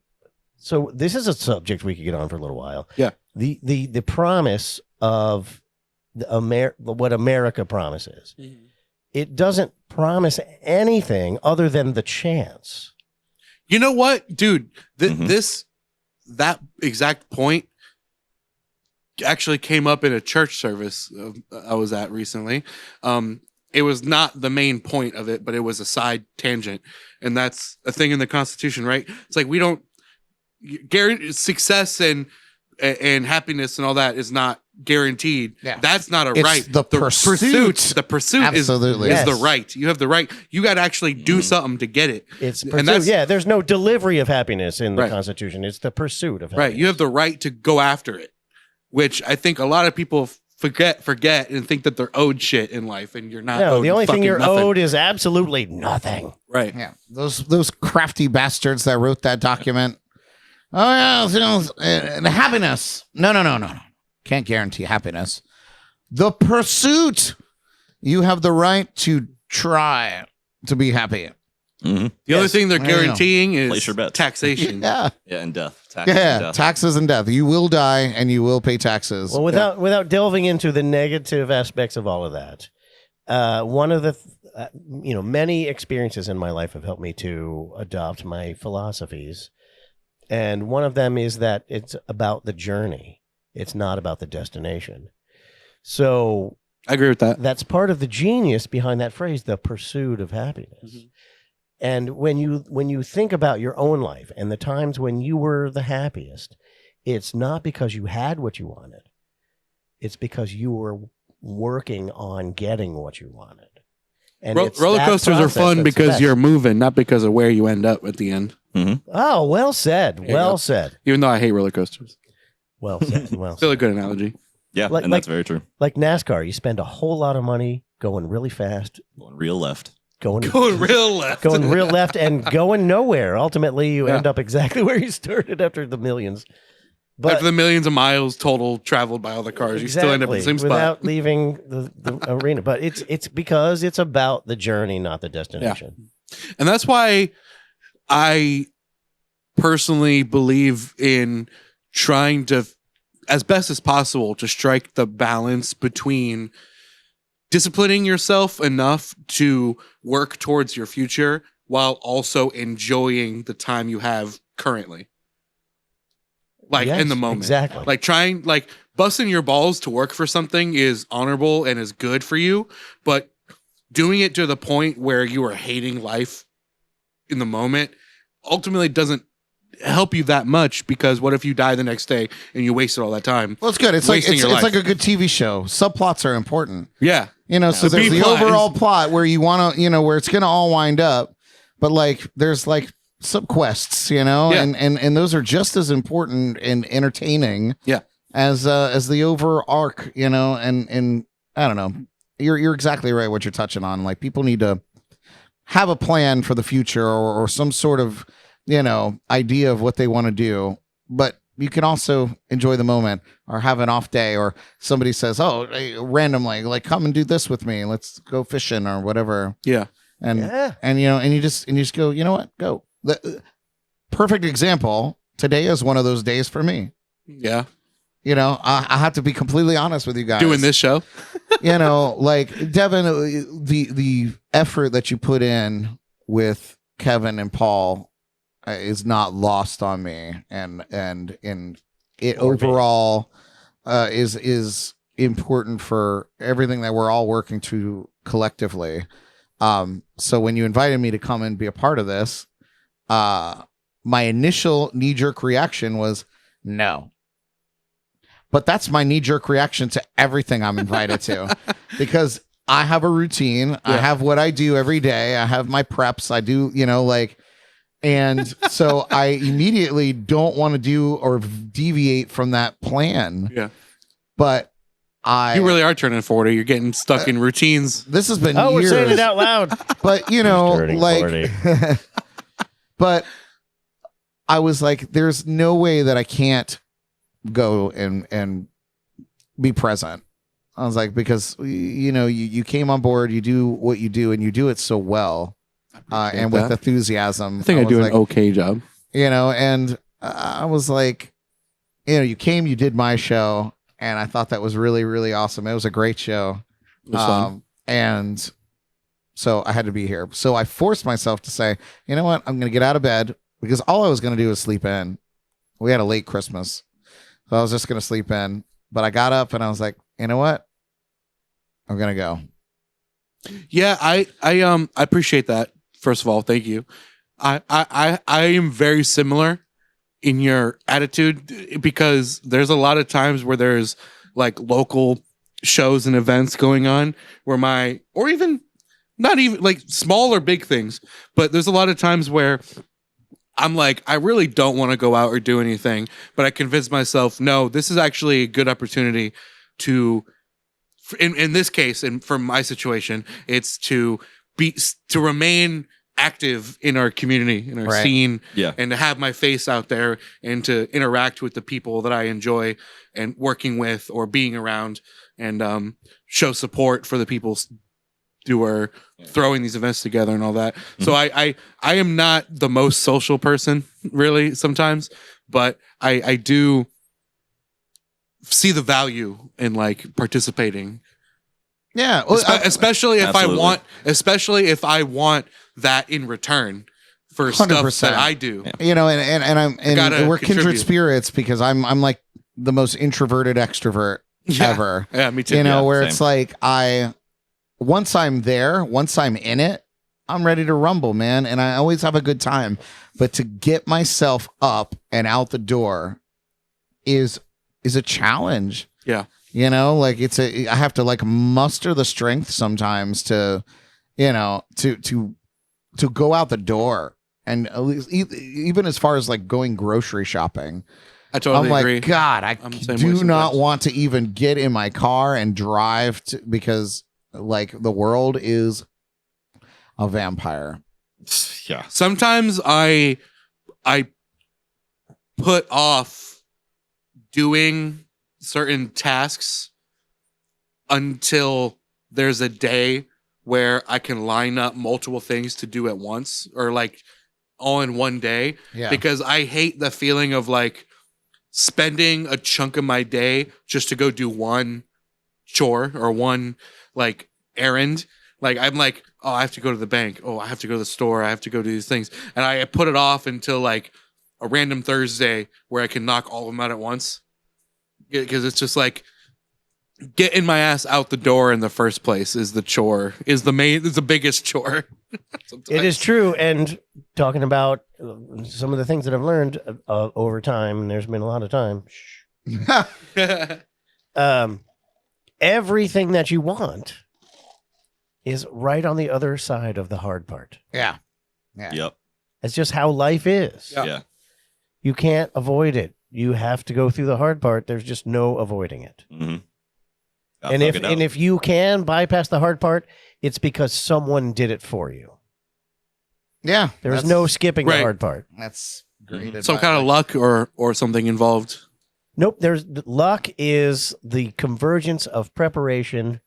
so this is a subject we could get on for a little while. Yeah. The promise of what America promises. Mm-hmm. It doesn't promise anything other than the chance. You know what, dude? That exact point actually came up in a church service I was at recently. It was not the main point of it, but it was a side tangent, and that's a thing in the Constitution, right? It's like we don't guarantee success and happiness and all that is not guaranteed. Yeah. That's not a It's right. the pursuit. The pursuit Absolutely. is Yes. the right. You have the right. You got to actually do something to get it. It's And pursuit. that's- Yeah, there's no delivery of happiness in the Right. Constitution. It's the pursuit of Right. happiness. You have the right to go after it, which I think a lot of people forget and think that they're owed shit in life, and you're not. No, owed the only thing fucking you're nothing. owed is absolutely nothing. Right. Yeah, those crafty bastards that wrote that document. Oh yeah, happiness. No. Can't guarantee happiness. The pursuit. You have the right to try to be happy. Mm-hmm. The other Yes. thing they're I know. guaranteeing Place is your bets. taxation. Yeah, Yeah, and death. Taxes and yeah. death. Taxes and death. You will die, and you will pay taxes. Well, without delving into the negative aspects of all of that, one of the many experiences in my life have helped me to adopt my philosophies, and one of them is that it's about the journey. It's not about the destination. So I agree with that. that's part of the genius behind that phrase, the pursuit of happiness. Mhm. And when you think about your own life and the times when you were the happiest, it's not because you had what you wanted. It's because you were working on getting what you wanted. And it's Roller that coasters are process fun that's the because best. you're moving, not because of where you end up at the end. Oh, well said. you Well go. said. Even though I hate roller coasters, Well said. Well still a said. good analogy. Yeah, Like- and that's very true. Like NASCAR, you spend a whole lot of money going really fast, Going real left. going real left. going real left and going nowhere. Ultimately, you Yeah. end up exactly where you started after the millions. But After the millions of miles total traveled by all the cars, you still end up in the same spot. without leaving the arena. But it's because it's about the journey, not the destination. And that's why I personally believe in trying to, as best as possible, to strike the balance between disciplining yourself enough to work towards your future while also enjoying the time you have currently. Like Yes, in the moment. exactly. Like busting your balls to work for something is honorable and is good for you, but doing it to the point where you are hating life in the moment ultimately doesn't help you that much, because what if you die the next day and you wasted all that time? Well, it's good. It's like Wasting it's your life. like a good TV show. Subplots are important. Yeah. So The there's the B-plot overall is- plot where you want to, where it's going to all wind up, but like there's like subquests, Yeah. and those are just as important and entertaining, Yeah. as the over arc, and I don't know. You're exactly right what you're touching on. Like people need to have a plan for the future or some sort of, idea of what they want to do, but you can also enjoy the moment or have an off day, or somebody says, oh, hey, randomly, like, come and do this with me. Let's go fishing or whatever. Yeah. And, Yeah. and, you know, and you just go, you know what, go. The perfect example. Today is one of those days for me. Yeah. You know, I have to be completely honest with you guys. Doing this show. You know, like Devin, the effort that you put in with Kevin and Paul is not lost on me, and it overall is important for everything that we're all working to collectively. So when you invited me to come and be a part of this, my initial knee-jerk reaction was no. But that's my knee-jerk reaction to everything I'm invited to, because I have a routine. I have what I do every day. I have my preps. I do, you know, like, and so I immediately don't want to do or deviate from that plan. Yeah. But You really are turning 40. You're getting stuck in routines. This has been Oh, years. we're saying it out loud. But, you know, Turning like, 40. but I was like, there's no way that I can't go and be present. I was like, because, you know, you came on board, you do what you do, and you do it so well, and with enthusiasm. I think I do was an okay job. you know, and I was like, you know, you came, you did my show, and I thought that was really, really awesome. It was a great show. It was fun. And so I had to be here. So I forced myself to say, you know what, I'm going to get out of bed, because all I was going to do was sleep in. We had a late Christmas, so I was just going to sleep in. But I got up and I was like, you know what, I'm going to go. Yeah, I appreciate that. First of all, thank you. I am very similar in your attitude, because there's a lot of times where there's like local shows and events going on where or even not even like small or big things, but there's a lot of times where I'm like, I really don't want to go out or do anything, but I convince myself, no, this is actually a good opportunity to, in this case, and for my situation, it's to remain active in our community, in our Right. scene, Yeah. and to have my face out there and to interact with the people that I enjoy and working with or being around, and show support for the people who are throwing these events together and all that. So I am not the most social person really sometimes, but I do see the value in like participating. Yeah. Well, Especially if Absolutely. if I want that in return for stuff 100%. that I do. Yeah. you know, and Gotta we're kindred contribute. spirits, because I'm like the most introverted extrovert ever. Yeah, me too. You know, Yeah, where same. it's like once I'm there, once I'm in it, I'm ready to rumble, man. And I always have a good time. But to get myself up and out the door is a challenge. Yeah. You know, like I have to like muster the strength sometimes to, you know, to go out the door. And at least, even as far as like going grocery shopping, I totally I'm agree. like, God, I I'm the same way do not sometimes. want to even get in my car and drive because like the world is a vampire. Yeah. Sometimes I put off doing certain tasks until there's a day where I can line up multiple things to do at once, or like all in one day. Yeah. Because I hate the feeling of like spending a chunk of my day just to go do one chore or one like errand. Like I'm like, oh, I have to go to the bank. Oh, I have to go to the store. I have to go do these things. And I put it off until like a random Thursday where I can knock all of them out at once. Because it's just like getting my ass out the door in the first place is the biggest chore. It is true. And talking about some of the things that I've learned over time, and there's been a lot of time. Everything that you want is right on the other side of the hard part. Yeah. Yep. It's just how life is. Yeah. Yeah. You can't avoid it. You have to go through the hard part. There's just no avoiding it. Mm-hmm. And if you can bypass the hard part, it's because someone did it for you. Yeah. There's that's- no skipping Right. the hard part. That's Graded Some by, kind of like- luck or something involved. Nope. Luck is the convergence of preparation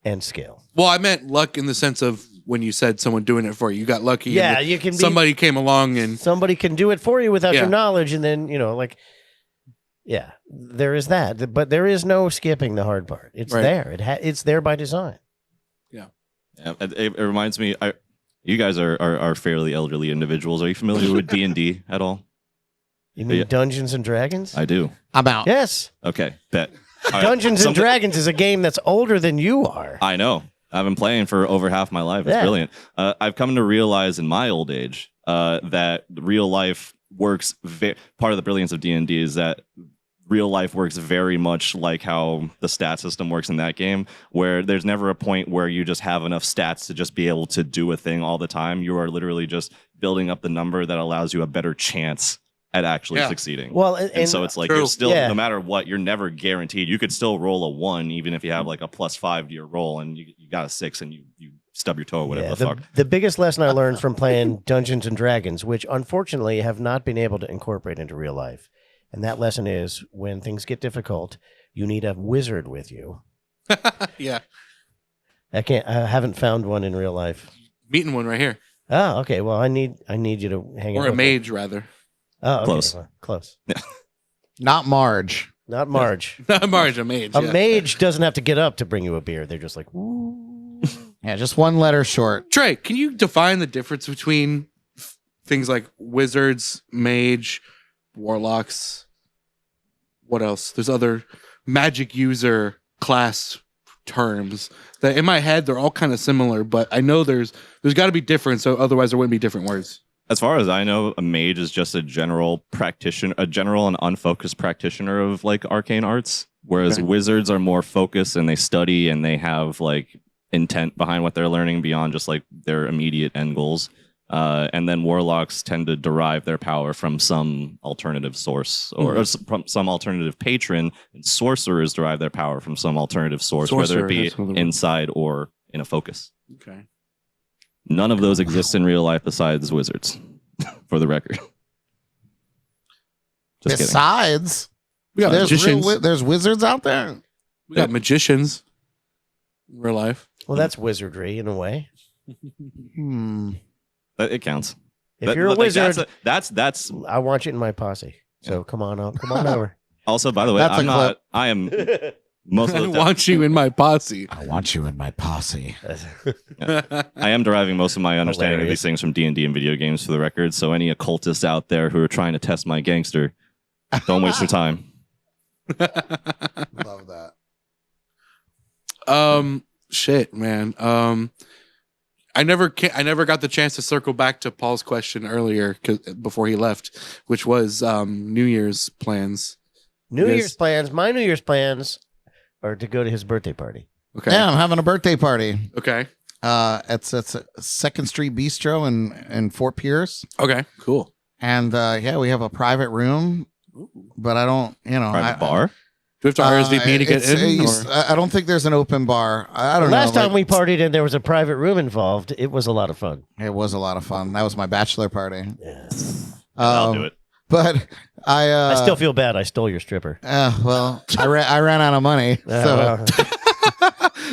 and skill. Well, I meant luck in the sense of when you said someone doing it for you. You got lucky. Yeah, and you can be. somebody came along and Somebody can do it for you without Yeah. your knowledge, and then like, yeah, there is that. But there is no skipping the hard part. It's Right. there. It's there by design. Yeah, it reminds me. You guys are fairly elderly individuals. Are you familiar with D&D at all? You mean Yeah. Dungeons and Dragons? I do. I'm out. Yes. Okay, bet. All right. Dungeons and Something- Dragons is a game that's older than you are. I know. I've been playing for over half my life. It's Yeah. brilliant. I've come to realize in my old age that real life works. Part of the brilliance of D&D is that real life works very much like how the stat system works in that game, where there's never a point where you just have enough stats to just be able to do a thing all the time. You are literally just building up the number that allows you a better chance at actually Yeah. succeeding. Well, And so it's like True. you're still, Yeah. no matter what, you're never guaranteed. You could still roll a 1, even if you have like a +5 to your roll, and you got a 6, and you stub your toe or whatever yeah, the fuck. the biggest lesson I learned from playing Dungeons and Dragons, which unfortunately have not been able to incorporate into real life, and that lesson is when things get difficult, you need a wizard with you. yeah, I haven't found one in real life. meeting one right here, Oh, okay. Well, I need you to hang out. or a with me. mage rather. Oh, okay. Close. Well, close. Not Marge. Not Marge. Not Marge, a mage. A yeah. mage doesn't have to get up to bring you a beer. They're just like, "Ooh." Yeah, just one letter short. Trey, can you define the difference between things like wizards, mage, warlocks? What else? There's other magic user class terms that in my head they're all kind of similar, but I know there's got to be different, so otherwise there wouldn't be different words. As far as I know, a mage is just a general practitioner, a general and unfocused practitioner of like arcane arts, whereas Okay. wizards are more focused and they study and they have like intent behind what they're learning beyond just like their immediate end goals. And then warlocks tend to derive their power from some alternative source or from some alternative patron, and sorcerers derive their power from some alternative source, whether Sorcerer, it be that's another one. inside or in a focus. Okay. None of those exist in real life besides wizards, for the record. Just kidding. Besides, We got there's magicians. there's wizards out there. We got magicians in real life. well, that's wizardry in a way. It counts. If But- you're a but, like, wizard, that's I want you in my posse. So come on over. also, by the way, That's a I'm not. clip. I am most I of the want you in my posse. I want you in my posse. I am deriving most of my understanding of Hilarious. these things from D&D and video games, for the record. So any occultists out there who are trying to test my gangster, don't waste your time. Love that. Shit, man. I never got the chance to circle back to Paul's question earlier before he left, which was New Year's plans. New Yes. Year's plans. My New Year's plans are to go to his birthday party. Okay. Yeah, I'm having a birthday party. Okay. It's Second Street Bistro in Fort Pierce, Okay. Cool. and yeah, we have a private room, but I don't, Private bar. Do we have to RSVP to get in? it's- or- I don't think there's an open bar. I don't know. Last time like, we partied and there was a private room involved, it was a lot of fun. it was a lot of fun. That was my bachelor party. Yeah. I'll do it. But I still feel bad. I stole your stripper. well, I ran out of money. So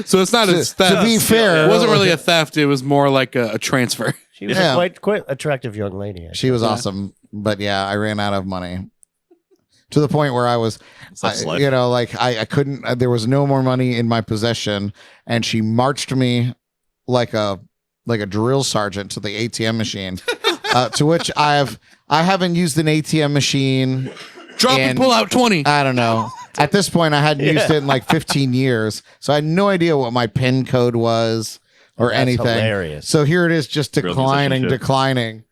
So it's not a to theft. be fair, It wasn't really a theft. It was more like a transfer. she was Yeah. a quite attractive young lady. she was awesome. But yeah, I ran out of money to the point where I was, Such life. I couldn't. There was no more money in my possession, and she marched me like a drill sergeant to the ATM machine. To which I haven't used an ATM machine. Drop and pull out 20. I don't know. At this point, I hadn't used it in like 15 years, so I had no idea what my PIN code was or That's anything. hilarious. So here it is, just Real declining.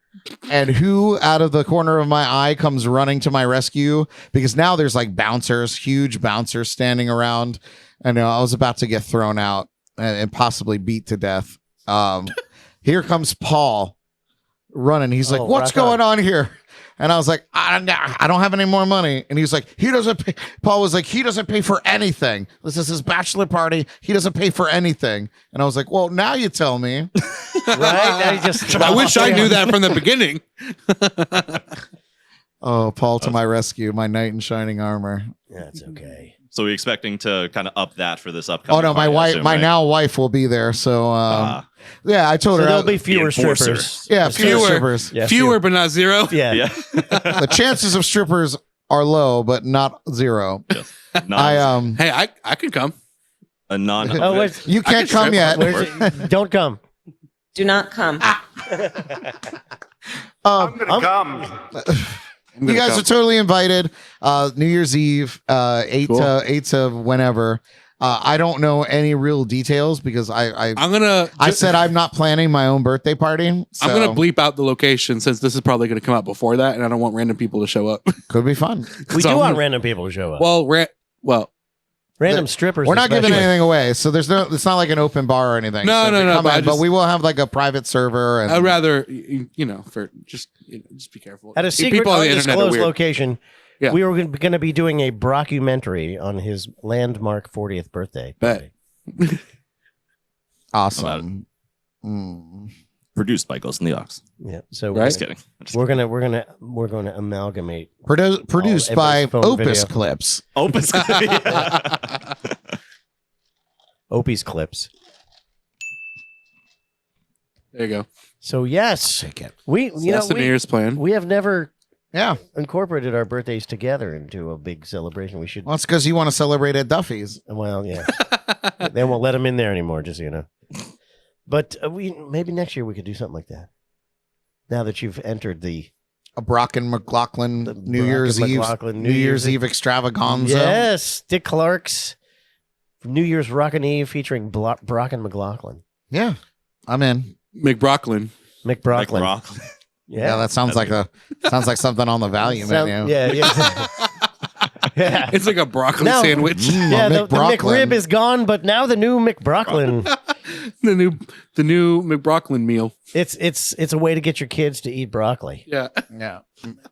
And who out of the corner of my eye comes running to my rescue? Because now there's like bouncers, huge bouncers standing around. And I was about to get thrown out and possibly beat to death. Here comes Paul running. He's like, Oh, "What's rock on." going on here?" And I was like, I don't have any more money. And he's like, he doesn't pay. Paul was like, he doesn't pay for anything. This is his bachelor party. He doesn't pay for anything. And I was like, well, now you tell me. Right? Now you just I wish I knew that from the beginning. Oh, Paul to my rescue, my knight in shining armor. That's okay. So we're expecting to kind of up that for this upcoming. Oh no, my party, I wife, assume, my right? now wife will be there. So yeah, I told So her there'll be fewer enforcer. strippers. yeah, Fewer. fewer strippers. Yeah, Fewer, but not zero. Yeah. Yeah. The chances of strippers are low, but not zero. Yes. I Hey, I could come. A non. Oh, wait. you can't can come strip yet. on Where's it? Don't come. Do not come. I'm gonna come. You guys are totally invited. New Year's Eve, 8 Cool. to whenever. I don't know any real details because I said I'm not planning my own birthday party. So I'm gonna bleep out the location since this is probably gonna come out before that, and I don't want random people to show up. could be fun. We So do I'm want gonna- random people to show up. Well, Random strippers. We're not giving especially. anything away, so there's no. It's not like an open bar or anything. No, so no, if you no, come but I in, but just- we will have like a private server. And I'd rather for just be careful. At a secret, People on the internet are undisclosed weird. location, Yeah. we were going to be doing a brockumentary on his landmark 40th birthday. Bet. awesome. Produced by Ghost in the Ox. Yeah. So Right. Just kidding. Just we're gonna amalgamate. Produced Oh, by every phone Opus video. Clips. Opus. Opie's clips. There you go. So yes, Take it. we That's the New Year's plan. we have never Yeah. incorporated our birthdays together into a big celebration. We should. Well, it's because you want to celebrate at Duffy's. Well, yeah. They won't let him in there anymore, just so you know. But we maybe next year we could do something like that. Now that you've entered the A Brock and McLaughlin The New Brock Year's and Eve. McLaughlin New Year's Eve extravaganza. yes, Dick Clark's New Year's Rockin' Eve featuring Brock and McLaughlin. Yeah. I'm in. McBrocklin. Mick like Brocklin. rock. Yeah, that sounds like something on the value menu. Yeah, yeah. Yeah. It's like a broccoli No. sandwich. Yeah, the McBrocklin. McRib is gone, but now the new McBrocklin. the new McBrocklin meal. It's a way to get your kids to eat broccoli. Yeah. Yeah.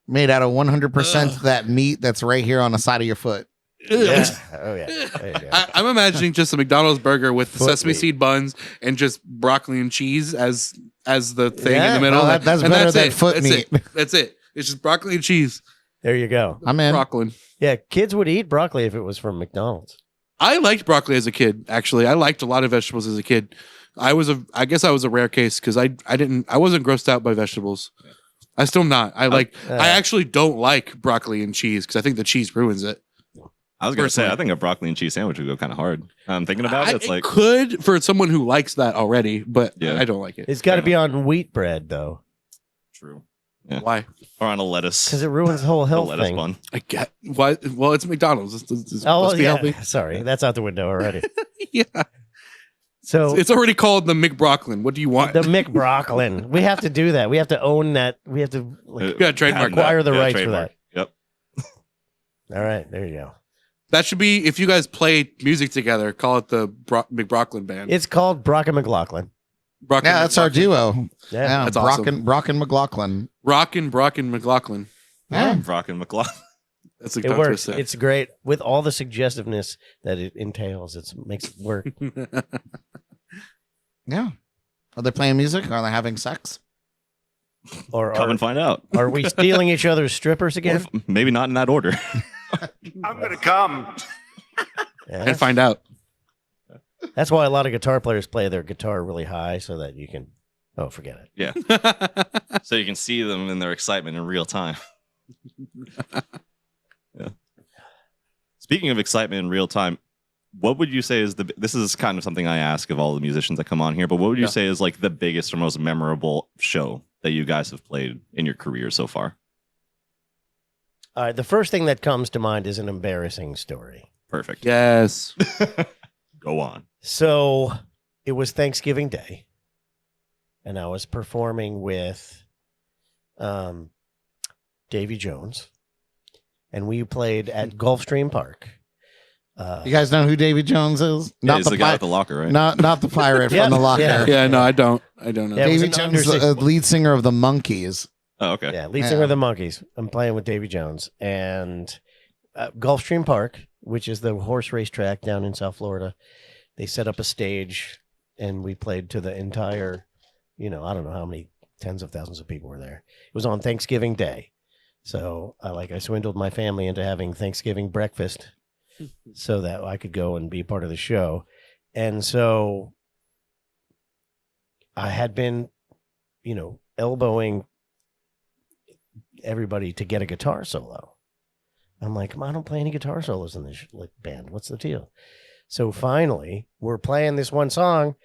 Made out of 100% that meat that's right here on the side of your foot. Yeah. Oh yeah. There you go. I'm imagining just a McDonald's burger with Foot sesame meat. seed buns and just broccoli and cheese as the thing in Yeah, the middle. well, that's And better than it. foot That's meat. It. That's it. It's just broccoli and cheese. There you go. I'm in. Brocklin. Yeah, kids would eat broccoli if it was from McDonald's. I liked broccoli as a kid. Actually, I liked a lot of vegetables as a kid. I guess I was a rare case because I wasn't grossed out by vegetables. I still not. I actually don't like broccoli and cheese because I think the cheese ruins it. I was gonna say, Personally. I think a broccoli and cheese sandwich would go kind of hard. I'm thinking about it. It's like could for someone who likes that already, but Yeah. I don't like it. It's got to be on wheat bread though, true. Why? Or on a lettuce. because it ruins the whole A health lettuce thing. bun. I get why. Well, it's McDonald's. It's Oh supposed to be yeah. healthy. Sorry, that's out the window already. Yeah, So it's already called the McBrocklin. What do you want? the McBrocklin. We have to do that. We have to own that. We have to. Like, Yeah, trademark acquire the Yeah, rights trademark. for that. Yep. All right, there you go. That should be if you guys play music together. Call it the McBrocklin band. It's called Brock and McLaughlin. Brockin Yeah, that's our McLaughlin. duo. Yeah. Yeah, That's Brock awesome. and Brock and McLaughlin. Brockin McLaughlin. Yeah. Brock and McLaughlin. That's a It tongue works. twister. It's great with all the suggestiveness that it entails. It makes it work. Yeah. Are they playing music? Are they having sex? Or Come and find out. are we stealing each other's strippers again? Maybe not in that order. I'm gonna come. Yeah. and find out. That's why a lot of guitar players play their guitar really high so that you can. Oh, forget it. Yeah. So you can see them in their excitement in real time. Yeah. Speaking of excitement in real time, what would you say is this is kind of something I ask of all the musicians that come on here, but what would you Yeah. say is like the biggest or most memorable show that you guys have played in your career so far? All right. The first thing that comes to mind is an embarrassing story. Perfect. Yes. Go on. So it was Thanksgiving Day, and I was performing with Davy Jones, and we played at Gulfstream Park. You guys know who Davy Jones is? Yeah, he's the guy at the locker, right? Not the pirate Yeah, from the locker. yeah. Yeah. No, I don't. I don't know. Yeah, it was Davy an Jones, under- the lead singer of the Monkees. Oh, okay. Yeah, lead singer of the Monkees. I'm playing with Davy Jones, and Gulfstream Park, which is the horse race track down in South Florida. They set up a stage, and we played to the entire, I don't know how many tens of thousands of people were there. It was on Thanksgiving Day. So I swindled my family into having Thanksgiving breakfast so that I could go and be part of the show. And so I had been, elbowing everybody to get a guitar solo. I'm like, come on, I don't play any guitar solos in this band. What's the deal? So finally, we're playing this one song,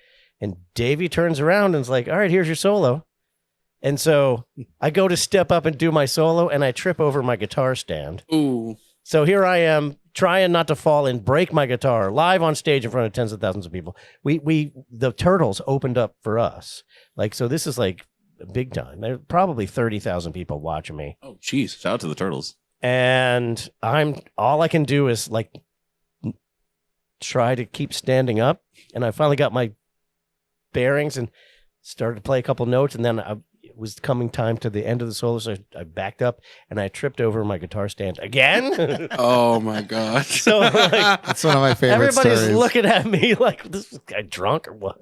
and Davey turns around and is like, all right, here's your solo. And so I go to step up and do my solo, and I trip over my guitar stand. Ooh. So here I am trying not to fall and break my guitar live on stage in front of tens of thousands of people. The Turtles opened up for us. So this is big time. There are probably 30,000 people watching me. Oh, jeez. Shout out to the Turtles. And all I can do is try to keep standing up. And I finally got my bearings and started to play a couple notes. And then it was coming time to the end of the solo. So I backed up and I tripped over my guitar stand again. Oh my God. So That's one of my favorite everybody's stories. looking at me like, this guy drunk or what?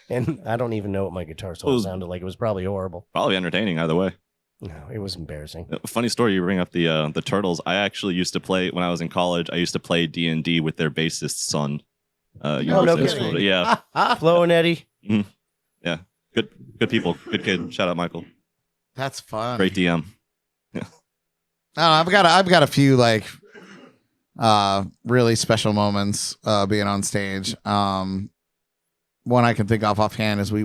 And I don't even know what my guitar solo sounded like. It was probably horrible. Probably entertaining either way. No, it was embarrassing. Funny story, you bring up the Turtles. I actually used to play, when I was in college, I used to play D&D with their bassist's son. No Ulysses. kidding. Yeah. Flo and Eddie. Yeah. Good people. Good kid. Shout out Michael. That's fun. Great DM. I don't know, I've got a few really special moments being on stage. One I can think of offhand is I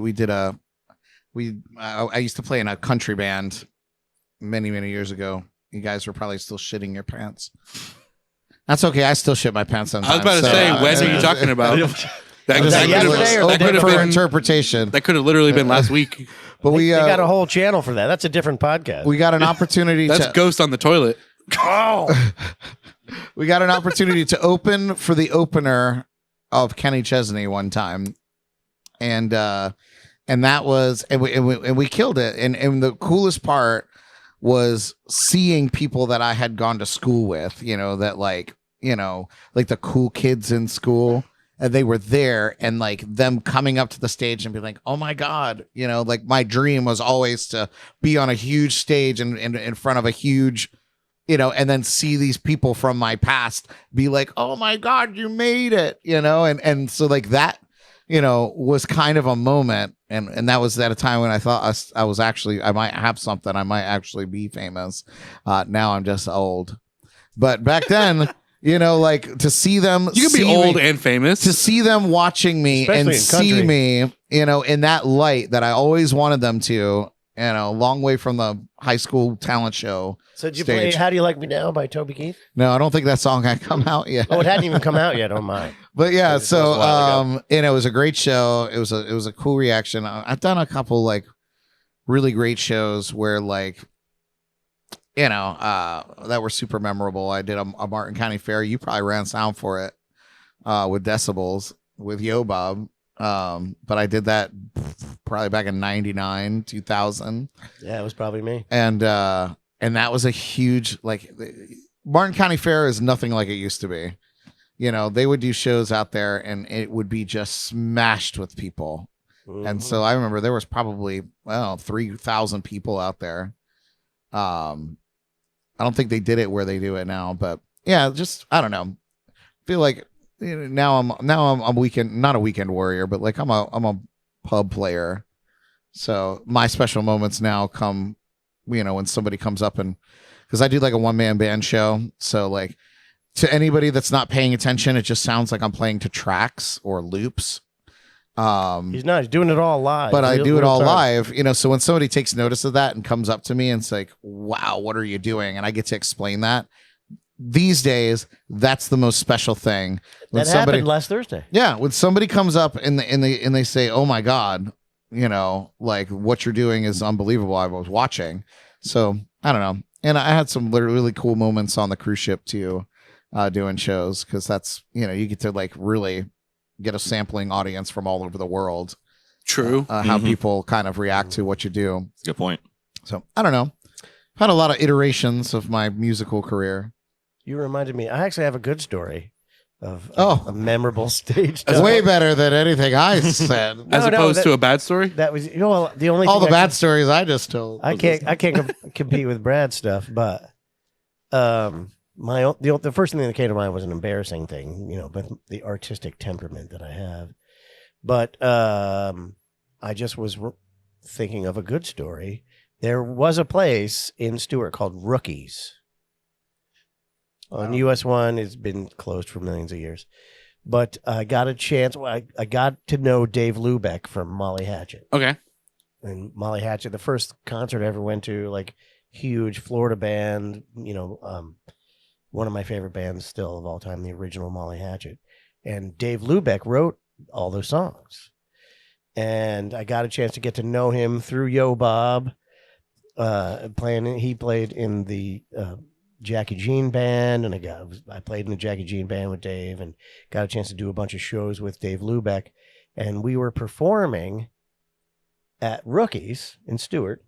used to play in a country band many years ago. You guys were probably still shitting your pants. That's okay. I still shit my pants sometimes. I was about to say, when are you talking about? That Was that yesterday or the day could have for been interpretation. That could have literally been last week. But They got a whole channel for that. That's a different podcast. we got an opportunity That's to Ghost on the Toilet. Oh, we got an opportunity to open for the opener of Kenny Chesney one time, and that was and we killed it. And the coolest part was seeing people that I had gone to school with, that like the cool kids in school, and they were there, and them coming up to the stage and be like, oh my God, my dream was always to be on a huge stage and in front of a huge, and then see these people from my past be like, oh my God, you made it, and so that, was kind of a moment. And that was at a time when I thought I might have something. I might actually be famous. Now I'm just old. But back then, to see them. You can be old and famous. To see them watching me Especially and in see country. me, in that light that I always wanted them to, long way from the high school talent show. so did you play Stage. "How Do You Like Me Now" by Toby Keith? No, I don't think that song had come out yet. Oh, it hadn't even come out yet. Oh my! But yeah, It was so a while ago. it was a great show. It was a cool reaction. I've done a couple really great shows where that were super memorable. I did a Martin County Fair. You probably ran sound for it with Decibels with Yo Bob. But I did that probably back in 99, 2000. Yeah, it was probably me. And that was a huge Martin County Fair is nothing like it used to be. They would do shows out there and it would be just smashed with people. And so I remember there was probably 3,000 people out there. I don't think they did it where they do it now, but yeah, just I don't know. I feel like now I'm a weekend, not a weekend warrior, but I'm a pub player. So my special moments now come, when somebody comes up and because I do a one-man band show. So to anybody that's not paying attention, it just sounds like I'm playing to tracks or loops. He's not. He's doing it all live. But I do it all time. live, so when somebody takes notice of that and comes up to me and it's like, wow, what are you doing? And I get to explain that. These days, that's the most special thing. When That happened last Thursday. yeah, when somebody comes up and they say, oh my God, what you're doing is unbelievable. I was watching. So I don't know. And I had some really cool moments on the cruise ship too, doing shows. Cause that's, you get to really get a sampling audience from all over the world. True. How people kind of react to what you do. That's a good point. So I don't know. I've had a lot of iterations of my musical career. You reminded me. I actually have a good story. a memorable stage. It's way better than anything I said. As opposed to a bad story. That was the only All thing the bad stories I just told. I can't compete with Brad's stuff, but the first thing that came to mind was an embarrassing thing, but the artistic temperament that I have. But I just was thinking of a good story. There was a place in Stewart called Rookies. On US 1, it's been closed for millions of years. But I got a chance. I got to know Dave Lubeck from Molly Hatchet. Okay. And Molly Hatchet, the first concert I ever went to, like huge Florida band, one of my favorite bands still of all time, the original Molly Hatchet. And Dave Lubeck wrote all those songs. And I got a chance to get to know him through Yo Bob. He played in the Jackie Jean band, and I played in the Jackie Jean band with Dave, and got a chance to do a bunch of shows with Dave Lubeck. And we were performing at Rookies in Stewart,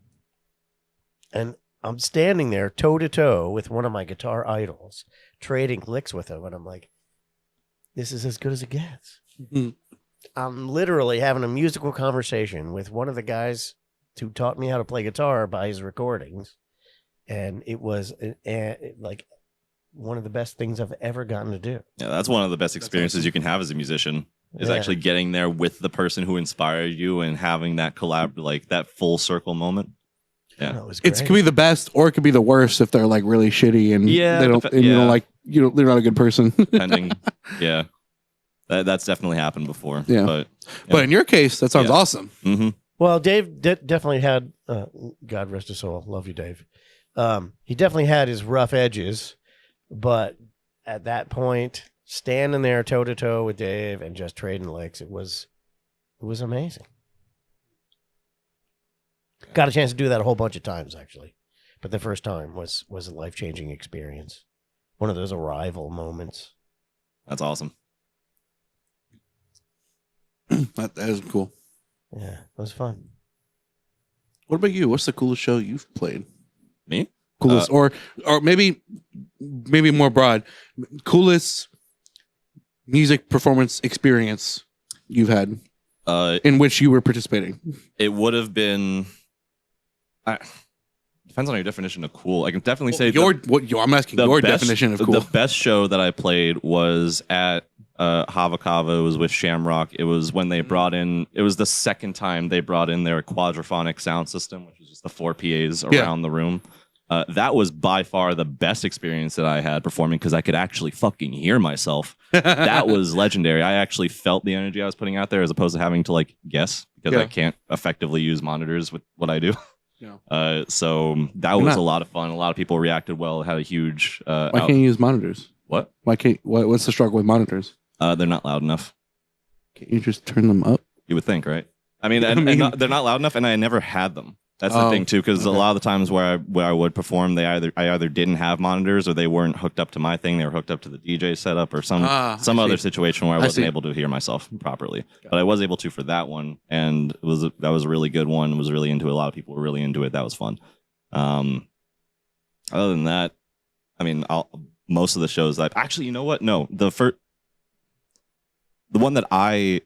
and I'm standing there toe to toe with one of my guitar idols, trading licks with him, and I'm like, "This is as good as it gets." Mm-hmm. I'm literally having a musical conversation with one of the guys who taught me how to play guitar by his recordings. And it was like one of the best things I've ever gotten to do. Yeah, that's one of the best experiences you can have as a musician, is actually getting there with the person who inspired you and having that that full circle moment. Yeah, it could be the best, or it could be the worst if they're like really shitty and they don't, they're not a good person. Depending, yeah, that's definitely happened before. Yeah, but in your case, that sounds awesome. Mm-hmm. Well, Dave definitely had, God rest his soul, love you, Dave. He definitely had his rough edges, but at that point, standing there toe to toe with Dave and just trading licks, it was amazing. Got a chance to do that a whole bunch of times, actually, but the first time was a life-changing experience. One of those arrival moments. That's awesome. That is cool. Yeah, it was fun. What about you? What's the coolest show you've played? Me? Coolest, or maybe more broad, coolest music performance experience you've had in which you were participating? It would have been. Depends on your definition of cool. I can definitely say I'm asking your definition of cool. The best show that I played was at Havakava. It was with Shamrock. It was when they brought in. It was the second time they brought in their quadraphonic sound system, which was just the 4 PAs around the room. That was by far the best experience that I had performing, because I could actually fucking hear myself. That was legendary. I actually felt the energy I was putting out there, as opposed to having to guess, because I can't effectively use monitors with what I do. Yeah. So that was a lot of fun. A lot of people reacted well. It had a huge. Why can't you use monitors? What? Why can't? What's the struggle with monitors? They're not loud enough. Can't you just turn them up? You would think, right? I mean, they're not loud enough, and I never had them. That's the thing too, because a lot of the times where I would perform, I either didn't have monitors, or they weren't hooked up to my thing. They were hooked up to the DJ setup, or some other situation where I wasn't able to hear myself properly. But I was able to for that one, and that was a really good one. Was really into it. A lot of people were really into it. That was fun. Other than that, I mean, most of the shows that actually, you know what? No, the one that I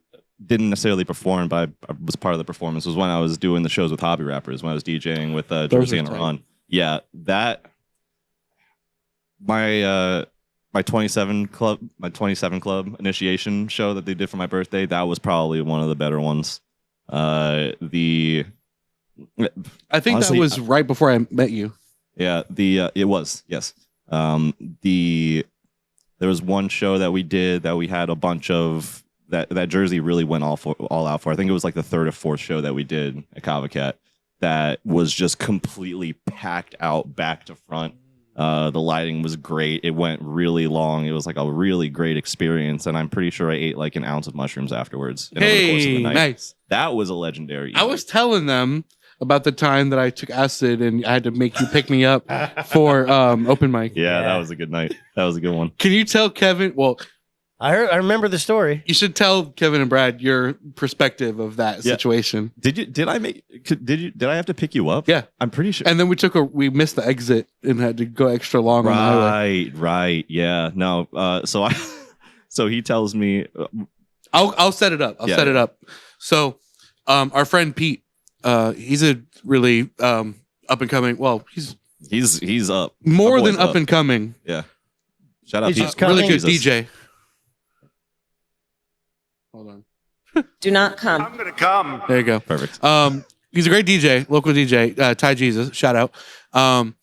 didn't necessarily perform, but I was part of the performance, was when I was doing the shows with Hobby Rappers, when I was DJing with Jersey and Iran. Yeah, that my 27 club initiation show that they did for my birthday, that was probably one of the better ones. I think honestly, that was right before I met you. Yeah, it was, yes. There was one show that we did that we had a bunch of that Jersey really went all out for. I think it was like the third or fourth show that we did at Kava Cat that was just completely packed out back to front. The lighting was great. It went really long. It was like a really great experience, and I'm pretty sure I ate like an ounce of mushrooms afterwards. Over the course of the night. Nice. That was a legendary. I was telling them about the time that I took acid and I had to make you pick me up for open mic. Yeah, that was a good night. That was a good one. Can you tell Kevin? Well, I remember the story. You should tell Kevin and Brad your perspective of that situation. Did I have to pick you up? Yeah, I'm pretty sure. And then we missed the exit and had to go extra long on the highway. Right. Yeah. No. So So he tells me, I'll set it up. I'll set it up. So, our friend Pete, he's a really up and coming. Well, he's up more than up and coming. Yeah. Shout out He's Pete. just coming. Really good Jesus. DJ. Hold on. Do not come. I'm gonna come. There you go. Perfect. He's a great DJ, local DJ, Ty Jesus, shout out.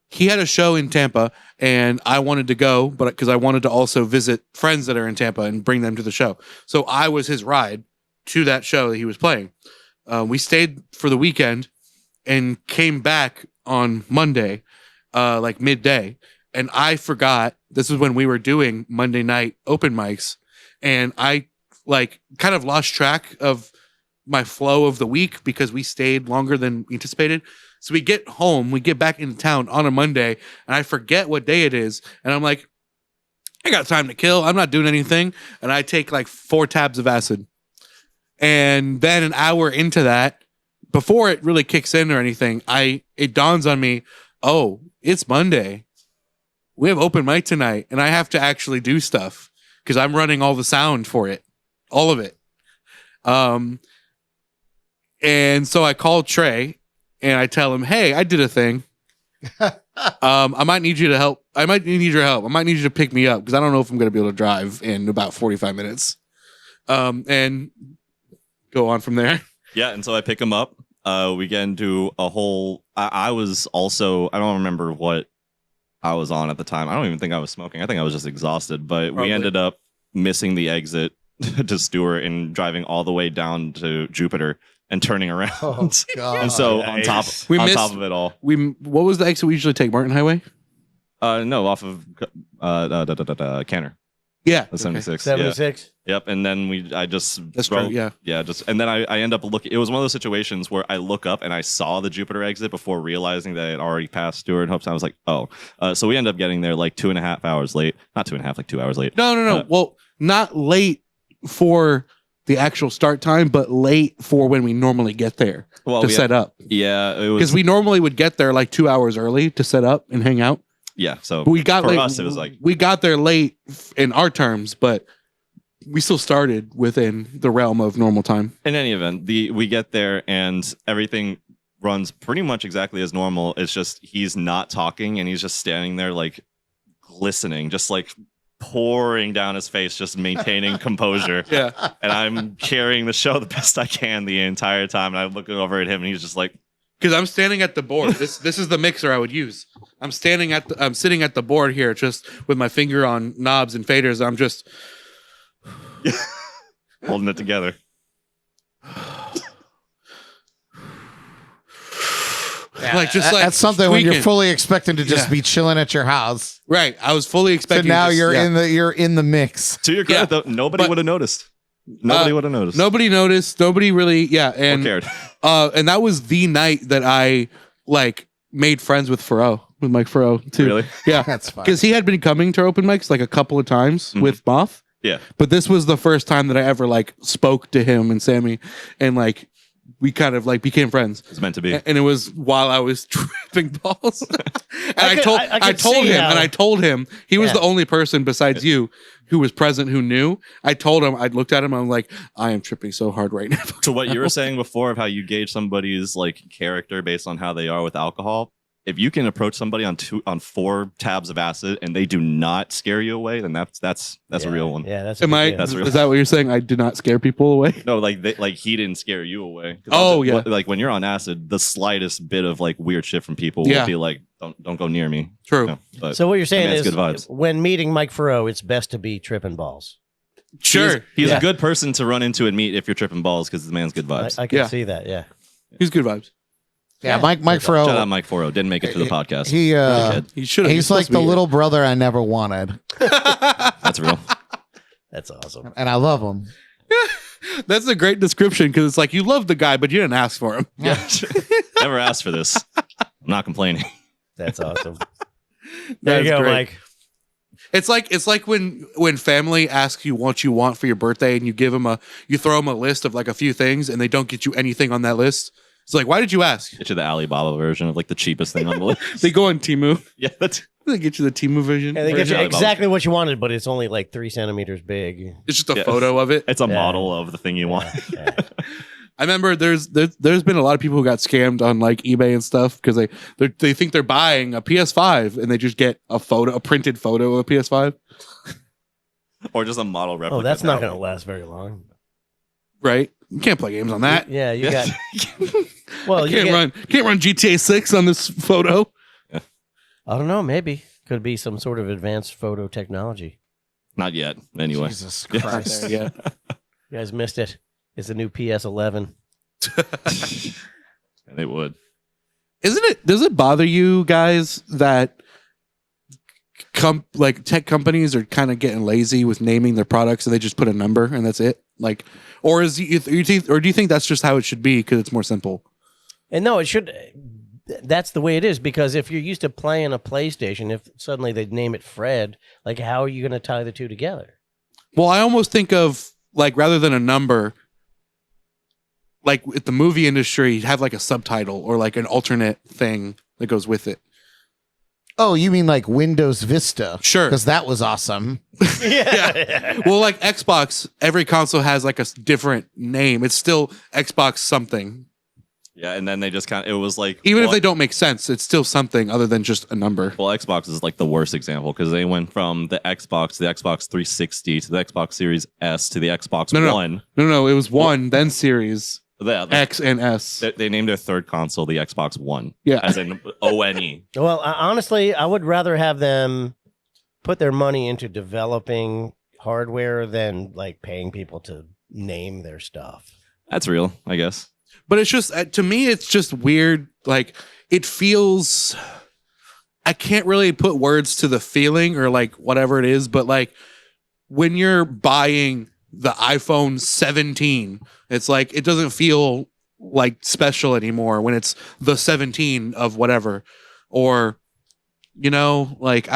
He had a show in Tampa and I wanted to go, but because I wanted to also visit friends that are in Tampa and bring them to the show. So I was his ride to that show that he was playing. We stayed for the weekend and came back on Monday, like midday. And I forgot, this is when we were doing Monday night open mics. And I like kind of lost track of my flow of the week because we stayed longer than anticipated. So we get home, we get back into town on a Monday, and I forget what day it is. And I'm like, I got time to kill. I'm not doing anything. And I take like 4 tabs of acid. And then an hour into that, before it really kicks in or anything, it dawns on me, oh, it's Monday. We have open mic tonight, and I have to actually do stuff because I'm running all the sound for it, all of it. And so I call Trey and I tell him, hey, I did a thing. I might need you to help. I might need your help. I might need you to pick me up because I don't know if I'm going to be able to drive in about 45 minutes. And go on from there. Yeah, and so I pick him up. We get into a whole... I was also... I don't remember what I was on at the time. I don't even think I was smoking. I think I was just exhausted. But Probably. We ended up missing the exit to Stewart and driving all the way down to Jupiter and turning around. Oh, God. And so Nice. on top of it all, What was the exit we usually take? Martin Highway? no, off of Canner, Yeah. the 76. 76. Yeah. Yep. And then I just That's drove- true. Yeah. and then I end up looking. It was one of those situations where I look up and I saw the Jupiter exit before realizing that I had already passed Stewart Hopes. I was like, oh. So we end up getting there like 2.5 hours late. Not 2.5, like 2 hours late. No. Well, not late for the actual start time, but late for when we normally get there to set up. Yeah, it was Because we normally would get there like 2 hours early to set up and hang out. yeah. So But we got for late. us, it was like we got there late in our terms, but we still started within the realm of normal time. in any event, we get there and everything runs pretty much exactly as normal. It's just he's not talking and he's just standing there like glistening, just like pouring down his face, just maintaining composure. Yeah. And I'm carrying the show the best I can the entire time. And I'm looking over at him and he's just like, Because I'm standing at the board. This is the mixer I would use. I'm sitting at the board here, just with my finger on knobs and faders. I'm just holding it together. That's something when you're tweaking. fully expecting to just Yeah. be chilling at your house. Right. I was fully So expecting. now just- you're yeah. you're in the mix. To your credit, though, nobody But- would have noticed. Nobody would have noticed. Nobody noticed. Nobody really. Yeah. Or And cared. and that was the night that I like made friends with Mike Furrow too. Really? Yeah. That's fine. Because he had been coming to open mics like a couple of times Mhm. with Moth. Yeah. But this was the first time that I ever like spoke to him and Sammy, and like we kind of like became friends. It's meant to be. And it was while I was tripping balls. And I could- told I I could told see him how- and I told him he was Yeah. the only person besides you who was present who knew. I told him, I looked at him, I'm like, I am tripping so hard right now. To what you were saying before of how you gauge somebody's like character based on how they are with alcohol. If you can approach somebody on 4 tabs of acid and they do not scare you away, then that's a real one. Yeah, that's a Am big I deal. That's real. is that what you're saying? I did not scare people away? No, like he didn't scare you away. 'Cause Oh, also, yeah. like when you're on acid, the slightest bit of like weird shit from people Yeah. will be like, don't go near me. True. No, but So what you're saying it's is, good vibes. when meeting Mike Furrow, it's best to be tripping balls. Sure. he's Yeah. a good person to run into and meet if you're tripping balls because the man's good vibes. I can Yeah. see that. Yeah. He's good vibes. Yeah, Mike Shout Furrow. out Mike Foro. Didn't make it to the podcast. He He should have. he's like the little brother I never wanted, That's real. That's awesome. and I love him. That's a great description because it's like you love the guy, but you didn't ask for him. Yeah. Never asked for this. I'm not complaining. That's awesome. That There you is go, great. Mike. It's like when family asks you what you want for your birthday and you throw them a list of like a few things and they don't get you anything on that list. It's like, why did you ask? Get you the Alibaba version of like the cheapest thing on the list. They go on Temu. Yeah, that's They get you the Temu Vision. And they get you Very exactly what you wanted, but it's only like 3 centimeters big. It's just a Yes. photo of it. It's a Yeah. model of the thing you want. Yeah. I remember there's been a lot of people who got scammed on like eBay and stuff because they think they're buying a PS5 and they just get a printed photo of a PS5. Or just a model replica. Oh, that's not going to last very long. Right? You can't play games on that. Yeah, you got. Well, you Can't run GTA 6 on this photo. I don't know. Maybe could be some sort of advanced photo technology. Not yet. Anyway. Jesus Christ. Yeah. You guys missed it. It's a new PS11. And it would. Does it bother you guys that like tech companies are kind of getting lazy with naming their products and they just put a number and that's it? Like, or do you think that's just how it should be because it's more simple? And no, it should. That's the way it is, because if you're used to playing a PlayStation, if suddenly they name it Fred, like how are you going to tie the two together? Well, I almost think of like rather than a number, like with the movie industry, have like a subtitle or like an alternate thing that goes with it. Oh, you mean like Windows Vista? Sure. Because that was awesome. Yeah. Well, like Xbox, every console has like a different name. It's still Xbox something. Yeah, and then they just it was like... Even if they don't make sense, it's still something other than just a number. Well, Xbox is like the worst example because they went from the Xbox to the Xbox 360 to the Xbox Series S to the Xbox One. No, it was one, then Series X and S. They named their third console the Xbox One. Yeah. As in ONE. Well, honestly, I would rather have them put their money into developing hardware than like paying people to name their stuff. That's real, I guess. But it's just, to me, it's just weird. Like, it feels, I can't really put words to the feeling or like whatever it is, but like when you're buying the iPhone 17, it's like, it doesn't feel like special anymore when it's the 17 of whatever. Or, you know, like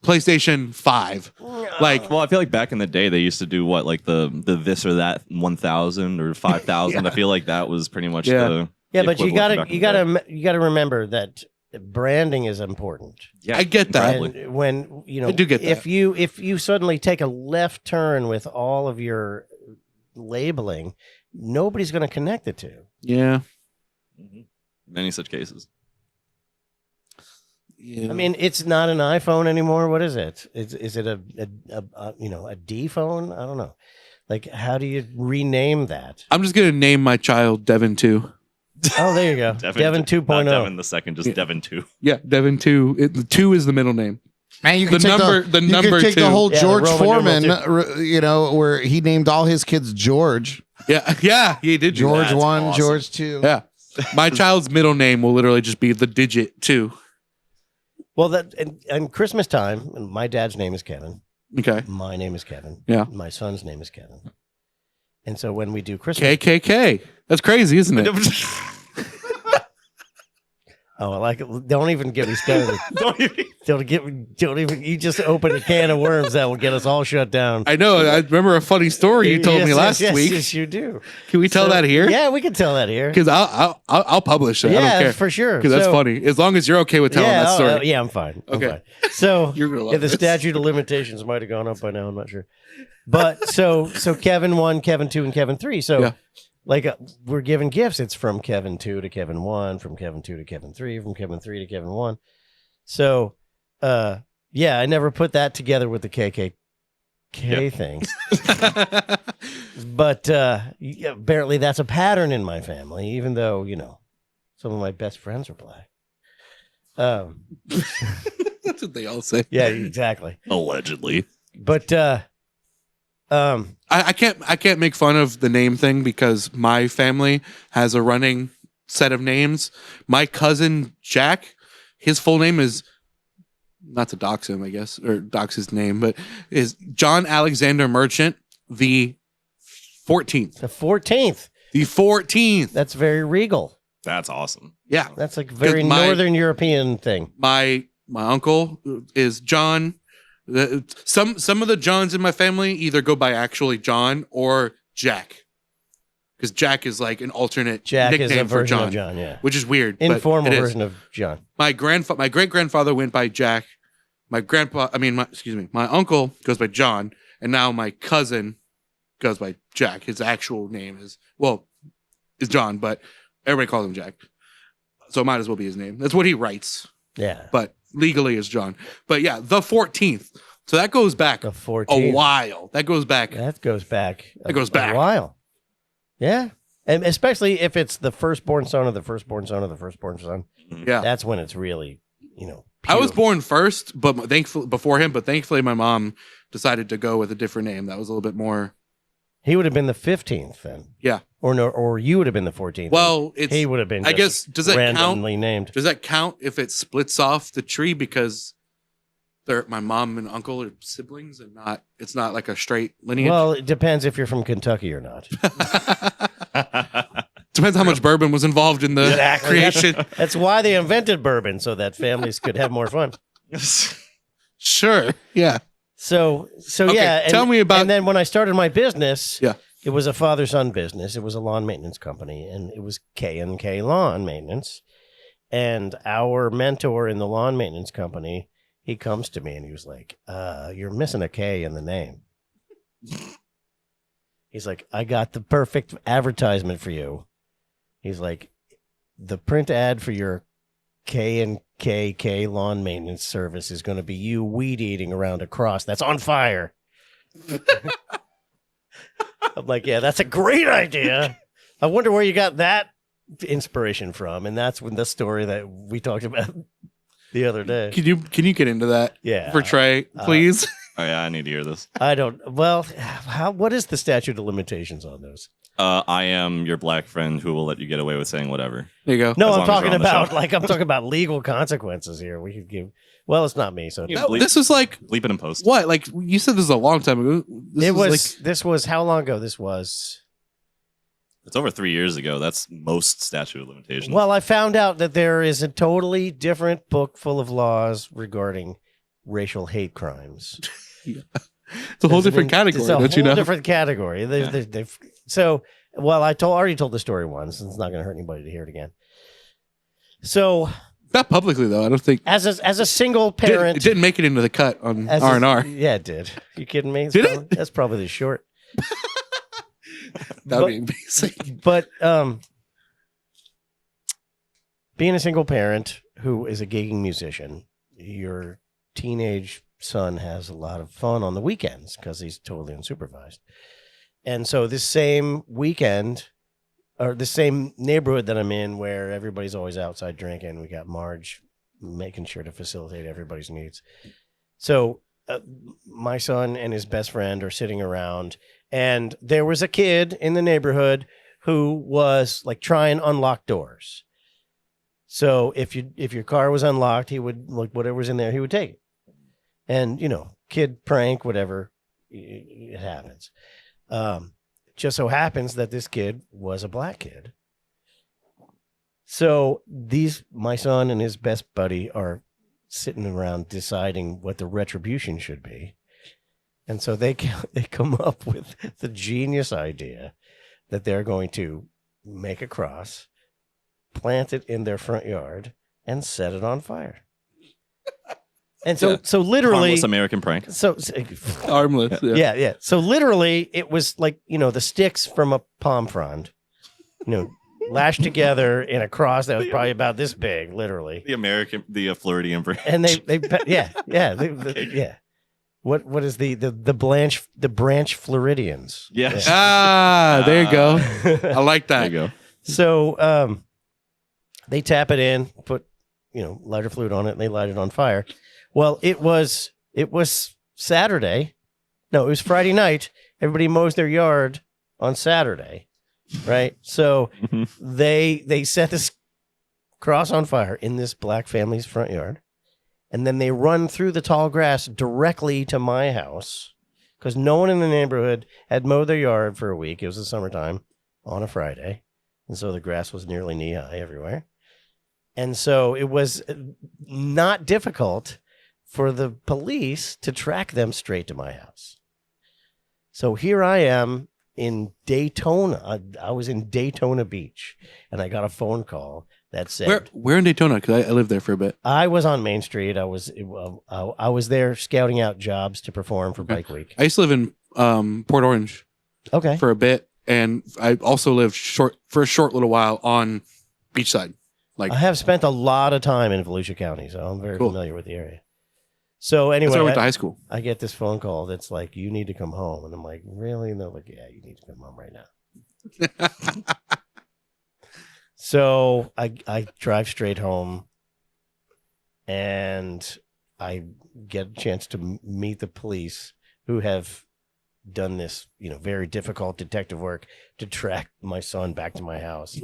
PlayStation 5. Like, Well, I feel like back in the day they used to do what, like the this or that 1,000 or 5,000. Yeah. I feel like that was pretty much Yeah. the Yeah, but you equivalent gotta back in the day. you gotta remember that branding is important. Yeah, I get that. exactly. And when you know, I do get that. if you suddenly take a left turn with all of your labeling, nobody's going to connect the two. yeah. Many such cases. Yeah. I mean, it's not an iPhone anymore. What is it? Is it a D phone? I don't know. Like, how do you rename that? I'm just going to name my child Devin 2. Oh, there you go. Devin Not 2.0. Devin the second, just Devin 2. Yeah, Devin 2. The 2 is the middle name. Man, you The can take number- the the number you can take two. the whole Yeah, the George Roman Foreman, you know, where he named all his kids George. Yeah, he did do George That's 1, awesome. George 2. that. Yeah. My child's middle name will literally just be the digit 2. Well, that and Christmas time, and my dad's name is Kevin. Okay. My name is Kevin. Yeah. My son's name is Kevin. And so when we do Christmas, KKK. That's crazy, isn't it? oh, I like it. Don't even get me started. Don't even- Don't even. You just open a can of worms that will get us all shut down. I know. I remember a funny story you told Yes, me yes, last yes, week. Yes, you do. Can we tell So- that here? Yeah, we can tell that here. Because I'll publish it. I Yeah, don't care. for sure. Because that's So- funny. As long as you're okay with telling that story. yeah, I'm fine. I'm Okay. fine. So You're gonna love yeah, the this. statute of limitations might have gone up by now. I'm not sure. But so Kevin 1, Kevin 2, and Kevin 3. So Yeah. like we're giving gifts. It's from Kevin 2 to Kevin 1, from Kevin 2 to Kevin 3, from Kevin 3 to Kevin 1. So yeah, I never put that together with the KKK thing. But yeah, apparently that's a pattern in my family, even though, you know, some of my best friends are black. That's what they all say. Yeah, exactly. Allegedly. But I can't make fun of the name thing because my family has a running set of names. My cousin Jack, his full name is, not to dox him, I guess, or dox his name, but is John Alexander Merchant the 14th. the 14th, The 14th. that's very regal. That's awesome. Yeah. That's like very 'Cause my- Northern European thing. My uncle is John. Some of the Johns in my family either go by actually John or Jack, because Jack is like an alternate Jack nickname is a for version John, of John, yeah. which is weird. but Informal it is. version of John. My great grandfather went by Jack, my grandpa, my uncle goes by John, and now my cousin goes by Jack. His actual name is John, but everybody calls him Jack. So it might as well be his name. That's what he writes. Yeah. But legally is John. But yeah, the 14th. So that goes back The 14th. a while. That goes back. That goes back. back. A while. Yeah. And especially if it's the firstborn son of the firstborn son of the firstborn son. Yeah. That's when it's really, I was pure. born first, but thankfully my mom decided to go with a different name. That was a little bit more. He would have been the 15th then. Yeah. Or no, or you would have been the 14th. Well, he would have been. I guess does that randomly count? named? Does that count if it splits off the tree because my mom and uncle are siblings and it's not like a straight lineage? Well, it depends if you're from Kentucky or not. Depends how much bourbon was involved in the Exactly. creation. That's why they invented bourbon, so that families could have more fun. Sure. Yeah. So Okay, yeah. tell me about- And then when I started my business, Yeah. it was a father-son business. It was a lawn maintenance company, and it was K&K Lawn Maintenance. And our mentor in the lawn maintenance company, he comes to me and he was like, "You're missing a K in the name." He's like, "I got the perfect advertisement for you." He's like, "The print ad for your K&K lawn maintenance service is going to be you weed eating around a cross that's on fire." I'm like, "Yeah, that's a great idea. I wonder where you got that inspiration from." And that's when the story that we talked about the other day. Can you get into that Yeah. for Trey, please? Oh yeah, I need to hear this. I don't. Well, what is the statute of limitations on those? I am your black friend who will let you get away with saying whatever. There you go. No, As I'm long as talking we're on the about show. I'm talking about legal consequences here. We could give. Well, it's not me, so You No, bleep- this was like Bleep it in post. what? Like you said, this is a long time ago. this was how long ago? This was. It's over 3 years ago. That's most statute of limitations. Well, I found out that there is a totally different book full of laws regarding racial hate crimes. It's a whole different category, It's a don't you whole know? different category. I already told the story once. And it's not going to hurt anybody to hear it again. So, Not publicly though. I don't think as a single parent, it didn't make it into the cut on as a- R&R. Yeah, it did. You kidding me? Did it? That's probably the short. That would be amazing. But being a single parent who is a gigging musician, your teenage son has a lot of fun on the weekends because he's totally unsupervised. And so this same weekend, or the same neighborhood that I'm in where everybody's always outside drinking, we got Marge making sure to facilitate everybody's needs. So my son and his best friend are sitting around, and there was a kid in the neighborhood who was like trying to unlock doors. So if your car was unlocked, he would, like, whatever was in there, he would take it. And, kid prank, whatever, it happens. Just so happens that this kid was a black kid. So my son and his best buddy are sitting around deciding what the retribution should be. And so they come up with the genius idea that they're going to make a cross, plant it in their front yard, and set it on fire. And so, Yeah. so literally, Harmless American prank. Armless. Yeah. yeah. So literally, it was like, the sticks from a palm frond, lashed together in a cross that was probably about this big, literally. The Floridian branch. And yeah. What is the branch Floridians? Yes. Ah, there you go. I like There that. you go. So they tap it in, put lighter fluid on it, and they light it on fire. Well, it was Saturday. No, it was Friday night. Everybody mows their yard on Saturday, right? So they set this cross on fire in this black family's front yard, and then they run through the tall grass directly to my house because no one in the neighborhood had mowed their yard for a week. It was the summertime on a Friday, and so the grass was nearly knee-high everywhere. And so it was not difficult for the police to track them straight to my house. So here I am in Daytona. I was in Daytona Beach, and I got a phone call That said, Where in Daytona? Because I lived there for a bit. I was on Main Street. I was there scouting out jobs to perform for Bike Week. I used to live in Port Orange Okay. for a bit, and I also lived for a short little while on Beachside. Like I have spent a lot of time in Volusia County, so I'm very Cool. familiar with the area. So anyway, that's where I went to high school. I get this phone call that's like, "You need to come home," and I'm like, "Really?" And they're like, "Yeah, you need to come home right now." So I drive straight home, and I get a chance to meet the police who have done this, very difficult detective work to track my son back to my house.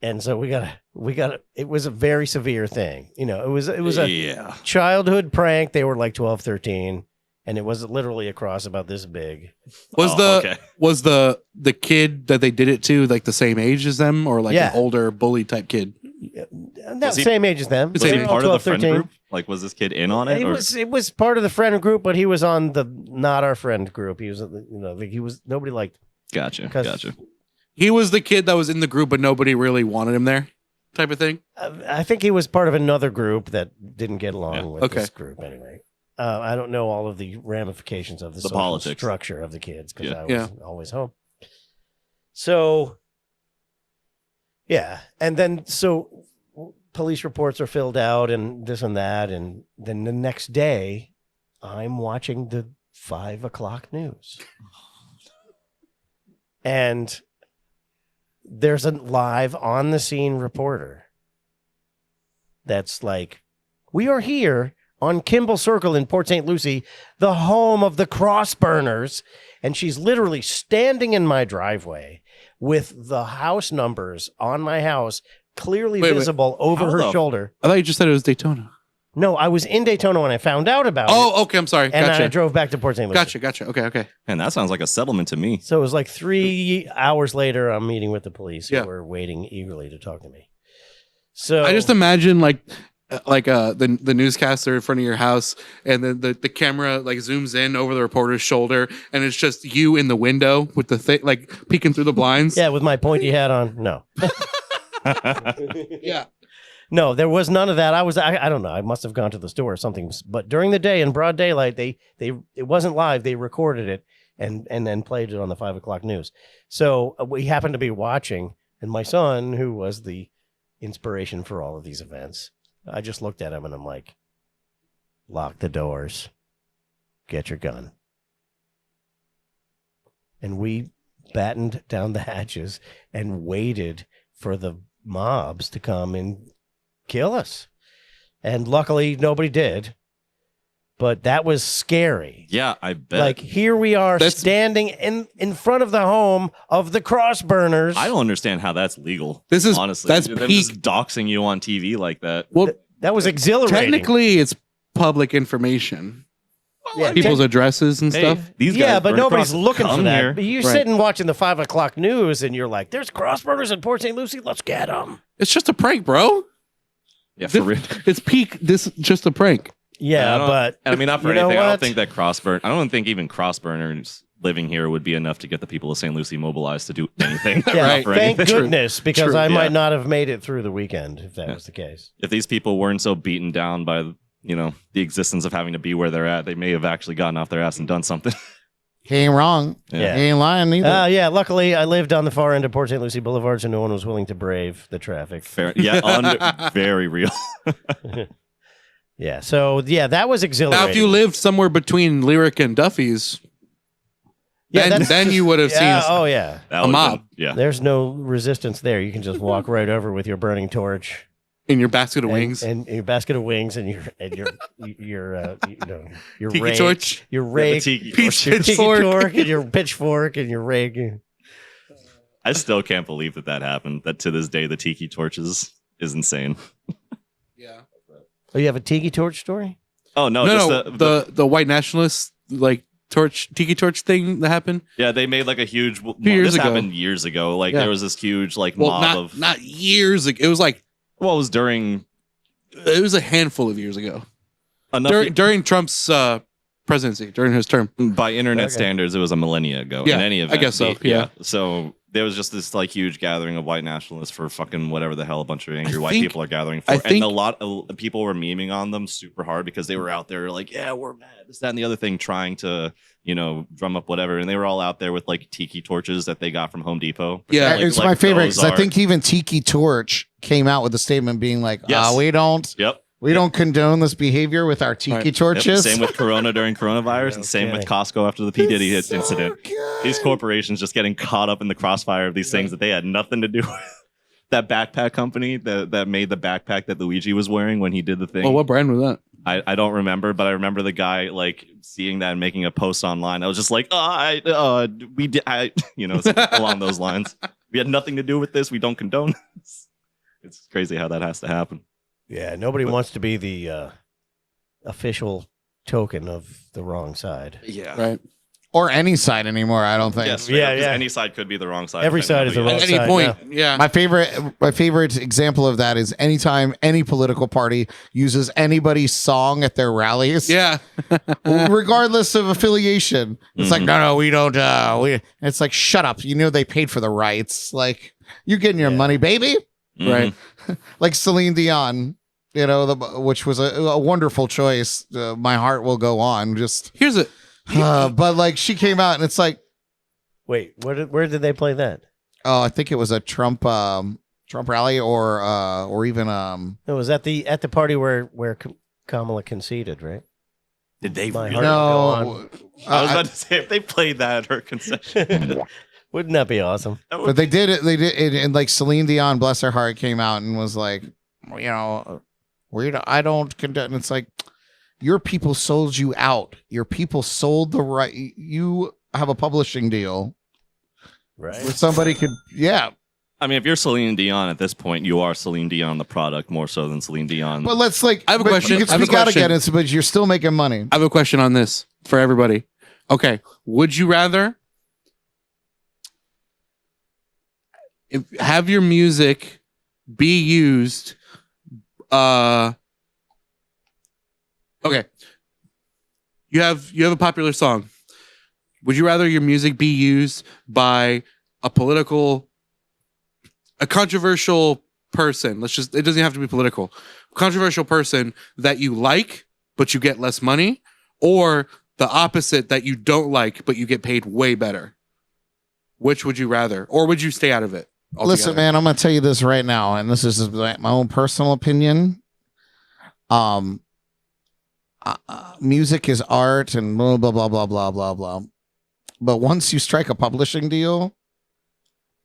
And so we got it was a very severe thing. It was a childhood prank. They were like 12, 13, and it was literally a cross about this big. Was the kid that they did it to like the same age as them, or like an older bully type kid? Not the same age as them. Was he part of the friend group? Like, was this kid in on it? It was part of the friend group, but he was on the not our friend group. He was, nobody liked. Gotcha. He was the kid that was in the group, but nobody really wanted him there, type of thing. I think he was part of another group that didn't get along with this group anyway. I don't know all of the ramifications of the social politics structure of the kids because I was always home. So, yeah. And then, police reports are filled out and this and that. And then the next day, I'm watching the 5 o'clock news. And there's a live on the scene reporter that's like, "We are here on Kimball Circle in Port St. Lucie, the home of the cross burners." And she's literally standing in my driveway with the house numbers on my house clearly visible over her shoulder. I thought you just said it was Daytona. No, I was in Daytona when I found out about it. Oh, okay. I'm sorry. And Gotcha. I drove back to Port St. Lucie. Gotcha. Okay. And that sounds like a settlement to me. So it was like 3 hours later, I'm meeting with the police who were waiting eagerly to talk to me. So I just imagine the newscaster in front of your house, and then the camera like zooms in over the reporter's shoulder, and it's just you in the window with the thing like peeking through the blinds. Yeah, with my pointy hat on. No. Yeah. No, there was none of that. I don't know. I must have gone to the store or something. But during the day in broad daylight, it wasn't live. They recorded it and then played it on the 5 o'clock news. So we happened to be watching, and my son, who was the inspiration for all of these events, I just looked at him and I'm like, "Lock the doors, get your gun." And we battened down the hatches and waited for the mobs to come and kill us. And luckily nobody did. But that was scary. Yeah, I bet. Like, here we are standing in front of the home of the cross burners. I don't understand how that's legal. This is honestly that's them peak just doxing you on TV like that. Well, that was exhilarating. Technically, it's public information. Yeah, people's addresses and stuff. These guys but nobody's looking for that. here. But you're sitting watching the 5 o'clock news and you're like, "There's cross burners in Port St. Lucie. Let's get them." It's just a prank, bro. Yeah, for real. It's peak. This is just a prank. Yeah, but I mean, not for you know anything. I what? don't think that I don't think even cross burners living here would be enough to get the people of St. Lucie mobilized to do anything. Yeah, Right. For thank anything. goodness, because True, I might yeah. not have made it through the weekend if that was the case. If these people weren't so beaten down by the existence of having to be where they're at, they may have actually gotten off their ass and done something. He ain't wrong. Yeah. He ain't lying either. Yeah, luckily I lived on the far end of Port St. Lucie Boulevard, so no one was willing to brave the traffic. Fair, yeah, very real. Yeah, so that was exhilarating. Now, if you lived somewhere between Lyric and Duffy's, then you would have seen Oh yeah, That a would've mob. been- yeah, there's no resistance there. You can just walk right over with your burning torch in your basket of wings. and your basket of wings and your Tiki rake, torch. your the rake, tiki Peach torch. your tiki pitchfork. torch, and your pitchfork and your rake. I still can't believe that happened. That to this day, the tiki torches is insane. Yeah. Oh, you have a tiki torch story? Oh no, No, just the white nationalist like tiki torch thing that happened. yeah, they made like a huge. years this ago. happened years ago. Like Yeah. there was this huge like Well, mob not years ago. It was like it was during it was a handful of years ago enough. during Trump's presidency, during his term. By internet Okay. standards, it was a millennia ago. Yeah, in any event, I guess so, yeah. So there was just this like huge gathering of white nationalists for fucking whatever the hell a bunch of angry white think- people are gathering for, I and think- a lot of the people were memeing on them super hard because they were out there like, yeah, we're mad, this, that, and the other thing, trying to drum up whatever, and they were all out there with like tiki torches that they got from Home Depot. Yeah, Like- It's like my favorite those because I are- think even Tiki Torch came out with a statement being like, Yes. we don't condone this behavior with our Tiki Right. Yep. torches. Same with Corona during coronavirus, and same with Okay. Costco after the P Diddy It's so incident. good. These corporations just getting caught up in the crossfire of these things that they had nothing to do with. That backpack company that made the backpack that Luigi was wearing when he did the thing. Well, what brand was that? I don't remember, but I remember the guy like seeing that and making a post online. I was just like, we did, something along those lines. We had nothing to do with this. We don't condone this. It's crazy how that has to happen. Yeah, nobody wants to be the official token of the wrong side. Yeah. Right. Or any side anymore, I don't think. Yes. Yeah, Yeah. yeah. Any side could be the wrong side. Every depending side is the on who wrong you At any side point, yeah. My favorite example of that is anytime any political party uses anybody's song at their rallies, Yeah. regardless of affiliation. It's like, Mhm. no, we don't. It's like, shut up. You know they paid for the rights. Like, you're getting your Yeah. money, baby. Mhm. Right. Like Celine Dion, which was a wonderful choice. My heart will go on. Just, Here's a but like she came out and it's like, Wait, where did they play that? oh, I think it was a Trump rally or even It was at the party where Kamala conceded, right? Did they My really? heart- no. I was about to say if they played that at her concession. Wouldn't that be awesome? that would But they did it. They did it, and like Celine Dion, bless her heart, came out and was like, I don't condone. And it's like, your people sold you out. Your people sold the right. You have a publishing deal Right. where somebody could, yeah. I mean, if you're Celine Dion at this point, you are Celine Dion the product more so than Celine Dion. But let's like, I have a but question. You can I have a speak out question. again, but you're still making money. I have a question on this for everybody. Okay. Would you rather have your music be used okay. You have a popular song. Would you rather your music be used by a controversial person? It doesn't have to be political. Controversial person that you like, but you get less money, or the opposite that you don't like, but you get paid way better? Which would you rather? Or would you stay out of it altogether? Listen, man, I'm going to tell you this right now, and this is my own personal opinion. Music is art and blah, blah, blah, blah, blah, blah, blah. But once you strike a publishing deal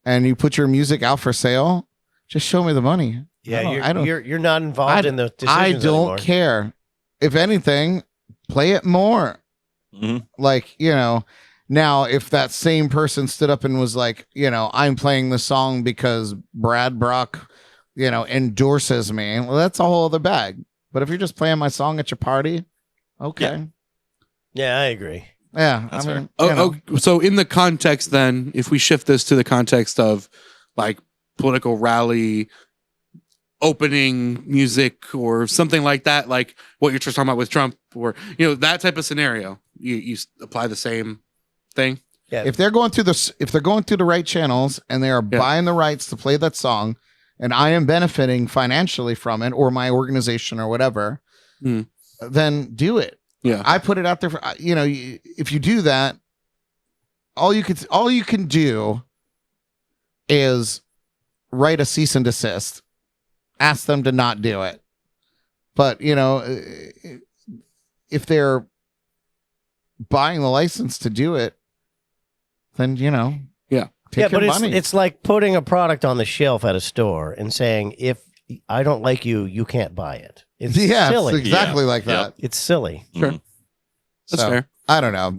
and you put your music out for sale, just show me the money. Yeah, I you're not involved in the decisions I don't anymore. care. If anything, play it more. Mhm. Like, now if that same person stood up and was like, I'm playing the song because Brad Brock, endorses me, well, that's a whole other bag. But if you're just playing my song at your party, okay. Yeah, I agree. Yeah. That's I mean, So in the context, then, if we shift this to the context of like political rally opening music or something like that, like what you're just talking about with Trump, or that type of scenario, you apply the same thing. Yeah, if they're going through the right channels and they are buying the rights to play that song, and I am benefiting financially from it, or my organization or whatever, then do it. Yeah. I put it out there for, if you do that, all you can do is write a cease and desist, ask them to not do it. But, if they're buying the license to do it, then, take but your money. it's like putting a product on the shelf at a store and saying, if I don't like you, you can't buy it. It's silly. It's exactly like Yep. that. It's silly. Sure. Mhm. That's So, fair. I don't know,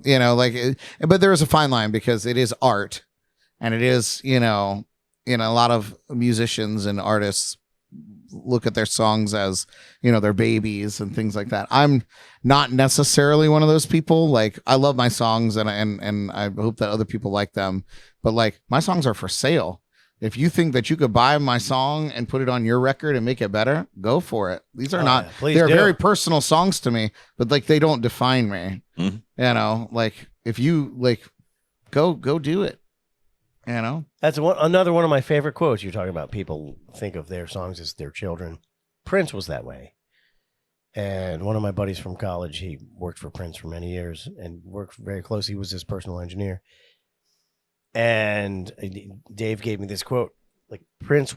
but there is a fine line because it is art, and it is, a lot of musicians and artists look at their songs as, their babies and things like that. I'm not necessarily one of those people. Like, I love my songs and I hope that other people like them, but like, my songs are for sale. If you think that you could buy my song and put it on your record and make it better, go for it. These are not, they're very personal songs to me, but like they don't define me. Mm-hmm. You know, like if you like, go do it. You know, that's another one of my favorite quotes. You're talking about people think of their songs as their children. Prince was that way. And one of my buddies from college, he worked for Prince for many years and worked very closely. He was his personal engineer. And Dave gave me this quote. Like Prince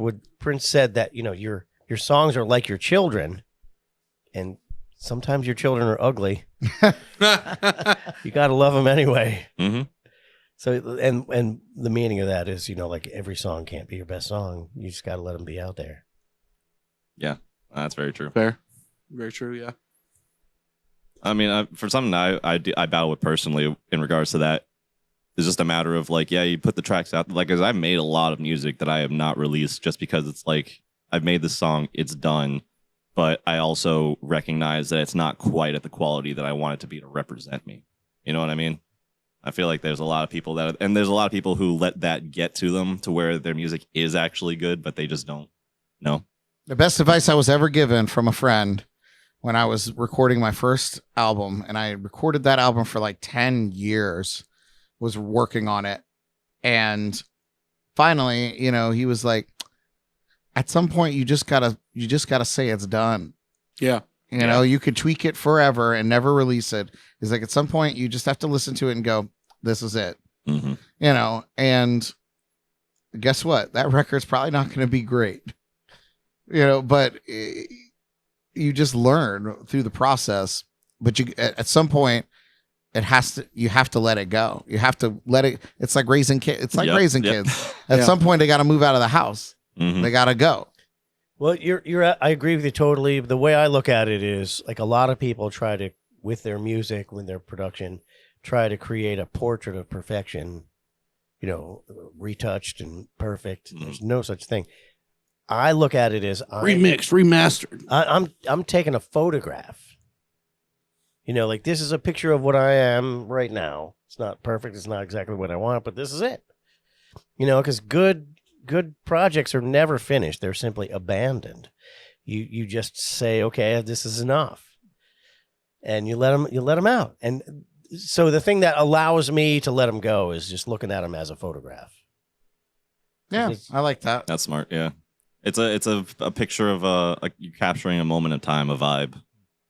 said that, you know, your songs are like your children, and sometimes your children are ugly. You got to love them anyway. Mm-hmm. So, and the meaning of that is, you know, like every song can't be your best song. You just got to let them be out there. Yeah, that's very true. Fair. Very true, yeah. I mean, for something I battle with personally in regards to that, it's just a matter of like, yeah, you put the tracks out. Like, because I've made a lot of music that I have not released just because it's like, I've made this song, it's done. But I also recognize that it's not quite at the quality that I want it to be to represent me. You know what I mean? I feel like there's a lot of people there's a lot of people who let that get to them to where their music is actually good, but they just don't know. The best advice I was ever given from a friend when I was recording my first album, and I recorded that album for like 10 years, was working on it. And finally, you know, he was like, at some point you just gotta say it's done. Yeah. You know, you could tweak it forever and never release it. He's like, at some point you just have to listen to it and go, this is it. Mm-hmm. You know, and guess what? That record's probably not going to be great. You know, but you just learn through the process. But you, at some point, you have to let it go. You have to let it. It's like raising kids. It's like raising kids. At some point, they got to move out of the house. Mm-hmm. They got to go. Well, I agree with you totally. The way I look at it is like a lot of people try to, with their music, with their production, try to create a portrait of perfection, you know, retouched and perfect. Mm-hmm. There's no such thing. I look at it as remixed, remastered. I'm taking a photograph. You know, like this is a picture of what I am right now. It's not perfect. It's not exactly what I want, but this is it. You know, because good projects are never finished. They're simply abandoned. You just say, okay, this is enough. And you let them out. And so the thing that allows me to let them go is just looking at them as a photograph. Yeah, I like that. That's smart. Yeah. It's a picture of you capturing a moment of time, a vibe.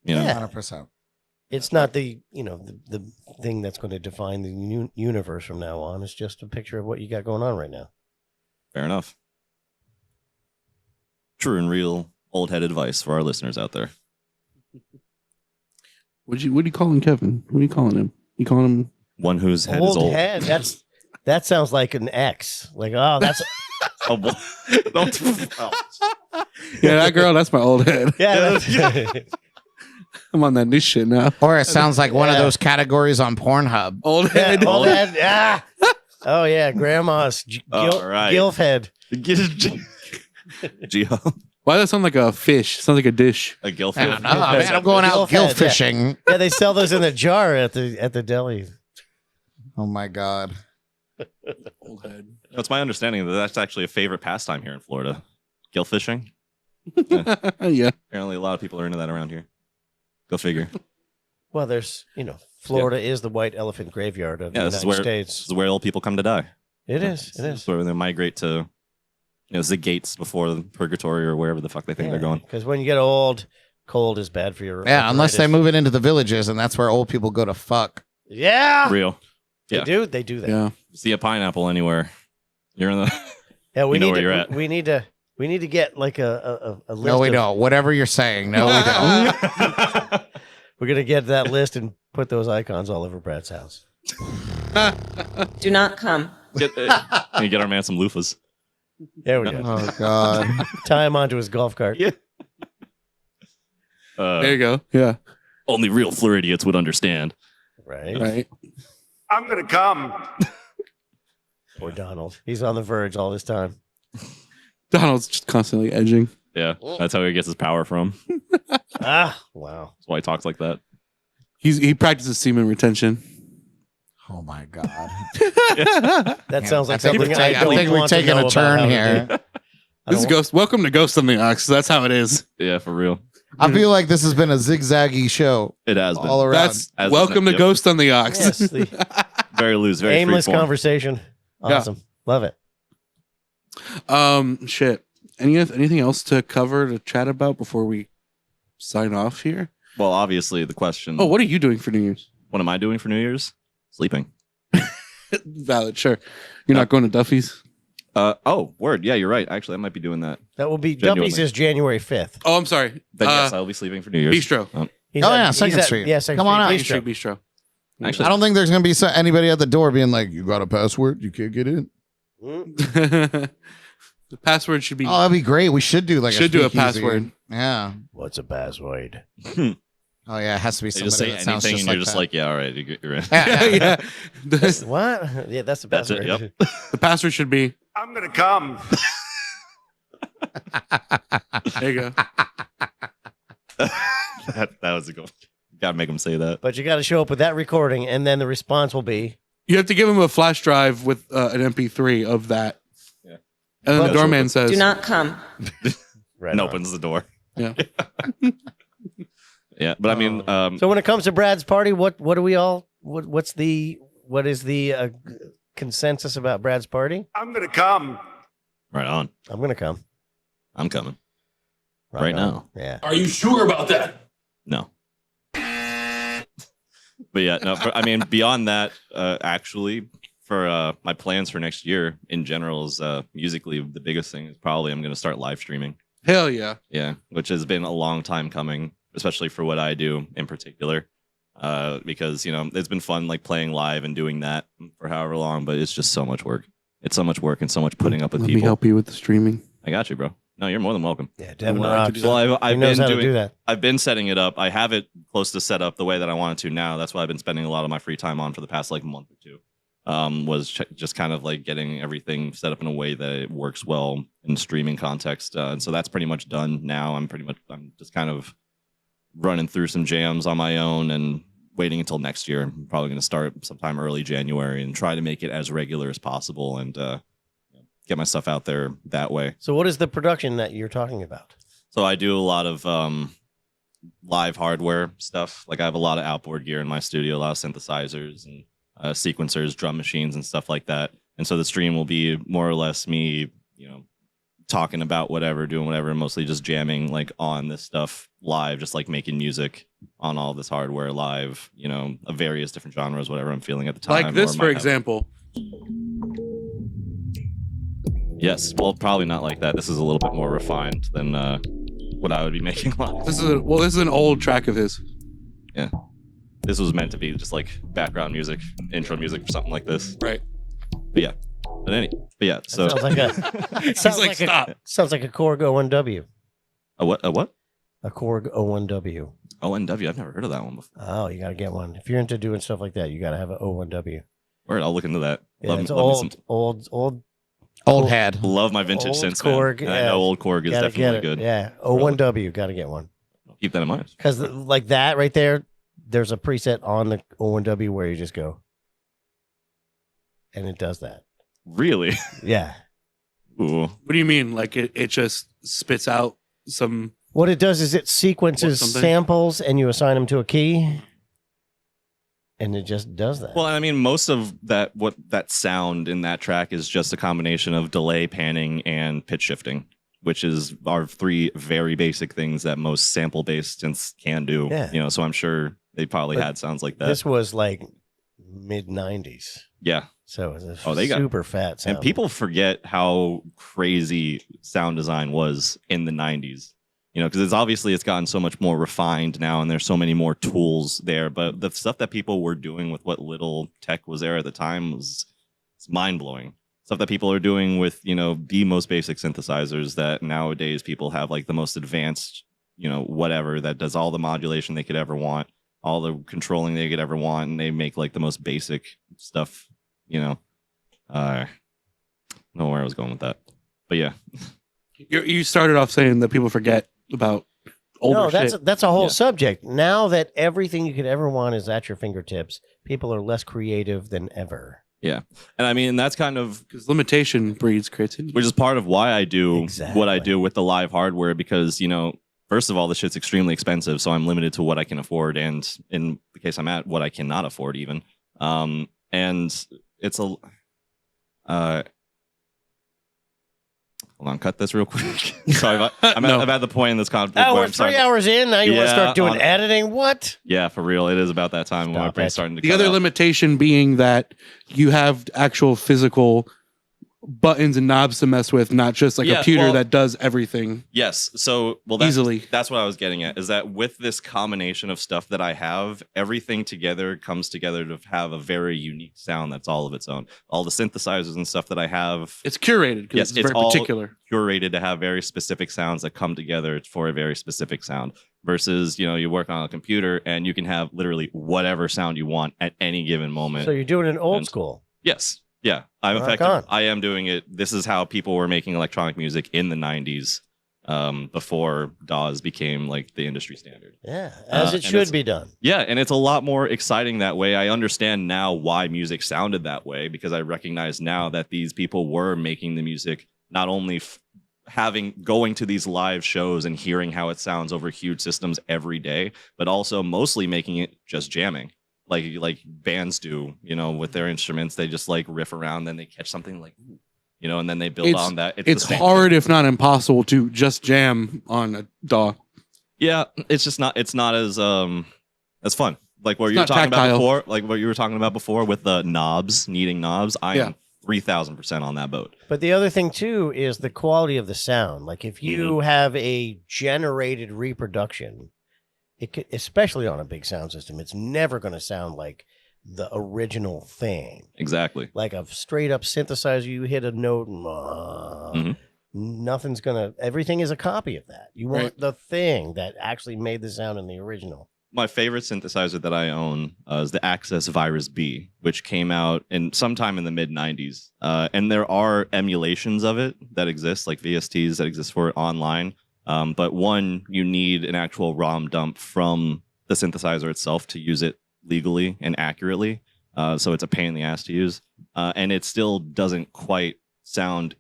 You know? 100%. It's not the thing that's going to define the universe from now on. It's just a picture of what you got going on right now. Fair enough. True and real old-head advice for our listeners out there. What are you calling Kevin? What are you calling him? You calling him one whose head is old? Head. That sounds like an X. Like, oh, that's yeah, that girl. That's my old head. Yeah. I'm on that new shit now. Or it sounds like one of those categories on Pornhub. Old head. Old head. Yeah. Oh yeah, grandma's gilf head. Why does that sound like a fish? It sounds like a dish. A gilf I head. don't know, man. I'm going out gill fishing. Yeah, they sell those in a jar at the deli. Oh my god. Old head. It's my understanding that that's actually a favorite pastime here in Florida. Gill fishing. Yeah. Apparently, a lot of people are into that around here. Go figure. Well, there's Florida is the white elephant graveyard of the United States. This is where old people come to die. It is. It's where they migrate to. It's the gates before the purgatory or wherever the fuck they think they're going. Because when you get old, cold is bad for your. Yeah, unless they move it into the villages, and that's where old people go to fuck. Yeah. Real. Yeah. They do that. Yeah. See a pineapple anywhere, you're in the. Yeah, you know where you're at. We need to get like a list. No, we don't. Whatever you're saying, no, we don't. We're gonna get that list and put those icons all over Brad's house. Do not come. Get our man some loofahs. There we go. Oh god. Tie him onto his golf cart. Yeah. There you go. Yeah. Only real Floridians would understand. Right. I'm gonna come. Poor Donald. He's on the verge all this time. Donald's just constantly edging. Yeah, that's how he gets his power from. Wow. That's why he talks like that. He practices semen retention. Oh my god. That sounds like I think something I think we've taken a turn here. This is Ghost. Welcome to Ghost on the Ox. That's how it is. Yeah, for real. I feel like this has been a zigzaggy show It has been. all around. That's As welcome to yep. Ghost on the Ox. Yes, the Very loose, very aimless freeform. conversation. Awesome. Love it. Shit. Anything else to cover to chat about before we sign off here? Well, obviously, the question. Oh, what are you doing for New Year's? What am I doing for New Year's? Sleeping. Valid, sure. You're not going to Duffy's? Oh, word. Yeah, you're right. Actually, I might be doing that. That will be Genuinely. Duffy's is January 5th. Oh, I'm sorry. Then yes, I'll be sleeping for New Year's. Bistro. He's Oh, at- yeah, he's Second at- Street. Yeah, Second Come on out. Street Bistro. Actually, I don't think there's going to be anybody at the door being like, "You got a password? You can't get in." The password should be. Oh, that'd be great. We should do like Should do a speakeasy. password. Yeah. What's a password? Oh yeah, it has to be they somebody just say that sounds anything, just and like you're just that. like, yeah, all right, you're in. Yeah. What? Yeah, that's the That's password. it, yep. The password should be. I'm gonna come. There you go. that was a good. Gotta make them say that. But you got to show up with that recording, and then the response will be, You have to give him a flash drive with an MP3 of that. Yeah. And then the But- doorman says, Do not come. right And on. opens the door. Yeah. Yeah, but I mean, So when it comes to Brad's party, what do we all? What is the consensus about Brad's party? I'm gonna come. right on. I'm gonna come I'm coming. Right on. now. Yeah. Are you sure about that? No. But yeah, no. I mean, beyond that, actually, for my plans for next year in general is musically the biggest thing is probably I'm going to start live streaming. hell yeah. Yeah, which has been a long time coming, especially for what I do in particular. Because it's been fun like playing live and doing that for however long, but it's just so much work. It's so much work and so much putting up with Let me people. help you with the streaming. I got you, bro. No, you're more than welcome. Yeah. Devin Well, I rocks. could do Well, He I've knows been how to doing. do that. I've been setting it up. I have it close to set up the way that I wanted to now. That's why I've been spending a lot of my free time on for the past like month or two. Was just kind of like getting everything set up in a way that it works well in streaming context. And so that's pretty much done now. I'm just kind of running through some jams on my own and waiting until next year. I'm probably going to start sometime early January and try to make it as regular as possible and get my stuff out there that way. So what is the production that you're talking about? So I do a lot of live hardware stuff. Like I have a lot of outboard gear in my studio, a lot of synthesizers and sequencers, drum machines, and stuff like that. And so the stream will be more or less me, talking about whatever, doing whatever, and mostly just jamming like on this stuff live, just like making music on all this hardware live, of various different genres, whatever I'm feeling at the time. Like this, or for might have- example. Yes. Well, probably not like that. This is a little bit more refined than what I would be making live. This is an old track of his. This was meant to be just like background music, intro music for something like this. Right. But yeah. So Sounds like a He's sounds like, like stop. sounds like a Korg O1W. a what? A Korg O1W. ONW. I've never heard of that one before. Oh, you got to get one. If you're into doing stuff like that, you got to have an O1W. Word, I'll look into that. Yeah, it's love me Old head. love my vintage Old synths, Korg, man. And I yeah. know old Korg is Gotta definitely get it. good. Yeah, O1W. Got to get one. I'll keep that in mind. Because like that right there, there's a preset on the O1W where you just go, and it does that. Really? Yeah. Ooh. What do you mean? Like it just spits out some. What it does is it sequences Something? samples, and you assign them to a key, and it just does that. Well, I mean, most of that sound in that track is just a combination of delay, panning, and pitch shifting, which is our three very basic things that most sample-based synths can do. Yeah. So I'm sure they probably But had sounds like that. This was like mid '90s, Yeah. so it was Oh, they got- super fat sound. And people forget how crazy sound design was in the 90s. Because it's gotten so much more refined now and there's so many more tools there. But the stuff that people were doing with what little tech was there at the time was mind blowing. Stuff that people are doing with, the most basic synthesizers that nowadays people have like the most advanced, whatever that does all the modulation they could ever want, all the controlling they could ever want. And they make like the most basic stuff, I don't know where I was going with that. But yeah. You started off saying that people forget about older No, shit. that's a whole Yeah. subject. Now that everything you could ever want is at your fingertips, people are less creative than ever. And I mean, that's kind of Because limitation breeds creativity. which is part of why I do what I Exactly. do with the live hardware, because first of all, the shit's extremely expensive, so I'm limited to what I can afford, and in the case I'm at, what I cannot afford even. And it's a hold on, cut this real quick. Sorry, I'm at the point in this conflict. Oh, where we're I'm 3 starting- hours in. Now you want to Yeah, start doing on- editing? What? Yeah, for real, it is about that time when my Stop brain's it. starting to. The cut other out. limitation being that you have actual physical buttons and knobs to mess with, not just like a Yeah, computer well- that does everything Yes. So, easily. That's what I was getting at, is that with this combination of stuff that I have, everything together comes together to have a very unique sound that's all of its own. All the synthesizers and stuff that I have It's curated because Yes, it's it's very all- particular. curated to have very specific sounds that come together for a very specific sound. Versus, you work on a computer and you can have literally whatever sound you want at any given moment. So you're doing it old And- school. Yes. Yeah. I'm Rock effective. on. I am doing it. This is how people were making electronic music in the 90s, before DAWs became like the industry standard. Yeah, as it and should it's- be done. Yeah, and it's a lot more exciting that way. I understand now why music sounded that way, because I recognize now that these people were making the music not only going to these live shows and hearing how it sounds over huge systems every day, but also mostly making it just jamming. Like bands do, with their instruments. They just like riff around, then they catch something like, and then they build on that. It's the same hard, thing. if not impossible, to just jam on a DAW. Yeah, it's just not. It's not as fun. Like what It's you were not talking about tactile. before. Like what you were talking about before with the knobs, needing knobs. I Yeah. am 3,000% on that boat. But the other thing too is the quality of the sound. Like if you have a generated reproduction, it could, especially on a big sound system, it's never going to sound like the original thing. Exactly. Like a straight up synthesizer, you hit a note and nothing's gonna. Everything is a copy of that. You want Right. the thing that actually made the sound in the original. My favorite synthesizer that I own is the Access Virus B, which came out sometime in the mid 90s. And there are emulations of it that exist, like VSTs that exist for it online. But one, you need an actual ROM dump from the synthesizer itself to use it legally and accurately. So it's a pain in the ass to use. And it still doesn't quite sound,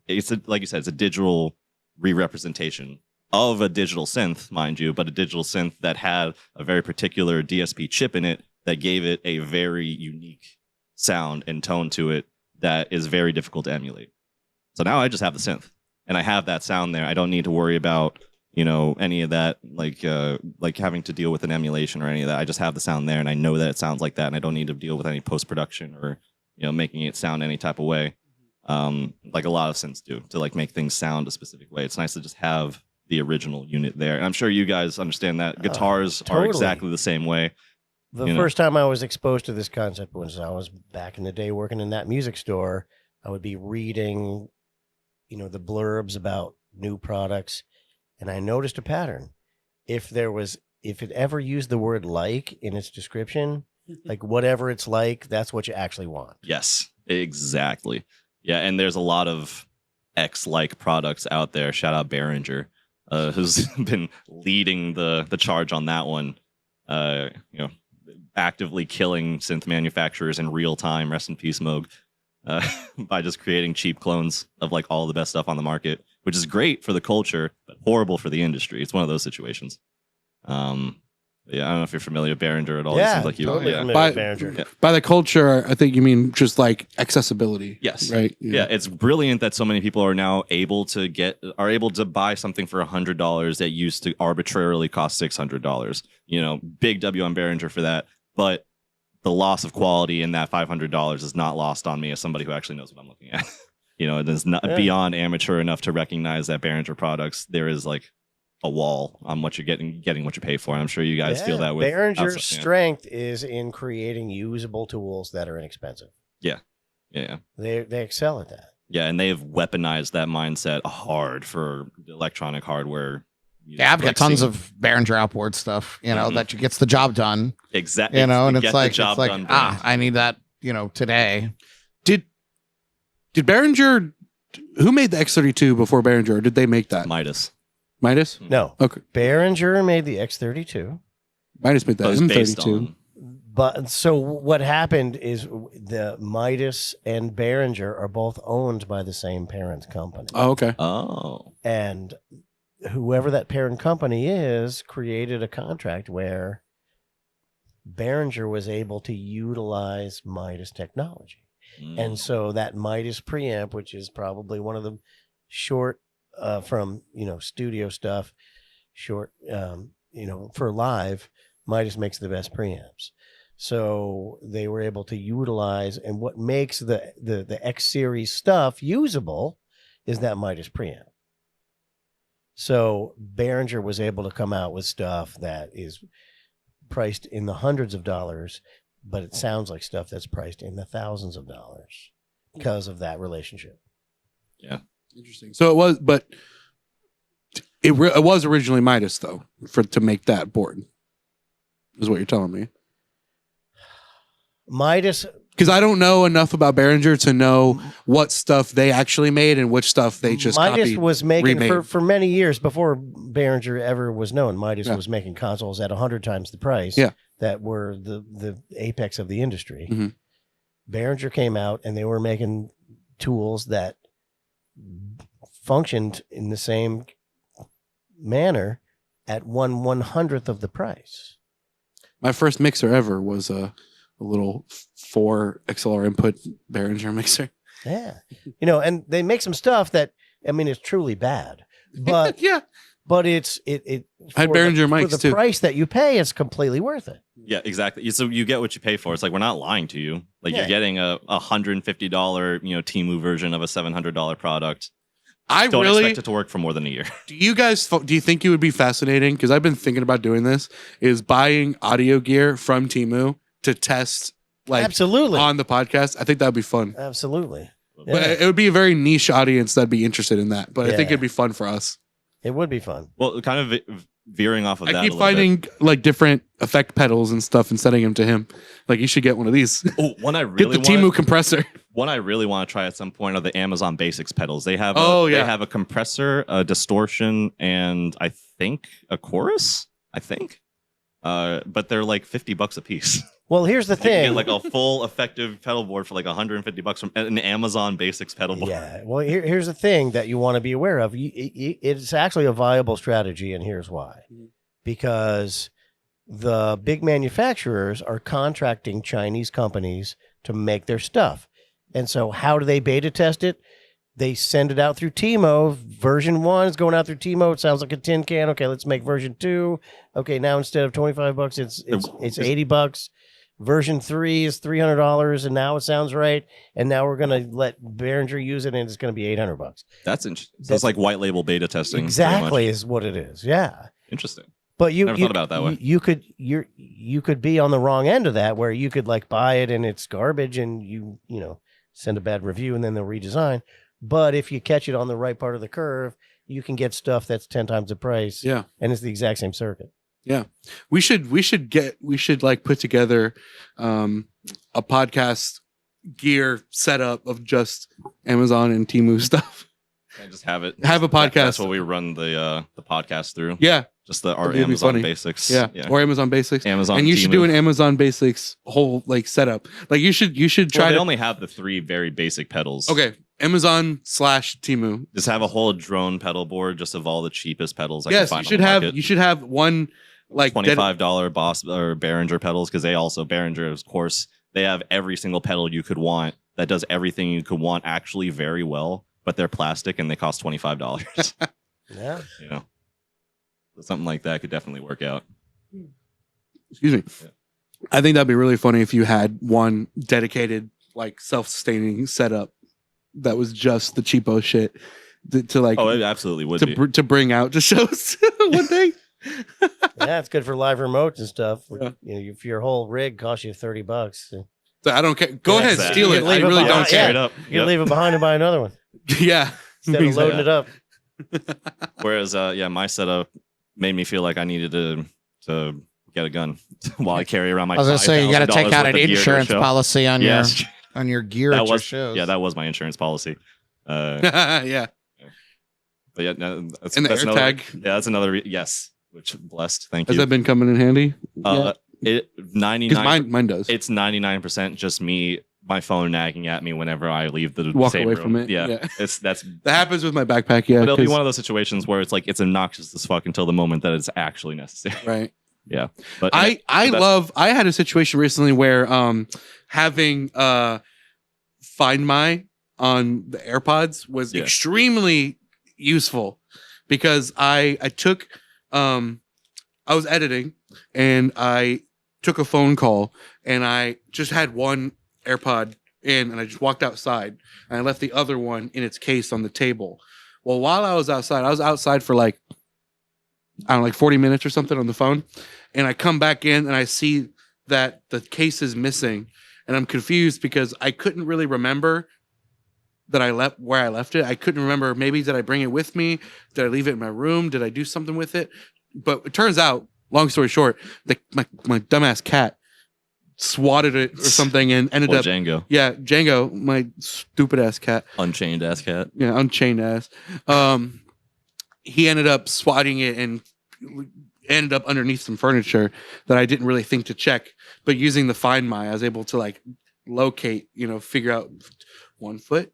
like you said, it's a digital re-representation of a digital synth, mind you, but a digital synth that had a very particular DSP chip in it that gave it a very unique sound and tone to it that is very difficult to emulate. So now I just have the synth and I have that sound there. I don't need to worry about any of that, like having to deal with an emulation or any of that. I just have the sound there and I know that it sounds like that, and I don't need to deal with any post-production or making it sound any type of way, like a lot of synths do, to like make things sound a specific way. It's nice to just have the original unit there, and I'm sure you guys understand that. Guitars are totally. exactly the same way. The first time I was exposed to this concept was I was back in the day working in that music store. I would be reading, the blurbs about new products, and I noticed a pattern. If it ever used the word "like" in its description, like whatever it's like, that's what you actually want. Yes, exactly. Yeah, and there's a lot of X-like products out there. Shout out Behringer, who's been leading the charge on that one. Actively killing synth manufacturers in real time. Rest in peace, Moog. By just creating cheap clones of like all the best stuff on the market, which is great for the culture, but horrible for the industry. It's one of those situations. Yeah, I don't know if you're familiar with Behringer at all. It Yeah, seems like you totally yeah. familiar with Behringer. Yeah. By the culture, I think you mean just like accessibility. Yes. Right. Yeah, it's brilliant that so many people are now able to buy something for $100 that used to arbitrarily cost $600. Big W on Behringer for that. But the loss of quality in that $500 is not lost on me as somebody who actually knows what I'm looking at. It is not beyond amateur enough to recognize that Behringer products, there is like a wall on what you're getting what you pay for. And I'm sure you guys feel that with Behringer's outside- yeah. strength is in creating usable tools that are inexpensive. Yeah. They excel at that. Yeah, and they have weaponized that mindset hard for electronic hardware. Yeah, I've got tons of Behringer outboard stuff, that gets the job done. Exactly. And it's like I need that, today. Did Behringer? Who made the X32 before Behringer? Or did they make that? Midas. Midas? No. Okay. Behringer made the X32. Midas made that But it's based M32. on. But so what happened is the Midas and Behringer are both owned by the same parent company. Oh, okay. Oh. And whoever that parent company is created a contract where Behringer was able to utilize Midas technology. And so that Midas preamp, which is probably one of the short from, studio stuff, short, for live, Midas makes the best preamps. So they were able to utilize, and what makes the X series stuff usable is that Midas preamp. So Behringer was able to come out with stuff that is priced in the hundreds of dollars, but it sounds like stuff that's priced in the thousands of dollars because of that relationship. Yeah. Interesting. So it was, but it was originally Midas though, to make that board, is what you're telling me. Midas, because I don't know enough about Behringer to know what stuff they actually made and which stuff they just Midas copied, was making remade. for many years before Behringer ever was known. Midas was making consoles at 100 times the price. Yeah. That were the apex of the industry. Mhm. Behringer came out and they were making tools that functioned in the same manner at 1/100th of the price. My first mixer ever was a little 4 XLR input Behringer mixer. Yeah. And they make some stuff that, it's truly bad. But yeah. But I had Behringer mics for the too. price that you pay, it's completely worth it. Yeah, exactly. So you get what you pay for. It's like we're not lying to you. Like Yeah. you're getting a $150, Temu version of a $700 product. I Don't really expect it to work for more than a year. do you think it would be fascinating? Because I've been thinking about doing this. Is buying audio gear from Temu to test Absolutely. on the podcast. I think that would be fun. Absolutely. But Yeah. it would be a very niche audience that'd be interested in that. But I think Yeah. it'd be fun for us. It would be fun. Well, kind of veering off of that I a keep little finding different effect pedals and stuff and sending them to him. You should get one of these. bit. Oh, one I Get really the Temu compressor. One I really want to try at some point are the Amazon Basics pedals. They have they have a compressor, a distortion, and I think a chorus. But they're like $50 a piece. Well, here's the You can thing. get a full effective pedal board for like $150 from an Amazon Basics pedal board. Yeah. Well, here's the thing that you want to be aware of. It's actually a viable strategy, and here's why. Because the big manufacturers are contracting Chinese companies to make their stuff. And so how do they beta test it? They send it out through Timo. Version 1 is going out through Timo. It sounds like a tin can. Okay, let's make version 2. Okay, now instead of $25, it's $80. Version 3 is $300, and now it sounds right. And now we're going to let Behringer use it, and it's going to be $800. That's interesting. So it's like white label beta testing. pretty Exactly much. is what it is. Yeah. Interesting. But Never thought about it that way. You could be on the wrong end of that, where you could buy it and it's garbage, and you send a bad review, and then they'll redesign. But if you catch it on the right part of the curve, you can get stuff that's 10 times the price. Yeah. And it's the exact same circuit. Yeah. We should put together a podcast gear setup of just Amazon and Temu stuff. And just have it. Have a podcast. That's what we run the podcast through. Yeah. Just our That'd be Amazon funny. Basics. Yeah. Or Amazon Basics. Amazon. And you should Temu. do an Amazon Basics whole setup. You should try Well, they to only have the 3 very basic pedals. Okay. Amazon/Temu. Just have a whole drone pedal board just of all the cheapest pedals I can Yes, find you on the market. should have one $25 Boss or Behringer pedals, because Behringer, of course, they have every single pedal you could want that does everything you could want actually very well, but they're plastic and they cost $25. Yeah. So something like that could definitely work out. Excuse me. Yeah. I think that'd be really funny if you had one dedicated self-sustaining setup that was just the cheapo shit to Oh, it absolutely would be. to bring out to shows one day. Yeah, it's good for live remotes and stuff. Yeah. If your whole rig costs you $30, So I don't care. Go ahead, Exactly. steal You it. can I leave it really don't behind. care. Straight up. you leave it behind and buy another one Yeah. instead of loading it up. Whereas, my setup made me feel like I needed to get a gun while I carry around my. I was gonna say you got to take $5,000 out worth an of gear to a insurance show. policy on Yes, your gear that at your was shows. that was my insurance policy. Yeah. But yeah, no, that's, And the that's another, AirTag. yeah, that's another. Yes, which blessed. Thank Has you. that been coming in handy? It Because 99. mine does. It's 99% just me, my phone nagging at me whenever I leave the Walk same away room. from it. Yeah, Yeah. that's. That happens with my backpack. Yeah, But it'll be 'cause- one of those situations where it's like it's obnoxious as fuck until the moment that it's actually necessary. right. Yeah, but I had a situation recently where having Find My on the AirPods was extremely useful because I took I was editing and I took a phone call and I just had one AirPod in and I just walked outside and I left the other one in its case on the table. Well, while I was outside for like I don't know, like 40 minutes or something on the phone. And I come back in and I see that the case is missing. And I'm confused because I couldn't really remember that I left where I left it. I couldn't remember. Maybe did I bring it with me? Did I leave it in my room? Did I do something with it? But it turns out, long story short, my dumbass cat swatted it or something and ended up Django. Yeah, Django, my stupid ass cat. Unchained ass cat. Yeah, unchained ass. He ended up swatting it and ended up underneath some furniture that I didn't really think to check. But using the Find My, I was able to like locate, figure out 1 foot,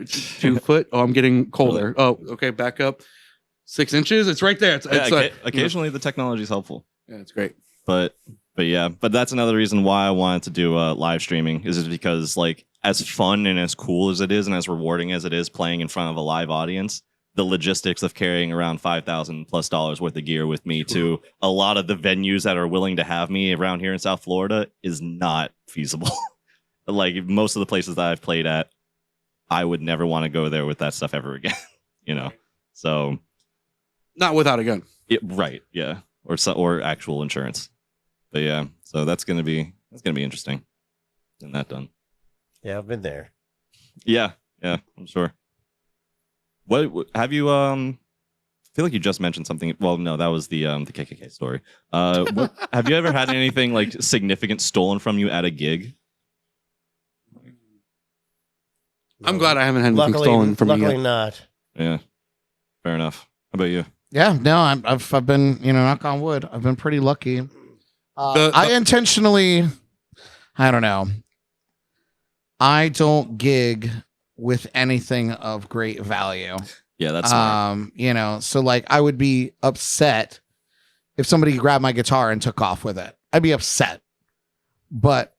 2 foot. Oh, I'm getting colder. Oh, okay, back up 6 inches. It's right there. Occasionally the technology is helpful. Yeah, it's great. But that's another reason why I wanted to do live streaming is because like as fun and as cool as it is and as rewarding as it is playing in front of a live audience, the logistics of carrying around $5,000+ worth of gear with me to a lot of the venues that are willing to have me around here in South Florida is not feasible. Like most of the places that I've played at, I would never want to go there with that stuff ever again. So Not without a gun. right, yeah, or actual insurance. But yeah, so that's gonna be interesting. Getting that done. Yeah, I've been there. Yeah, I'm sure. What have you? I feel like you just mentioned something. Well, no, that was the KKK story. Have you ever had anything like significant stolen from you at a gig? I'm glad I haven't had anything stolen from me Luckily yet. not. Yeah, fair enough. How about you? Yeah, no, I've been, knock on wood, I've been pretty lucky. I intentionally, I don't know. I don't gig with anything of great value. Yeah, that's smart. So like I would be upset if somebody grabbed my guitar and took off with it. I'd be upset. But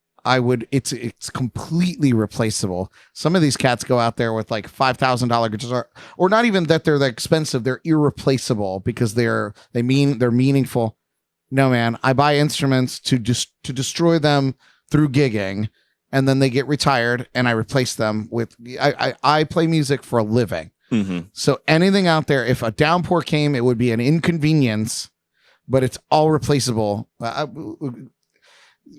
it's completely replaceable. Some of these cats go out there with like $5,000 guitar, or not even that they're that expensive, they're irreplaceable because they're meaningful. No, man, I buy instruments to destroy them through gigging, and then they get retired and I replace them with I play music for a living. Mm-hmm. So anything out there, if a downpour came, it would be an inconvenience, but it's all replaceable.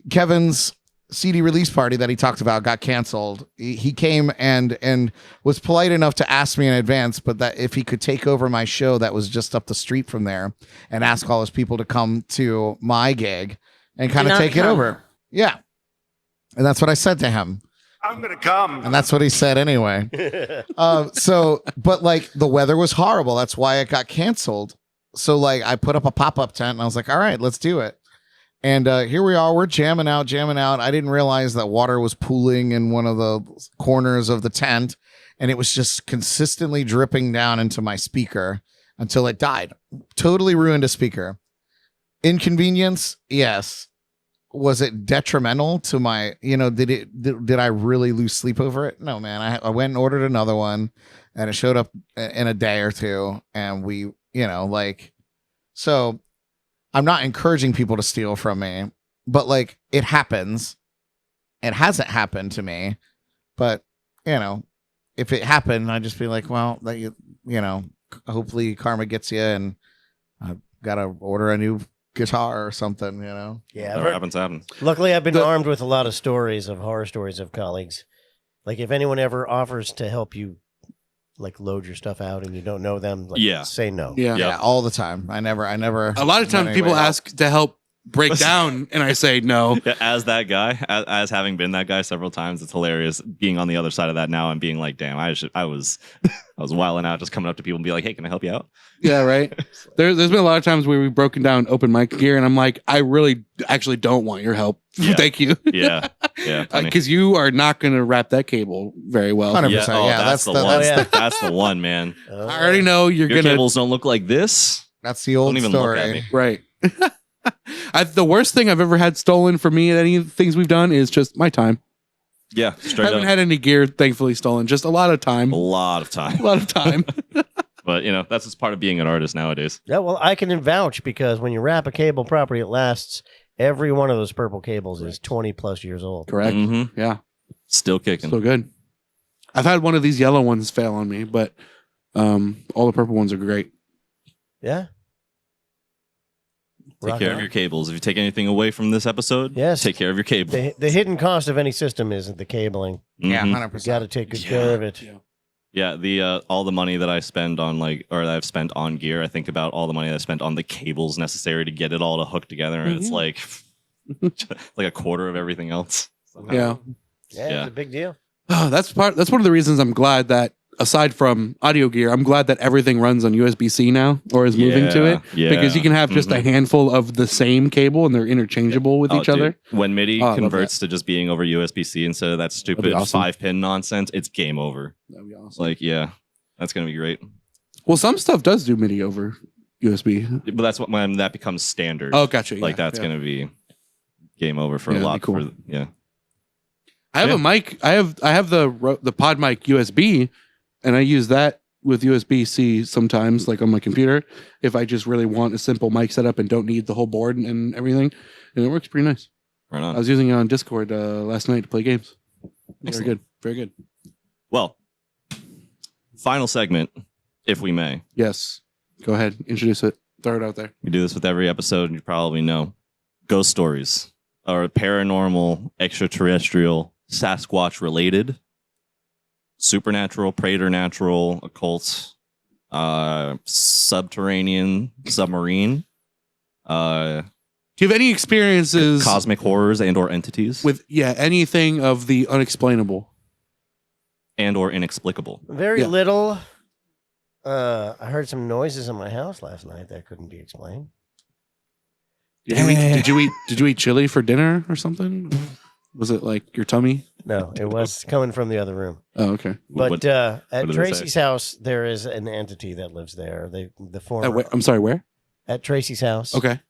Kevin's CD release party that he talked about got canceled. He came and was polite enough to ask me in advance, but that if he could take over my show that was just up the street from there and ask all his people to come to my gig and kind of take it over. Yeah. And that's what I said to him. I'm going to come. And that's what he said anyway. But like the weather was horrible. That's why it got canceled. So like I put up a pop-up tent and I was like, all right, let's do it. And here we are. We're jamming out. I didn't realize that water was pooling in one of the corners of the tent. And it was just consistently dripping down into my speaker until it died. Totally ruined a speaker. Inconvenience? Yes. Was it detrimental to my, did I really lose sleep over it? No, man. I went and ordered another one and it showed up in a day or two. And we, so I'm not encouraging people to steal from me, but like it happens. It hasn't happened to me, but if it happened, I'd just be like, well, that hopefully karma gets you and I've got to order a new guitar or something, Yeah, Whatever happens. Luckily, I've been armed with a lot of horror stories of colleagues. Like if anyone ever offers to help you, like load your stuff out and you don't know them, say no. Yeah, all the time. I never. A lot of times people ask to help break down and I say no. As that guy, as having been that guy several times, it's hilarious being on the other side of that now and being like, damn, I was wilding out, just coming up to people and be like, hey, can I help you out? Yeah, right. There's been a lot of times where we've broken down open mic gear and I'm like, I really actually don't want your help. Yeah. Thank you. Yeah. Because you are not going to wrap that cable very well. 100%. Yeah, That's the the- one. that's That's the one, man. I already know you're Your going to. cables don't look like this. That's the old Don't even look at story. me. Right. The worst thing I've ever had stolen from me at any of the things we've done is just my time. Yeah, I straight haven't up. had any gear, thankfully, stolen. Just a lot of time. A lot of time. A lot of time. But, that's just part of being an artist nowadays. Yeah, well, I can vouch because when you wrap a cable properly, it lasts. Every one of those purple cables is 20 plus years old. Correct. Mhm. Yeah. Still kicking. Still good. I've had one of these yellow ones fail on me, but all the purple ones are great. Yeah. Take Rock care on. of your cables. If you take anything away from this episode, Yes. take care of your cable. The hidden cost of any system is the cabling. Yeah, Mhm. 100%. You got to take good care of it. Yeah, the all the money that I spend on that I've spent on gear, I think about all the money that I spent on the cables necessary to get it all to hook together, and it's like like a quarter of everything else. Yeah. Yeah, it's a big deal. Oh, that's one of the reasons I'm glad that aside from audio gear, I'm glad that everything runs on USB-C now or is moving to it Yeah, because you can have just a handful of the same cable and they're interchangeable with each other. When MIDI Oh, I love converts to just being over USB-C instead of that stupid awesome. 5-pin nonsense, it's game over. That'd be awesome. Like, yeah, that's gonna be great. Well, some stuff does do MIDI over USB. But that's when that becomes standard. Oh, gotcha. Like yeah, that's yeah. gonna be game over for Yeah, a that'd lot. be cool. I have Yeah. a mic. I have the pod mic USB, and I use that with USB-C sometimes, like on my computer, if I just really want a simple mic setup and don't need the whole board and everything. And it works pretty nice. Right on. I was using it on Discord last night to play games. Very Excellent. good. Very good. Well, final segment, if we may. Yes. Go ahead. Introduce it. Throw it out there. We do this with every episode, and you probably know. Ghost stories are paranormal, extraterrestrial, Sasquatch related, supernatural, preternatural, occult, subterranean, submarine, Do you have any experiences cosmic horrors and or entities, with anything of the unexplainable? and or inexplicable. Very Yeah. little. I heard some noises in my house last night that couldn't be explained. Did you eat chili for dinner or something? Was it like your tummy? No, it was coming from the other room. Oh, okay. But What- at did they say? Tracy's house, there is an entity that lives there. The former I'm sorry, where? at Tracy's house. Okay.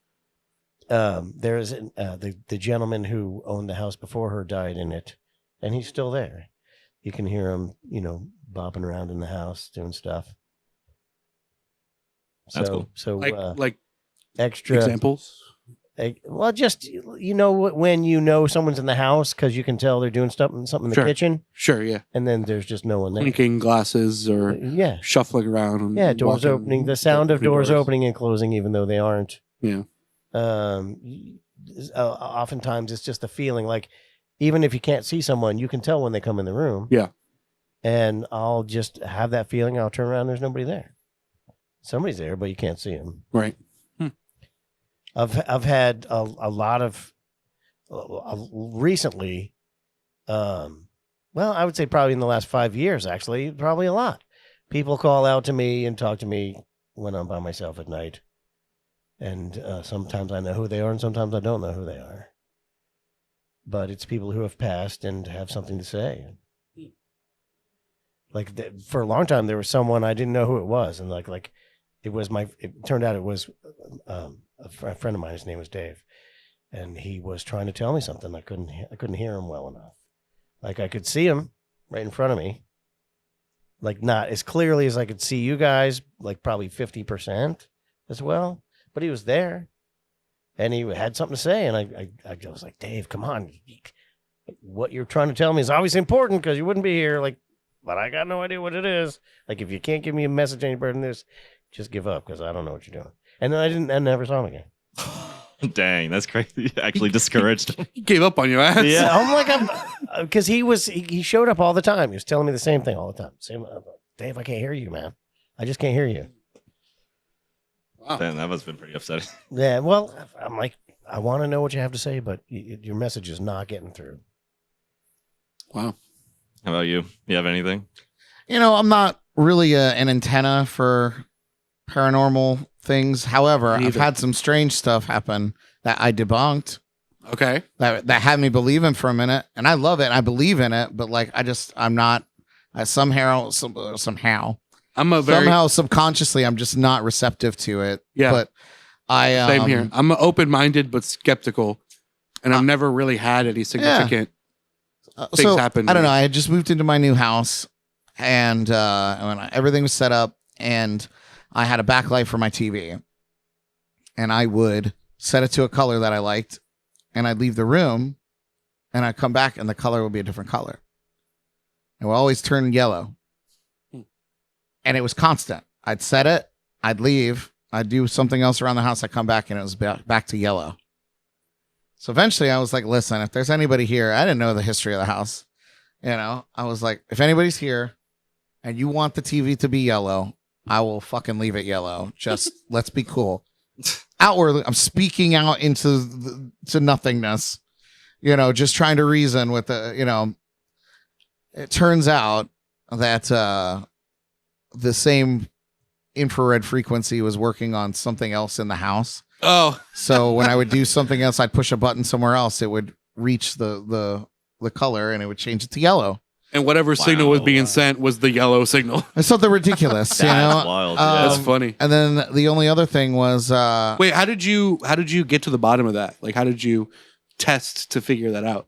There is the gentleman who owned the house before her died in it, and he's still there. You can hear him, bopping around in the house doing stuff. That's cool. So Like extra examples? Well, just when someone's in the house because you can tell they're doing something in the Sure. kitchen, Sure, yeah. and then there's just no one there. Clinking glasses or Yeah, shuffling around. And yeah, doors walking- opening. The sound of doors opening and closing, even though they aren't. Yeah. Oftentimes it's just a feeling like, even if you can't see someone, you can tell when they come in the room. Yeah. And I'll just have that feeling. I'll turn around. There's nobody there. Somebody's there, but you can't see them. Right. I've had a lot of recently. Well, I would say probably in the last 5 years, actually, probably a lot. People call out to me and talk to me when I'm by myself at night. And sometimes I know who they are and sometimes I don't know who they are. But it's people who have passed and have something to say. Like for a long time, there was someone I didn't know who it was. And like it turned out it was a friend of mine. His name was Dave. And he was trying to tell me something. I couldn't hear him well enough. Like I could see him right in front of me. Like not as clearly as I could see you guys, like probably 50% as well. But he was there. And he had something to say. And I was like, Dave, come on. What you're trying to tell me is obviously important because you wouldn't be here. Like, but I got no idea what it is. Like, if you can't give me a message any better than this, just give up because I don't know what you're doing. And then I never saw him again. Dang, that's crazy. Actually discouraged. He gave up on your ass. Yeah, I'm like, because he showed up all the time. He was telling me the same thing all the time. Dave, I can't hear you, man. I just can't hear you. Wow. Damn, that must have been pretty upsetting. Yeah, well, I'm like, I want to know what you have to say, but your message is not getting through. Wow. How about you? You have anything? I'm not really an antenna for paranormal things. However, I've had some strange stuff happen that I debunked. Okay. That had me believing for a minute, and I love it. And I believe in it, but like I'm not. Somehow, subconsciously, I'm just not receptive to it. Yeah. But same here. I'm open-minded but skeptical, and I've never really had any significant things happen. I don't know. I had just moved into my new house, and everything was set up, and I had a backlight for my TV, and I would set it to a color that I liked, and I'd leave the room, and I'd come back, and the color would be a different color. It would always turn yellow. And it was constant. I'd set it, I'd leave, I'd do something else around the house, I'd come back, and it was back to yellow. So eventually I was like, listen, if there's anybody here, I didn't know the history of the house. I was like, if anybody's here and you want the TV to be yellow, I will fucking leave it yellow. Just let's be cool. Outwardly, I'm speaking out into to nothingness, just trying to reason with the, It turns out that the same infrared frequency was working on something else in the house. Oh. So when I would do something else, I'd push a button somewhere else. It would reach the color and it would change it to yellow. And whatever signal was being sent was the yellow signal. It's something ridiculous. That's wild. That's funny. And then the only other thing was wait, how did you get to the bottom of that? Like, how did you test to figure that out?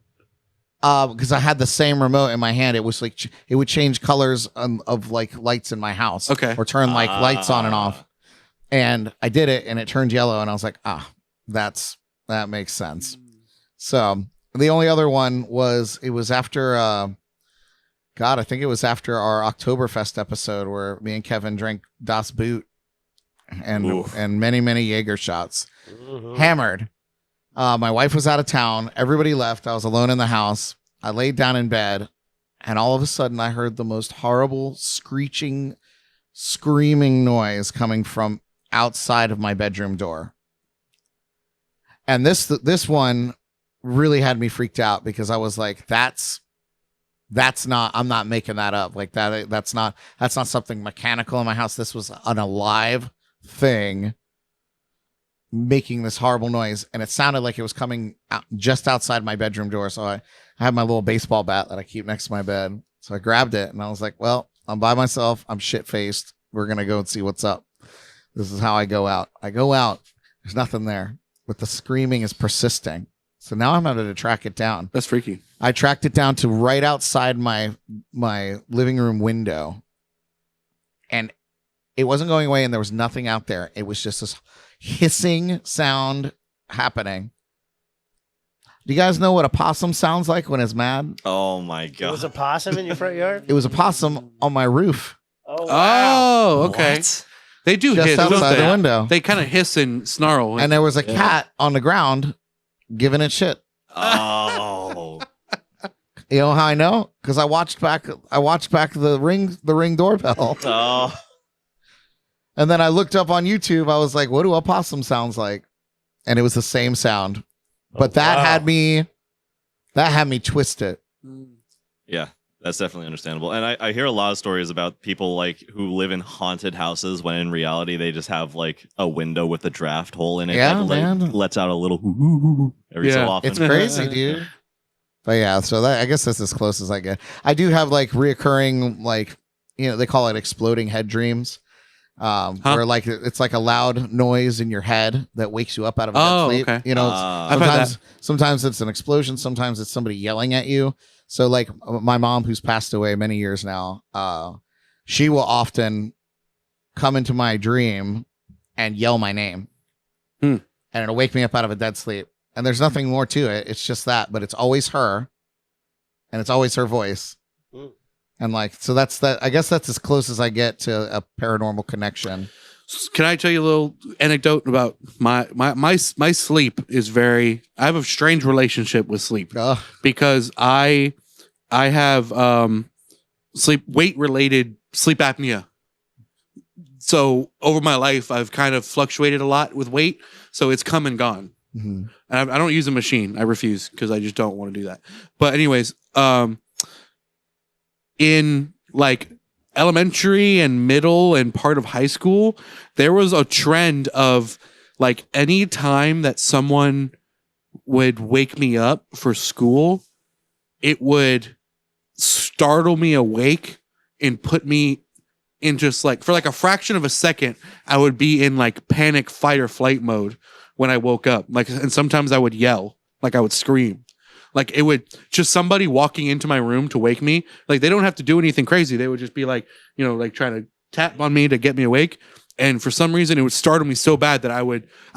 Because I had the same remote in my hand. It was like it would change colors of like lights in my house. Okay. Or turn like lights on and off. And I did it and it turned yellow and I was like, that makes sense. So the only other one was it was after I think it was after our Oktoberfest episode where me and Kevin drank Das Boot and many, many Jaeger shots. Mm-hmm. Hammered. My wife was out of town. Everybody left. I was alone in the house. I laid down in bed, and all of a sudden, I heard the most horrible screeching, screaming noise coming from outside of my bedroom door. And this one really had me freaked out because I was like, that's not. I'm not making that up. Like that. That's not something mechanical in my house. This was an alive thing making this horrible noise, and it sounded like it was coming out just outside my bedroom door. So I had my little baseball bat that I keep next to my bed. So I grabbed it and I was like, well, I'm by myself. I'm shit-faced. We're going to go and see what's up. This is how I go out. I go out. There's nothing there, but the screaming is persisting. So now I'm having to track it down. That's freaky. I tracked it down to right outside my living room window, and it wasn't going away, and there was nothing out there. It was just this hissing sound happening. Do you guys know what a possum sounds like when it's mad? Oh my It god! was a possum in your front yard? It was a possum on my roof. Oh, wow. Oh, okay. What? They do Just hiss. outside the window. They kind of hiss and snarl. And there was a cat on the ground giving it shit. Oh, You know how I know? Because I watched back the ring doorbell. oh. And then I looked up on YouTube. I was like, what do a possum sounds like? And it was the same sound. But that had me twisted. Yeah, that's definitely understandable. And I hear a lot of stories about people like who live in haunted houses when in reality they just have like a window with a draft hole in it Yeah, that man. lets out a little hoo every so Yeah. often. It's crazy, dude. But yeah, so I guess that's as close as I get. I do have like reoccurring, like, they call it exploding head dreams. Where like it's like a loud noise in your head that wakes you up out of a dead sleep. Okay. Sometimes it's an explosion, sometimes it's somebody yelling at you. So like my mom, who's passed away many years now, she will often come into my dream and yell my name, and it'll wake me up out of a dead sleep. And there's nothing more to it. It's just that, but it's always her, and it's always her voice. And like, so that's that. I guess that's as close as I get to a paranormal connection. Can I tell you a little anecdote about my sleep is very, I have a strange relationship with sleep because I have weight related sleep apnea. So over my life, I've kind of fluctuated a lot with weight. So it's come and gone. Mhm. And I don't use a machine. I refuse because I just don't want to do that. But anyways, in like elementary and middle and part of high school, there was a trend of like any time that someone would wake me up for school, it would startle me awake and put me in just like for like a fraction of a second, I would be in like panic fight or flight mode when I woke up. Like, and sometimes I would yell, like I would scream. Like it would just somebody walking into my room to wake me. Like they don't have to do anything crazy. They would just be like, you know, like trying to tap on me to get me awake. And for some reason it would startle me so bad that I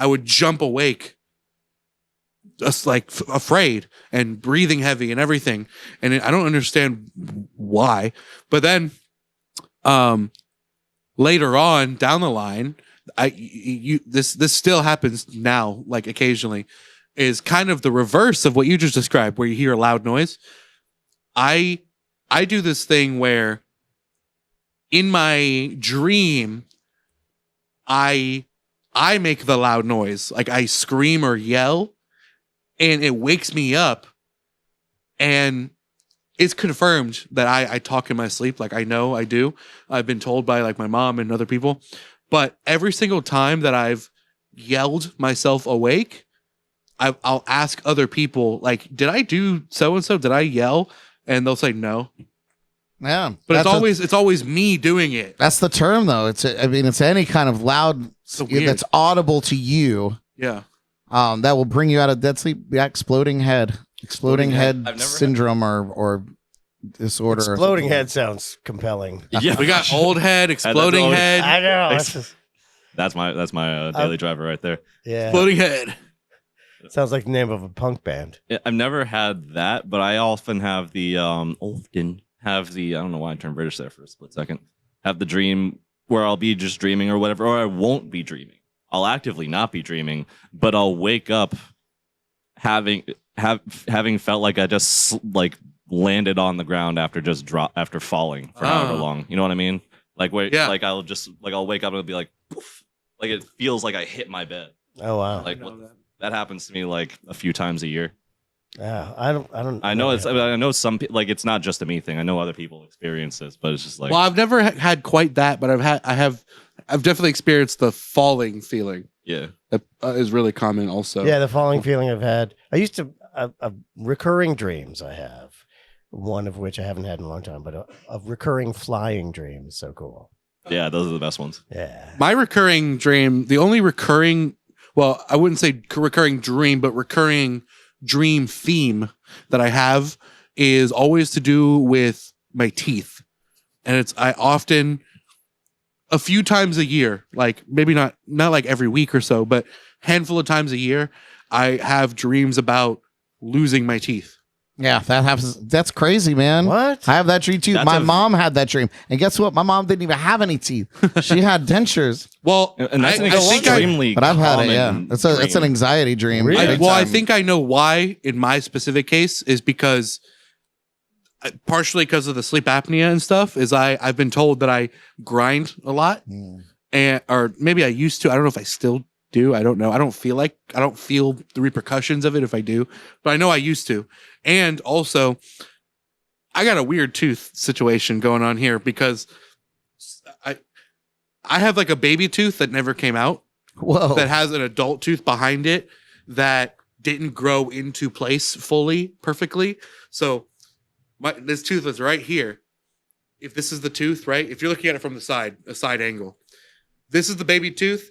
would jump awake, just like afraid and breathing heavy and everything. And I don't understand why. But then later on down the line, this still happens now, like occasionally, is kind of the reverse of what you just described, where you hear a loud noise. I do this thing where in my dream, I make the loud noise, like I scream or yell, and it wakes me up, and it's confirmed that I talk in my sleep. Like I know I do. I've been told by like my mom and other people. But every single time that I've yelled myself awake, I'll ask other people, like, did I do so and so? Did I yell? And they'll say no. Yeah, But it's always me doing it. that's the term, though. It's any kind of loud So weird. that's audible to you. Yeah. That will bring you out of dead sleep. Yeah, exploding head I've never syndrome or disorder. or Exploding something. head sounds compelling. Yeah, We got old head, exploding always- head, I know. Ex- That's my daily driver right there. Yeah. exploding head. Sounds like the name of a punk band. Yeah, I've never had that, but I often have the I don't know why I turned British there for a split second. Have the dream where I'll be just dreaming or whatever, or I won't be dreaming. I'll actively not be dreaming, but I'll wake up having felt like I just like landed on the ground after after falling for however long. You know what I mean? Like like I'll wake up and it'll be like poof, like it feels like I hit my bed. Oh wow. Like that happens to me like a few times a year. Yeah, I know some people, like, it's not just a me thing. I know other people experience this, but it's just like, Well, I've never had quite that, but I've definitely experienced the falling feeling. yeah. That is really common also. Yeah, the falling feeling I've had. I used to recurring dreams I have. One of which I haven't had in a long time, but a recurring flying dream is so cool. Yeah, those are the best ones. Yeah. My recurring dream, the only recurring, well, I wouldn't say recurring dream, but recurring dream theme that I have is always to do with my teeth. And I often, a few times a year, like maybe not like every week or so, but handful of times a year, I have dreams about losing my teeth. Yeah, that happens. That's crazy, man. What? I have that dream too. That's My mom had that dream, and guess what? My mom didn't even have any teeth. She had dentures. Well, And that's an I think extremely But I've had it. Yeah, common it's an dream. anxiety dream. Really? Big I time. think I know why in my specific case is because partially because of the sleep apnea and stuff is I've been told that I grind a lot or maybe I used to. I don't know if I still do. I don't know. I don't feel the repercussions of it if I do, but I know I used to. And also I got a weird tooth situation going on here because I have like a baby tooth that never came out. Whoa. That has an adult tooth behind it that didn't grow into place fully, perfectly. So this tooth is right here. If this is the tooth, right? If you're looking at it from the side, a side angle, this is the baby tooth,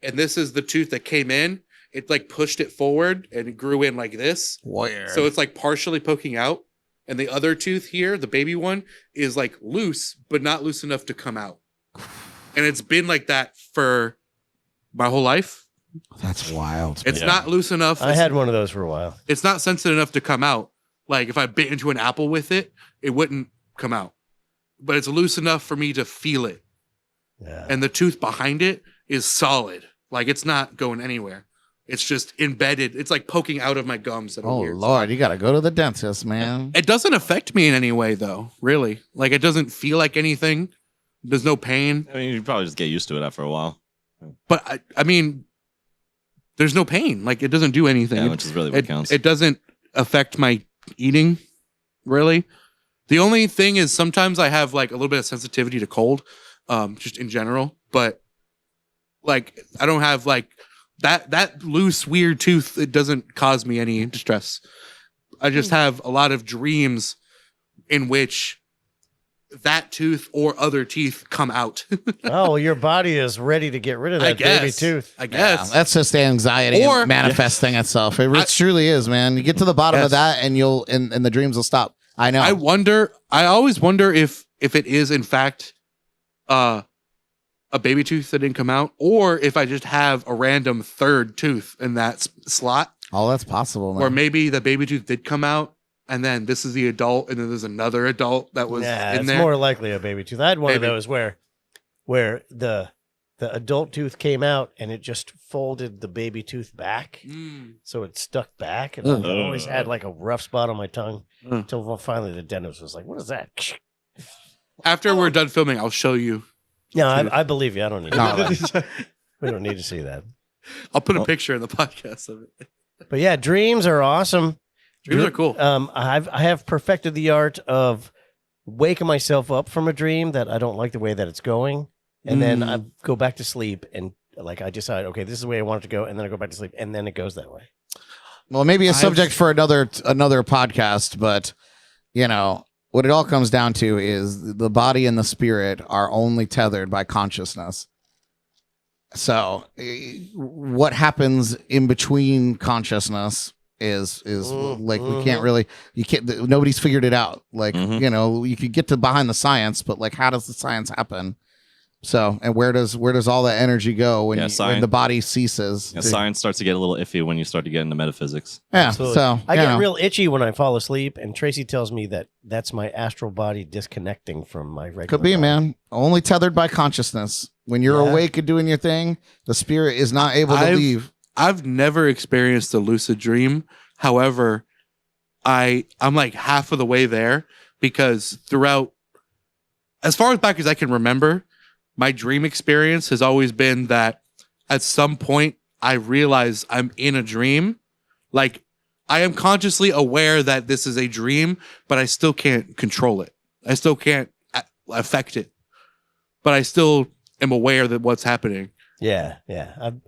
and this is the tooth that came in. It like pushed it forward and it grew in like this. Where? So it's like partially poking out. And the other tooth here, the baby one, is like loose, but not loose enough to come out. And it's been like that for my whole life. That's wild. It's not loose enough. I had one of those for a while. It's not sensitive enough to come out. Like if I bit into an apple with it, it wouldn't come out. But it's loose enough for me to feel it. Yeah. And the tooth behind it is solid. Like it's not going anywhere. It's just embedded. It's like poking out of my gums. Oh Lord, you got to go to the dentist, man. It doesn't affect me in any way though, really. Like it doesn't feel like anything. There's no pain. I mean, you probably just get used to it after a while. But I mean, there's no pain. Like it doesn't do anything. Yeah, which is really what counts. It doesn't affect my eating, really. The only thing is sometimes I have like a little bit of sensitivity to cold, just in general. But like I don't have like that loose weird tooth. It doesn't cause me any distress. I just have a lot of dreams in which that tooth or other teeth come out. Oh, your body is ready to get rid of that baby tooth. I guess. Yeah, that's just anxiety Or- manifesting itself. It truly is, man. You get to the bottom of that, and and the dreams will stop. I know. I always wonder if it is in fact a baby tooth that didn't come out, or if I just have a random third tooth in that slot, Oh, that's possible, man. or maybe the baby tooth did come out, and then this is the adult, and then there's another adult that was in it's there. more likely a baby tooth. I had one Maybe. of those where the adult tooth came out and it just folded the baby tooth back, so it stuck back, and I always had like a rough spot on my tongue until finally the dentist was like, "What is that?" After we're done filming, I'll show you. No, I believe you. I don't need. No, We don't need to see that. I'll put a picture in the podcast of it. But yeah, dreams are awesome. Dreams are cool. I have perfected the art of waking myself up from a dream that I don't like the way that it's going, and then I go back to sleep, and like I decide, okay, this is the way I want it to go, and then I go back to sleep, and then it goes that way. Well, maybe a subject for another podcast, but you know what it all comes down to is the body and the spirit are only tethered by consciousness. So, what happens in between consciousness is like we can't really, nobody's figured it out. Like you know, you could get to behind the science, but like, how does the science happen? So, and where does all that energy go when the body ceases? Yeah, science starts to get a little iffy when you start to get into metaphysics. Yeah, Absolutely. so I get real itchy when I fall asleep, and Tracy tells me that that's my astral body disconnecting from my regular. Could be, body. man. Only tethered by consciousness. When you're awake and doing your thing, the spirit is not able to leave. I've never experienced a lucid dream. However, I'm like half of the way there, because throughout, as far as back as I can remember, my dream experience has always been that at some point I realize I'm in a dream. Like I am consciously aware that this is a dream, but I still can't control it. I still can't affect it, but I still am aware that what's happening. Yeah.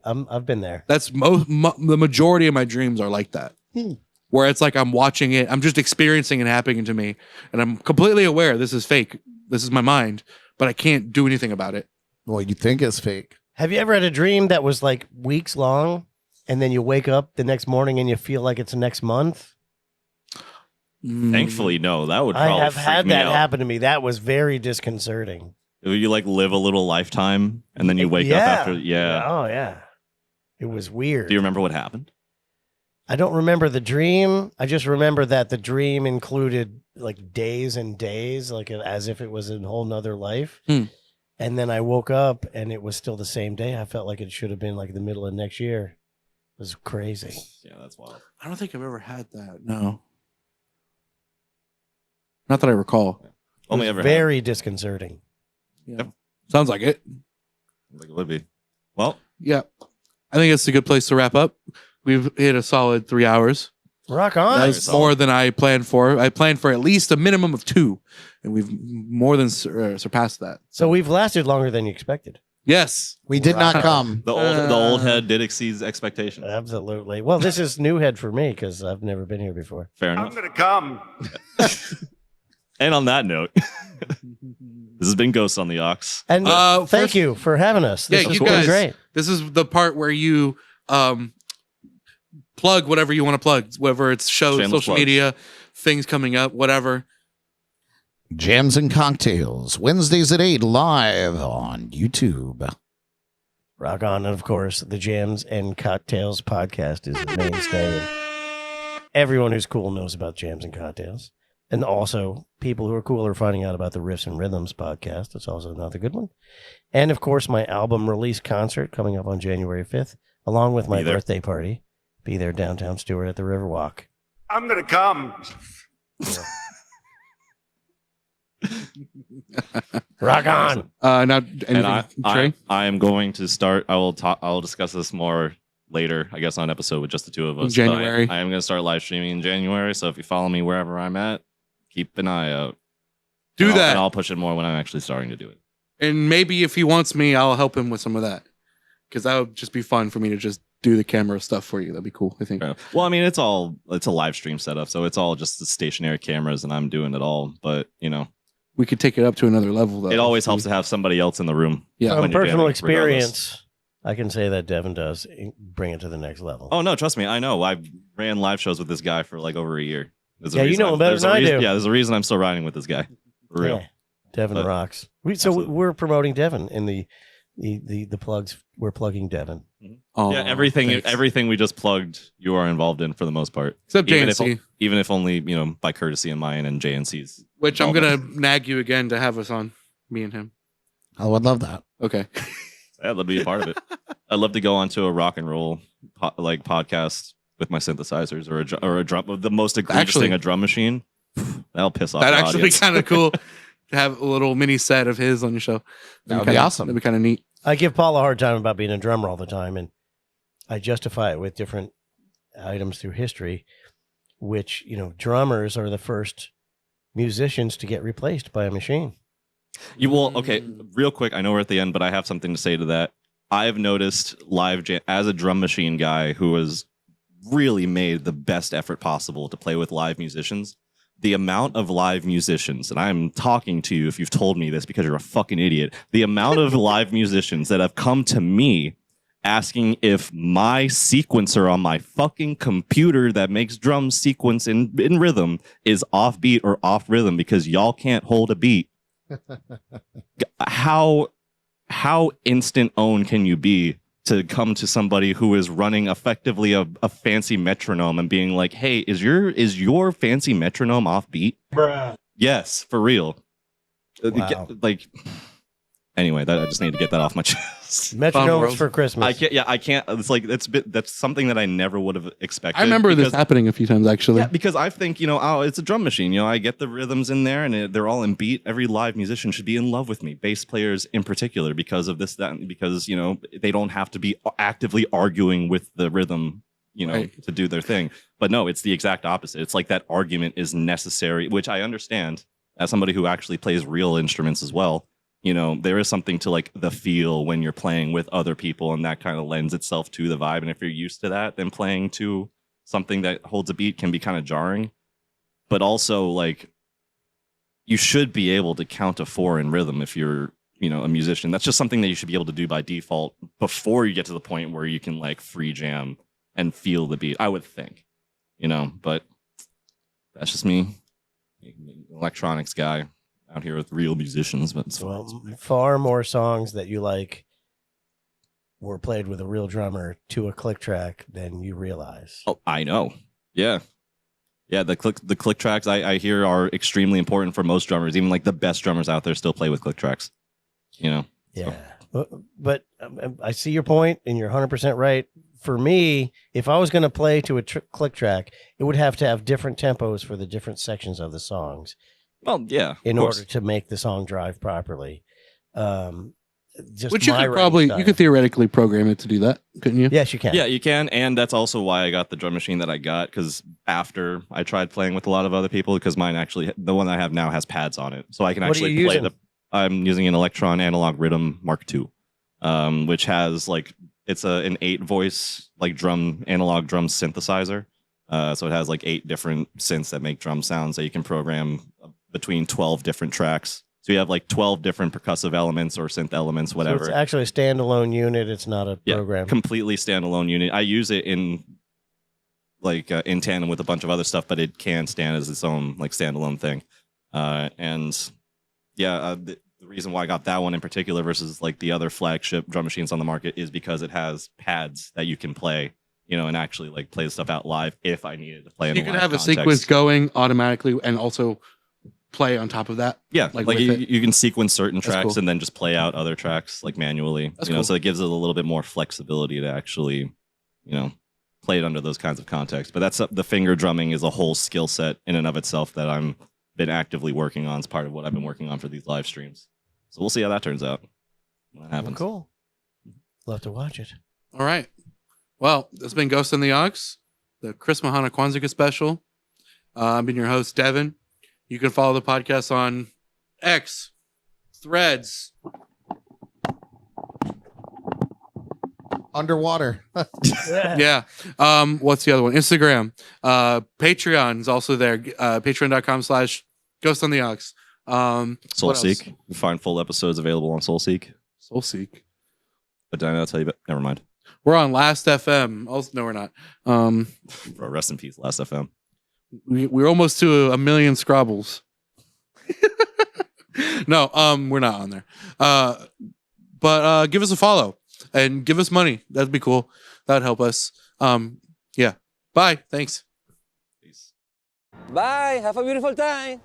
I've been there. That's the majority of my dreams are like that, where it's like I'm watching it, I'm just experiencing it happening to me, and I'm completely aware this is fake. This is my mind, but I can't do anything about it. Well, you think it's fake. Have you ever had a dream that was like weeks long, and then you wake up the next morning and you feel like it's next month? Thankfully, no. That would I probably have freak had me that out. happen to me. That was very disconcerting. You like live a little lifetime and then you wake up after. Yeah. Oh yeah. It was weird. Do you remember what happened? I don't remember the dream. I just remember that the dream included like days and days, like as if it was a whole nother life. And then I woke up and it was still the same day. I felt like it should have been like the middle of next year. It was crazy. Yeah, that's wild. I don't think I've ever had that. No. Not that I recall. Only It was ever very disconcerting. Yeah. Sounds like it. like it would be. Well, Yeah. I think it's a good place to wrap up. We've hit a solid 3 hours. Rock on. That's more than I planned for. I planned for at least a minimum of 2, and we've more than surpassed that. So we've lasted longer than you expected. Yes. We did not come. the old head did exceed expectations. Absolutely. Well, this is new head for me because I've never been here before. Fair I'm enough. gonna come. And on that note, this has been Ghosts on the Ox. And thank first- you for having us. This Yeah, has you been guys. great. This is the part where you plug whatever you want to plug, whether it's shows, Shameless social plugs. media, things coming up, whatever. Jams and Cocktails, Wednesdays at 8, live on YouTube. Rock on. And of course, the Jams and Cocktails podcast is the mainstay. Everyone who's cool knows about Jams and Cocktails. And also, people who are cool are finding out about the Riffs and Rhythms podcast. That's also another good one. And of course, my album release concert coming up on January 5th, along with my Be there. birthday party. Be there downtown Stewart at the Riverwalk. I'm gonna come. Rock on. Now, And anything, Trey? I am going to start. I will discuss this more later, I guess, on an episode with just the two of us. January. But I am going to start live streaming in January. So if you follow me wherever I'm at, keep an eye out. Do that. And I'll push it more when I'm actually starting to do it. And maybe if he wants me, I'll help him with some of that. Because that would just be fun for me to just do the camera stuff for you. That'd be cool, I think. Well, I mean, it's a live stream setup. So it's all just the stationary cameras and I'm doing it all. But, you know. We could take it up to another level, though. It always helps to have somebody else in the room. Yeah. From when you're personal jamming, experience, I can say that Devin does bring it to the next level. Oh, no, trust me. I know. I ran live shows with this guy for like over a year. Yeah, you know him better than I do. Yeah, there's a reason I'm still riding with this guy. For real. Yeah, Devin rocks. We're promoting Devin in the plugs. We're plugging Devin. Oh, yeah, everything we just plugged, you are involved in for the most part. Except JNC. Even if only, you know, by courtesy of mine and JNC's. Which I'm going to nag you again to have us on, me and him. I would love that. Okay. I'd love to be a part of it. I'd love to go onto a rock and roll podcast with my synthesizers or a drum. The most egregious thing, a drum machine. That'll piss off. That'd actually be kind of cool to have a little mini set of his on your show. That would be awesome. That'd be kind of neat. I give Paul a hard time about being a drummer all the time, and I justify it with different items through history, which, you know, drummers are the first musicians to get replaced by a machine. You will. Okay, real quick. I know we're at the end, but I have something to say to that. I've noticed live jam as a drum machine guy who has really made the best effort possible to play with live musicians. The amount of live musicians, and I'm talking to you if you've told me this because you're a fucking idiot, the amount of live musicians that have come to me asking if my sequencer on my fucking computer that makes drums sequence in rhythm is off beat or off rhythm because y'all can't hold a beat. How instant own can you be to come to somebody who is running effectively a fancy metronome and being like, hey, is your fancy metronome off beat? Bruh. Yes, for real. Wow. Anyway, I just need to get that off my chest. Metronomes for Christmas. I can't. It's like that's something that I never would have expected. I remember this happening a few times, actually. Yeah, because I think, you know, oh, it's a drum machine. You know, I get the rhythms in there, and they're all in beat. Every live musician should be in love with me, bass players in particular, because of this, that, because, you know, they don't have to be actively arguing with the rhythm, you know, to do their thing. But no, it's the exact opposite. It's like that argument is necessary, which I understand as somebody who actually plays real instruments as well. You know, there is something to like the feel when you're playing with other people, and that kind of lends itself to the vibe. And if you're used to that, then playing to something that holds a beat can be kind of jarring. But also, like, you should be able to count to 4 in rhythm if you're, you know, a musician. That's just something that you should be able to do by default before you get to the point where you can like free jam and feel the beat, I would think, you know. But that's just me, electronics guy out here with real musicians. But far more songs that you like were played with a real drummer to a click track than you realize. Oh, I know. Yeah. The click tracks I hear are extremely important for most drummers. Even like the best drummers out there still play with click tracks. You know. Yeah. So. But I see your point, and you're 100% right. For me, if I was going to play to a click track, it would have to have different tempos for the different sections of the songs. Well, yeah. In order to make the song drive properly. Which you could theoretically program it to do that, couldn't you? Yes, you can. Yeah, you can. And that's also why I got the drum machine that I got, because after I tried playing with a lot of other people, because mine actually, the one I have now has pads on it. So I can actually play I'm using an Electron Analog Rhythm Mark II, which has like, it's an 8-voice like analog drum synthesizer. So it has like 8 different synths that make drum sounds that you can program between 12 different tracks. So you have like 12 different percussive elements or synth elements, whatever. So it's actually a standalone unit. It's not a program. Completely standalone unit. I use it in like in tandem with a bunch of other stuff, but it can stand as its own like standalone thing. The reason why I got that one in particular versus like the other flagship drum machines on the market is because it has pads that you can play, you know, and actually like play the stuff out live if I needed to play. You can have a sequence going automatically and also play on top of that. Yeah, like you can sequence certain tracks cool. and then just play out other tracks like manually. That's you know, cool. so it gives it a little bit more flexibility to actually, you know, play it under those kinds of contexts. But that's the finger drumming is a whole skill set in and of itself that I'm been actively working on as part of what I've been working on for these live streams. So we'll see how that turns out when that happens. Cool. Love to watch it. All right. Well, this has been Ghost in the Ox, the Chrismahanukwanzakah Special. I've been your host, Devin. You can follow the podcast on X, Threads, Underwater. yeah. What's the other one? Instagram. Patreon is also there. Patreon.com/Ghost on the Ox. Soulseek. You can find full episodes available on Soulseek. Soulseek. But did I not tell you? But never mind. We're on Last FM. Also, no, we're not. Bro, rest in peace, Last FM. We're almost to 1 million Scrabbles. No, we're not on there. But give us a follow and give us money. That'd be cool. That'd help us. Yeah. Bye. Thanks. Peace. Bye. Have a beautiful time.